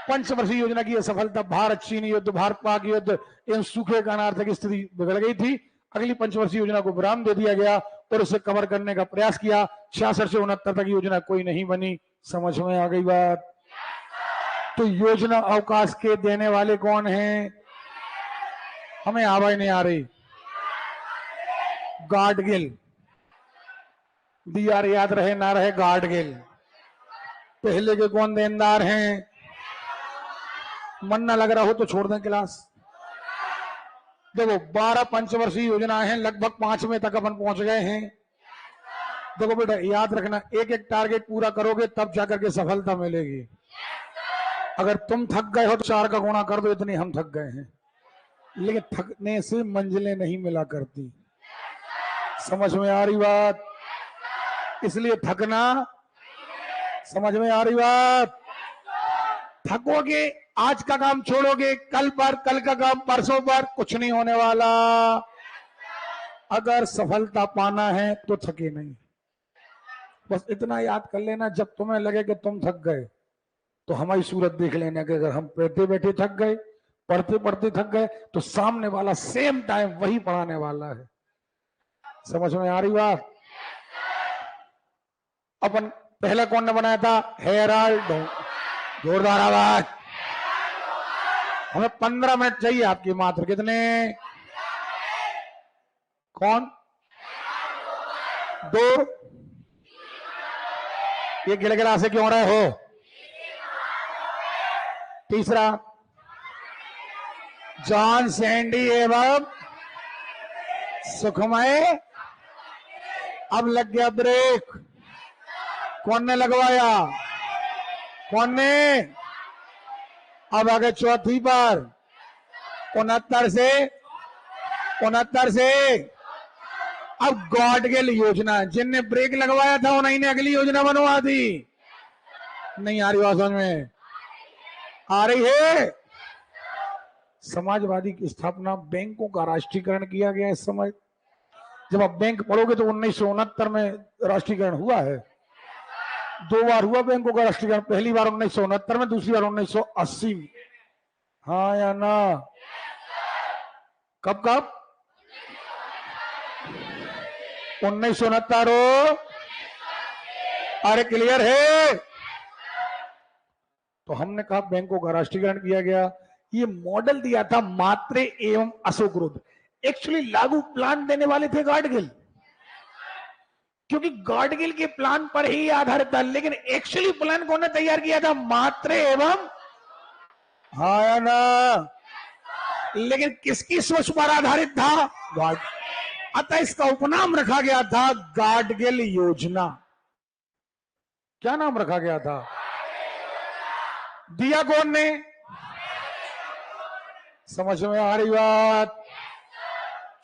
पंचवर्षीय योजना की सफलता, भारत चीन युद्ध, भारत पाक युद्ध एवं सूखे कारण आर्थिक स्थिति बिगड़ गई थी। अगली पंचवर्षीय योजना को विराम दे दिया गया और उसे कवर करने का प्रयास किया। 66 से 69 तक योजना कोई नहीं बनी। समझ में आ गई बात? तो योजना अवकाश के देने वाले कौन हैं? हमें आवाज नहीं आ रही। गाडगिल। D.R. याद रहे ना रहे, गाडगिल। पहले के कौन देनदार हैं? मन ना लग रहा हो तो छोड़ दें क्लास। देखो 12 पंचवर्षीय योजनाएं हैं, लगभग 5वें तक अपन पहुंच गए हैं। देखो बेटा याद रखना, एक एक टारगेट पूरा करोगे तब जाकर के सफलता मिलेगी। अगर तुम थक गए हो तो 4 का गुणा कर दो, इतनी हम थक गए हैं। लेकिन थकने से मंजिलें नहीं मिला करती। समझ में आ रही बात? इसलिए थकना, समझ में आ रही बात? थकोगे, आज का काम छोड़ोगे कल पर, कल का काम परसों पर, कुछ नहीं होने वाला। अगर सफलता पाना है तो थके नहीं। बस इतना याद कर लेना, जब तुम्हें लगे कि तुम थक गए तो हमारी सूरत देख लेना कि अगर हम बैठे बैठे थक गए, पढ़ते पढ़ते थक गए, तो सामने वाला सेम टाइम वही पढ़ाने वाला है। समझ में आ रही बात? अपन पहला कौन ने बनाया था? हेराल्ड। जोरदार आवाज। हमें 15 मिनट चाहिए आपकी मात्र। कितने? कौन? 2। ये गिड़गिड़ा से क्यों रहे हो? तीसरा, जॉन सैंडी एवं सुखमय। अब लग गया ब्रेक। कौन ने लगवाया? कौन ने? अब आगे चौथी पर 69 से अब गॉडगिल योजना। जिनने ब्रेक लगवाया था उन्हीं ने अगली योजना बनवा दी। नहीं आ रही बात समझ में? आ रही है? समाजवादी की स्थापना, बैंकों का राष्ट्रीयकरण किया गया इस समय। जब आप बैंक पढ़ोगे तो 1969 में राष्ट्रीयकरण हुआ है। 2 बार हुआ बैंकों का राष्ट्रीयकरण। पहली बार 1969 में, दूसरी बार 1980 में। हाँ या ना? कब कब? 1969। अरे क्लियर है? तो हमने कहा बैंकों का राष्ट्रीयकरण किया गया। ये मॉडल दिया था मात्रे एवं अशोक रुद्र। एक्चुअली लागू प्लान देने वाले थे गाडगिल, क्योंकि गाडगिल के प्लान पर ही आधारित था। लेकिन एक्चुअली प्लान कौन ने तैयार किया था? मात्रे एवं। हाँ या ना? लेकिन किसकी सोच पर आधारित था? गाड। अतः इसका उपनाम रखा गया था गाडगिल योजना। क्या नाम रखा गया था? दिया कौन ने? समझ में आ रही बात?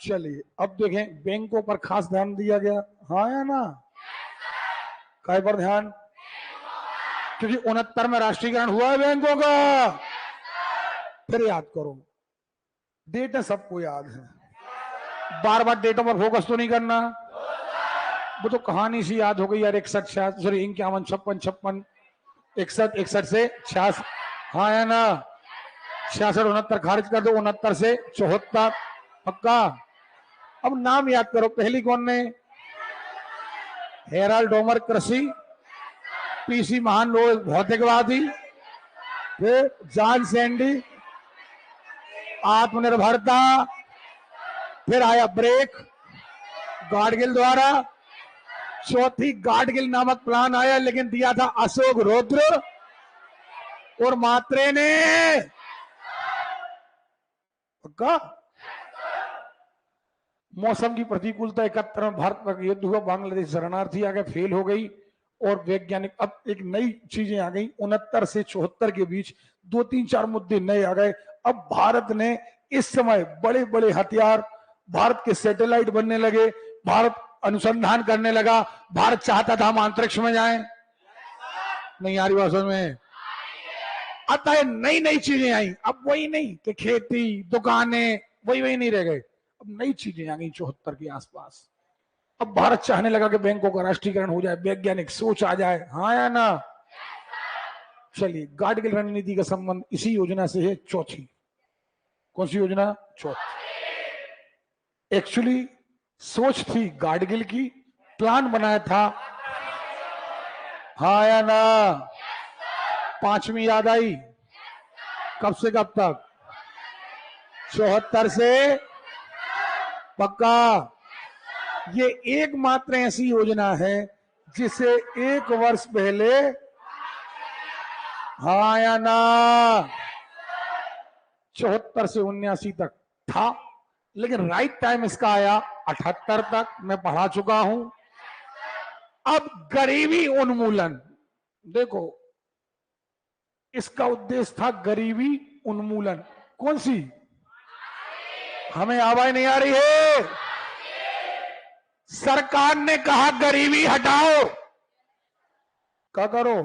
चलिए अब देखें, बैंकों पर खास ध्यान दिया गया। हाँ या ना? काय पर ध्यान? क्योंकि 69 में राष्ट्रीयकरण हुआ है बैंकों का। फिर याद करो, डेट है सबको याद है, बार बार डेटों पर फोकस तो नहीं करना। वो तो कहानी सी याद हो गई यार। 61 66 सॉरी 51 56 56 61 61 से 66। हाँ या ना? 66 69 खारिज कर दो। 69 से 74 पक्का। अब नाम याद करो। पहली कौन ने? हेराल्ड डोमर कृषि, पीसी महान लोग भौतिकवादी, फिर जॉन सैंडी आत्मनिर्भरता, फिर आया ब्रेक गाडगिल द्वारा, चौथी गाडगिल नामक प्लान आया, लेकिन दिया था अशोक रुद्र और मात्रे ने। पक्का? मौसम की प्रतिकूलता 71 में भारत पर युद्ध हुआ, बांग्लादेश शरणार्थी आ गए, फेल हो गई। और वैज्ञानिक, अब एक नई चीजें आ गई। 69 से 74 के बीच 2-3-4 मुद्दे नए आ गए। अब भारत ने इस समय बड़े बड़े हथियार, भारत के सैटेलाइट बनने लगे, भारत अनुसंधान करने लगा। भारत चाहता था हम अंतरिक्ष में जाएं। नहीं आ रही बात समझ में? अतः नई नई चीजें आई। अब वही नहीं कि खेती दुकानें वही नहीं रह गए। अब नई चीजें आ गई 74 के आसपास। अब भारत चाहने लगा कि बैंकों का राष्ट्रीयकरण हो जाए, वैज्ञानिक सोच आ जाए। हाँ या ना? चलिए, गाडगिल रणनीति का संबंध इसी योजना से है। चौथी कौन सी योजना? चौथी। एक्चुअली सोच थी गाडगिल की, प्लान बनाया था। हाँ या ना? पांचवी याद आई? कब से कब तक? 74 से पक्का। ये एकमात्र ऐसी योजना है जिसे 1 वर्ष पहले, हाँ या ना, 74 से 79 तक था, लेकिन राइट टाइम इसका आया 78 तक। मैं पढ़ा चुका हूं। अब गरीबी उन्मूलन, देखो इसका उद्देश्य था गरीबी उन्मूलन। कौन सी? हमें आवाज नहीं आ रही है? सरकार ने कहा गरीबी हटाओ। क्या करो?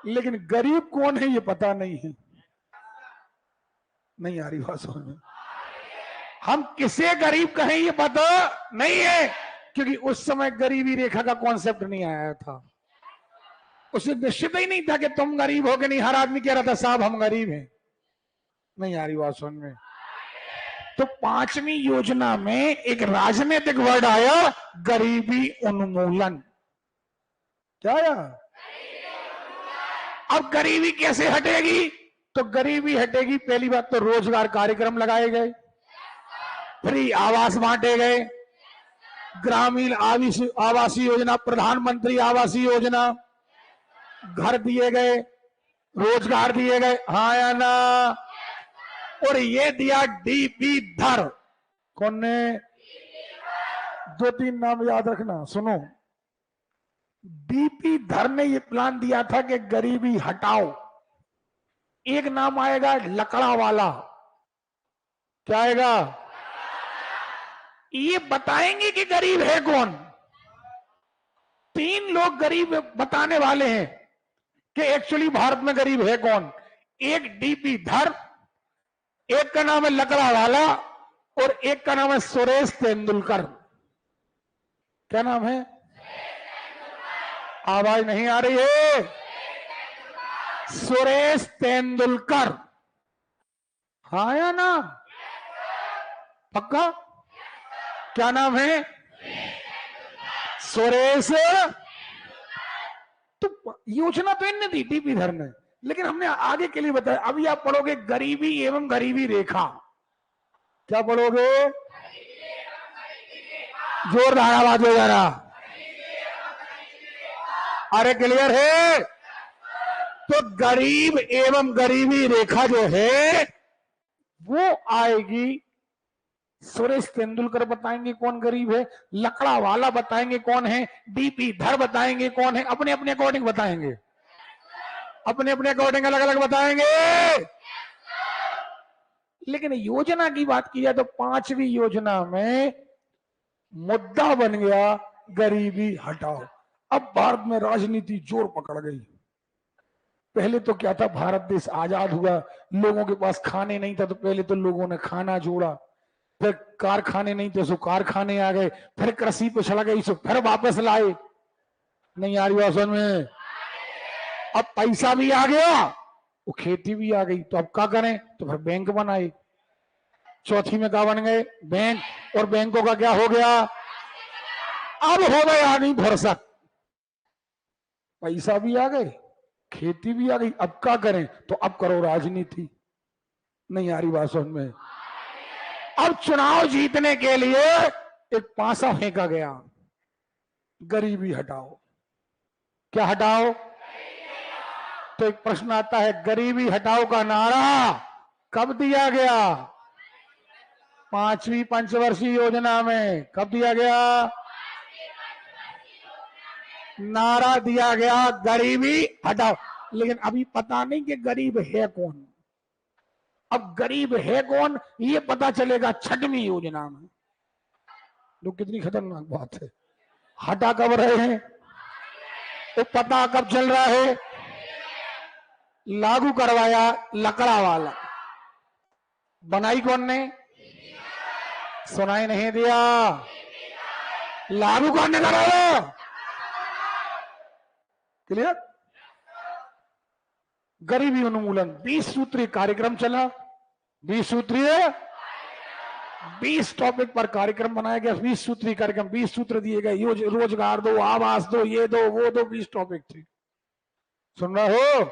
लेकिन गरीब कौन है ये पता नहीं है। नहीं आ रही बात समझ में? हम किसे गरीब कहें ये पता नहीं है, क्योंकि उस समय गरीबी रेखा का कॉन्सेप्ट नहीं आया था। उसे निश्चित ही नहीं था कि तुम गरीब हो कि नहीं। हर आदमी कह रहा था साहब हम गरीब हैं। नहीं आ रही बात समझ में? तो 5वीं योजना में एक राजनीतिक वर्ड आया, गरीबी उन्मूलन। क्या आया? अब गरीबी कैसे हटेगी? तो गरीबी हटेगी, पहली बात तो रोजगार कार्यक्रम लगाए गए, फ्री आवास बांटे गए, ग्रामीण आवासीय योजना, प्रधानमंत्री आवासीय योजना, घर दिए गए, रोजगार दिए गए, हाँ या ना? और ये दिया डीपी धर। कौन ने? 2-3 नाम याद रखना, सुनो। डीपी धर ने ये प्लान दिया था कि गरीबी हटाओ। एक नाम आएगा लकड़ा वाला। क्या आएगा? ये बताएंगे कि गरीब है कौन। 3 लोग गरीब बताने वाले हैं कि एक्चुअली भारत में गरीब है कौन। एक डीपी धर, एक का नाम है लकड़ा वाला, और एक का नाम है सुरेश तेंदुलकर। क्या नाम है? आवाज नहीं आ रही है। सुरेश तेंदुलकर, हाँ या ना? पक्का? क्या नाम है? सुरेश। तो योजना तो इनने दी डीपी धर ने, लेकिन हमने आगे के लिए बताया। अभी आप पढ़ोगे गरीबी एवं गरीबी रेखा। क्या पढ़ोगे? जोरदार आवाज हो जा रहा। अरे क्लियर है? तो गरीब एवं गरीबी रेखा जो है वो आएगी। सुरेश तेंदुलकर बताएंगे कौन गरीब है, लकड़ा वाला बताएंगे कौन है, डीपी धर बताएंगे कौन है। अपने अपने अकॉर्डिंग बताएंगे, अपने अपने अकॉर्डिंग अलग अलग बताएंगे। लेकिन योजना की बात की जाए तो 5वीं योजना में मुद्दा बन गया गरीबी हटाओ। अब भारत में राजनीति जोर पकड़ गई। पहले तो क्या था, भारत देश आजाद हुआ, लोगों के पास खाने नहीं था, तो पहले तो लोगों ने खाना जोड़ा। फिर कारखाने नहीं थे, सो कारखाने आ गए। फिर कृषि पे चला गई, सो फिर वापस लाए। नहीं आ रही बात समझ में? अब पैसा भी आ गया, वो खेती भी आ गई, तो अब क्या करें? तो फिर बैंक बनाए। चौथी में क्या बन गए? बैंक। और बैंकों का क्या हो गया? अब हो गए आदमी भरसक। पैसा भी आ गए, खेती भी आ गई, अब क्या करें? तो अब करो राजनीति। नहीं आ रही बात समझ में? अब चुनाव जीतने के लिए एक पासा फेंका गया, गरीबी हटाओ। क्या हटाओ? तो एक प्रश्न आता है, गरीबी हटाओ का नारा कब दिया गया? 5वीं पंचवर्षीय योजना में। कब दिया गया? नारा दिया गया गरीबी हटाओ। लेकिन अभी पता नहीं कि गरीब है कौन। अब गरीब है कौन ये पता चलेगा 6वीं योजना में। लोग कितनी खतरनाक बात है। हटा कब रहे हैं तो पता कब चल रहा है। लागू करवाया लकड़ा वाला, बनाई कौन ने? सुनाई नहीं दिया। लागू कौन ने कराया? क्लियर? गरीबी उन्मूलन 20 सूत्रीय कार्यक्रम चला। 20 सूत्रीय, 20 टॉपिक पर कार्यक्रम बनाया गया। 20 सूत्रीय कार्यक्रम, 20 सूत्र दिए गए। रोजगार दो, आवास दो, ये दो, वो दो, 20 टॉपिक थे। सुन रहे हो?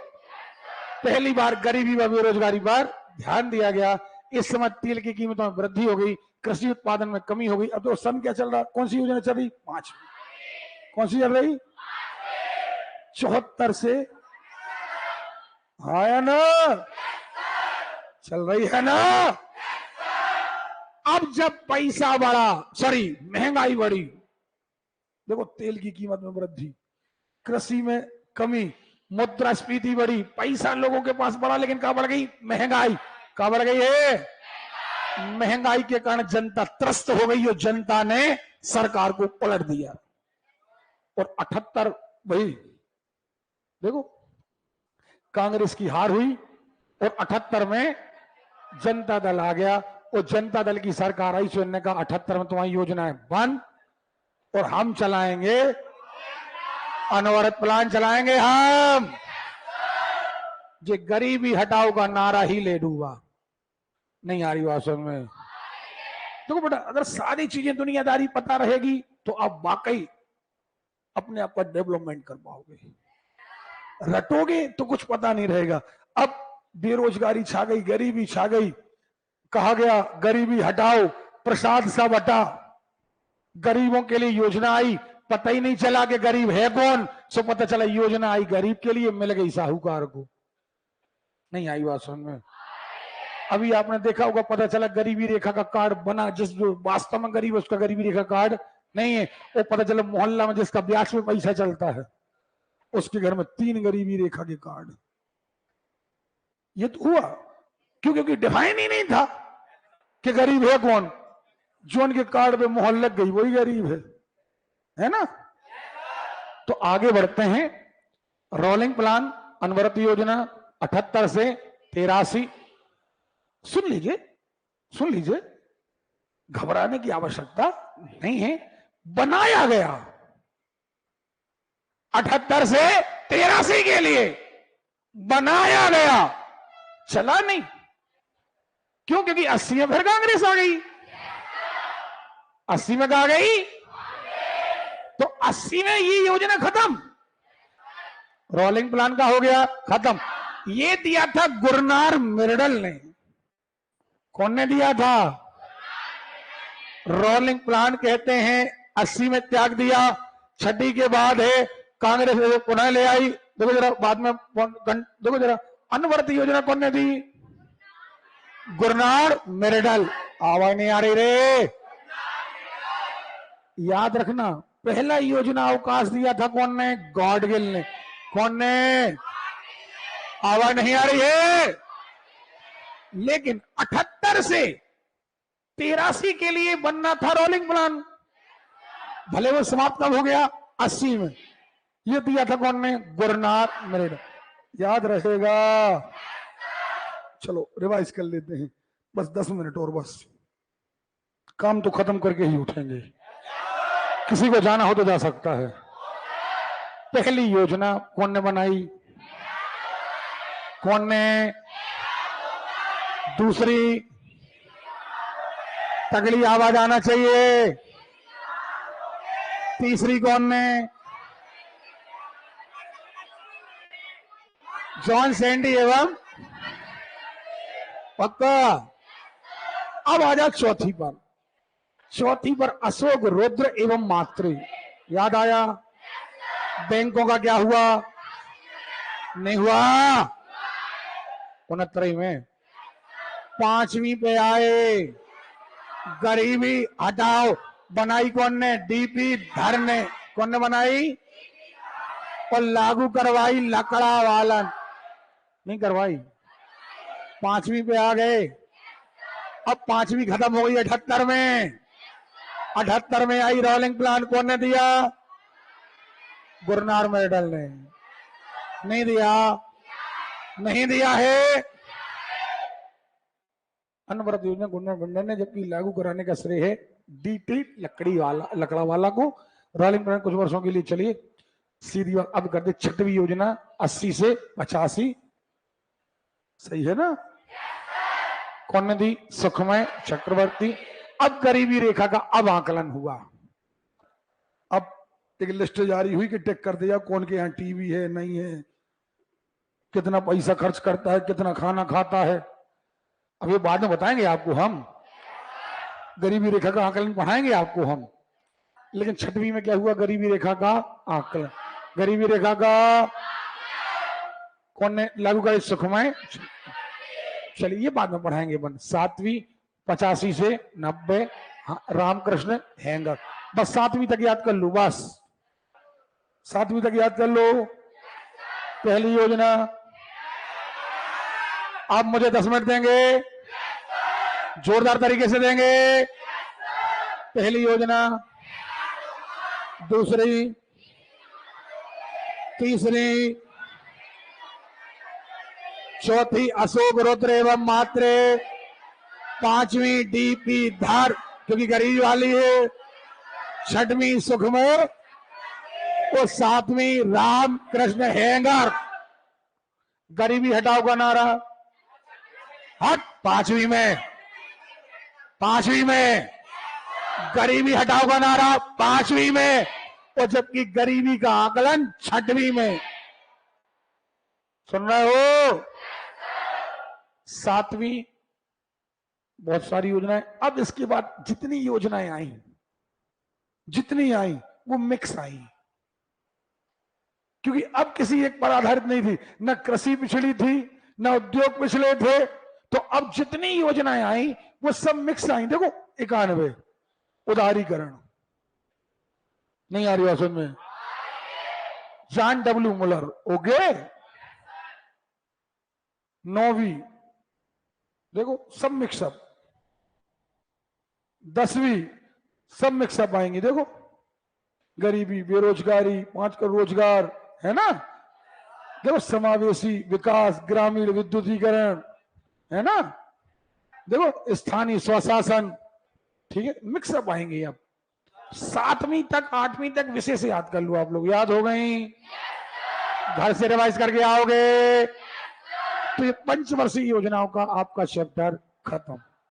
पहली बार गरीबी व बेरोजगारी पर ध्यान दिया गया। इस समय तेल की कीमतों में वृद्धि हो गई, कृषि उत्पादन में कमी हो गई। अब तो सन क्या चल रहा? कौन सी योजना चल रही? 5वीं। कौन सी चल रही? 74 से, हाँ या ना? चल रही है ना? अब जब पैसा बढ़ा, सॉरी महंगाई बढ़ी, देखो तेल की कीमत में वृद्धि, कृषि में कमी, मुद्रास्फीति बढ़ी, पैसा लोगों के पास बढ़ा, लेकिन कहां बढ़ गई? महंगाई। कहां बढ़ गई है? महंगाई के कारण जनता त्रस्त हो गई और जनता ने सरकार को पलट दिया। और 78 भाई देखो कांग्रेस की हार हुई और 78 में जनता दल आ गया वो जनता दल की सरकार आई, सो का 78 में तुम्हारी योजनाएं बंद, और हम चलाएंगे अनवरत प्लान चलाएंगे हम। जे गरीबी हटाओ का नारा ही ले डूबा। नहीं आ रही बात समझ में? देखो बेटा, अगर सारी चीजें दुनियादारी पता रहेगी तो आप वाकई अपने आप का डेवलपमेंट कर पाओगे। रटोगे तो कुछ पता नहीं रहेगा। अब बेरोजगारी छा गई, गरीबी छा गई, कहा गया गरीबी हटाओ, प्रसाद सा बटा, गरीबों के लिए योजना आई, पता ही नहीं चला कि गरीब है कौन, सो पता चला योजना आई गरीब के लिए, मिल गई साहूकार को। नहीं आई बात समझ में? अभी आपने देखा होगा, पता चला गरीबी रेखा का कार्ड बना, जिस जो वास्तव में गरीब है उसका गरीबी रेखा कार्ड नहीं है, वो पता चला मोहल्ला में जिसका ब्याज में पैसा चलता है उसके घर में 3 गरीबी रेखा के कार्ड। ये तो हुआ क्यों? क्योंकि डिफाइन ही नहीं था कि गरीब है कौन। जो उनके कार्ड पे मोहर लग गई वही गरीब है ना? तो आगे बढ़ते हैं। रोलिंग प्लान अनवरत योजना 78 से 83। सुन लीजिए, घबराने की आवश्यकता नहीं है। बनाया गया 78 से 83 के लिए बनाया गया, चला नहीं। क्यों? क्योंकि 80 में फिर कांग्रेस आ गई। 80 में आ गई तो 80 में ये योजना खत्म, रोलिंग प्लान का हो गया खत्म। ये दिया था गुरनार मिर्डल ने। कौन ने दिया था? रोलिंग प्लान कहते हैं 80 में त्याग दिया, छठी के बाद है कांग्रेस पुनः ले आई। देखो जरा बाद में, देखो जरा अनवरत योजना कौन ने दी? गुरनार मिर्डल। आवाज नहीं आ रही रे? याद रखना, पहला योजना अवकाश दिया था कौन ने? गॉडगिल ने। कौन ने? आवाज नहीं आ रही है? लेकिन 78 से 83 के लिए बनना था रोलिंग प्लान, भले वो समाप्त कब हो गया? 80 में। ये दिया था कौन ने? गुरनार मिर्डल। याद रहेगा? चलो रिवाइज कर लेते हैं, बस 10 मिनट और, बस काम तो खत्म करके ही उठेंगे। किसी को जाना हो तो जा सकता है। पहली योजना कौन ने बनाई? कौन ने? दूसरी, तगड़ी आवाज आना चाहिए। तीसरी कौन ने? जॉन सैंडी एवं पक्का। अब आ जाओ चौथी पर। चौथी पर अशोक रुद्र एवं मात्री। याद आया? बैंकों का क्या हुआ? नहीं हुआ। 69 में। 5वीं पे आए, गरीबी हटाओ बनाई कौन ने? डीपी धर ने। कौन ने बनाई? और लागू करवाई लकड़ा वालन। नहीं करवाई। 5वीं पे आ गए। अब 5वीं खत्म हो गई 78 में। 78 में आई रोलिंग प्लान, कौन ने दिया? गुरनार मिर्डल ने। नहीं दिया, नहीं दिया है। अनवरत योजना गुरनार मिर्डल ने, जबकि लागू कराने का श्रेय है डीटी लकड़ा वाला को। रोलिंग प्लान कुछ वर्षों के लिए चलिए। सीधी बात, अब करते 6वीं योजना 80 से 85। सही है ना? कौन ने दी? सुखमय चक्रवर्ती। अब गरीबी रेखा का अब आकलन हुआ। अब एक लिस्ट जारी हुई कि टेक कर दिया कौन के यहाँ टीवी है, नहीं है, कितना पैसा खर्च करता है, कितना खाना खाता है। अब ये बाद में बताएंगे आपको हम, गरीबी रेखा का आकलन पढ़ाएंगे आपको हम। लेकिन 6वीं में क्या हुआ? गरीबी रेखा का आकलन। गरीबी रेखा का कौन ने लागू करा? सुखमय। चलिए ये बाद में पढ़ाएंगे। 7वीं 85 से 90, रामकृष्ण हैंगर। बस 7वीं तक याद कर लो, बस 7वीं तक याद कर लो। पहली योजना। आप मुझे 10 मिनट देंगे? जोरदार तरीके से देंगे। पहली योजना, दूसरी, तीसरी, चौथी अशोक रुद्र एवं मात्रे, 5वीं डीपी धार क्योंकि गरीबी वाली है, 6वीं सुखमय, और 7वीं राम कृष्ण हैंगर। गरीबी हटाओ का नारा हट 5वीं में गरीबी हटाओ का नारा 5वीं में, और जबकि गरीबी का आकलन 6वीं में। सुन रहे हो? 7वीं बहुत सारी योजनाएं। अब इसके बाद जितनी योजनाएं आई वो मिक्स आई, क्योंकि अब किसी एक पर आधारित नहीं थी, न कृषि पिछड़ी थी न उद्योग पिछले थे, तो अब जितनी योजनाएं आई वो सब मिक्स आई। देखो 91 उदारीकरण नहीं आ रही बात समझ में? जॉन डब्ल्यू मुलर ओके। 9वीं देखो सब मिक्सअप, 10वीं सब मिक्सअप आएंगे। देखो गरीबी, बेरोजगारी, 5 करोड़ रोजगार, है ना? देखो समावेशी विकास, ग्रामीण विद्युतीकरण, है ना? देखो स्थानीय स्वशासन, ठीक है, मिक्सअप आएंगे। अब 7वीं तक 8वीं तक विषय से याद कर लो आप लोग। याद हो गई? घर से रिवाइज करके आओगे तो ये पंचवर्षीय योजनाओं का आपका चैप्टर खत्म।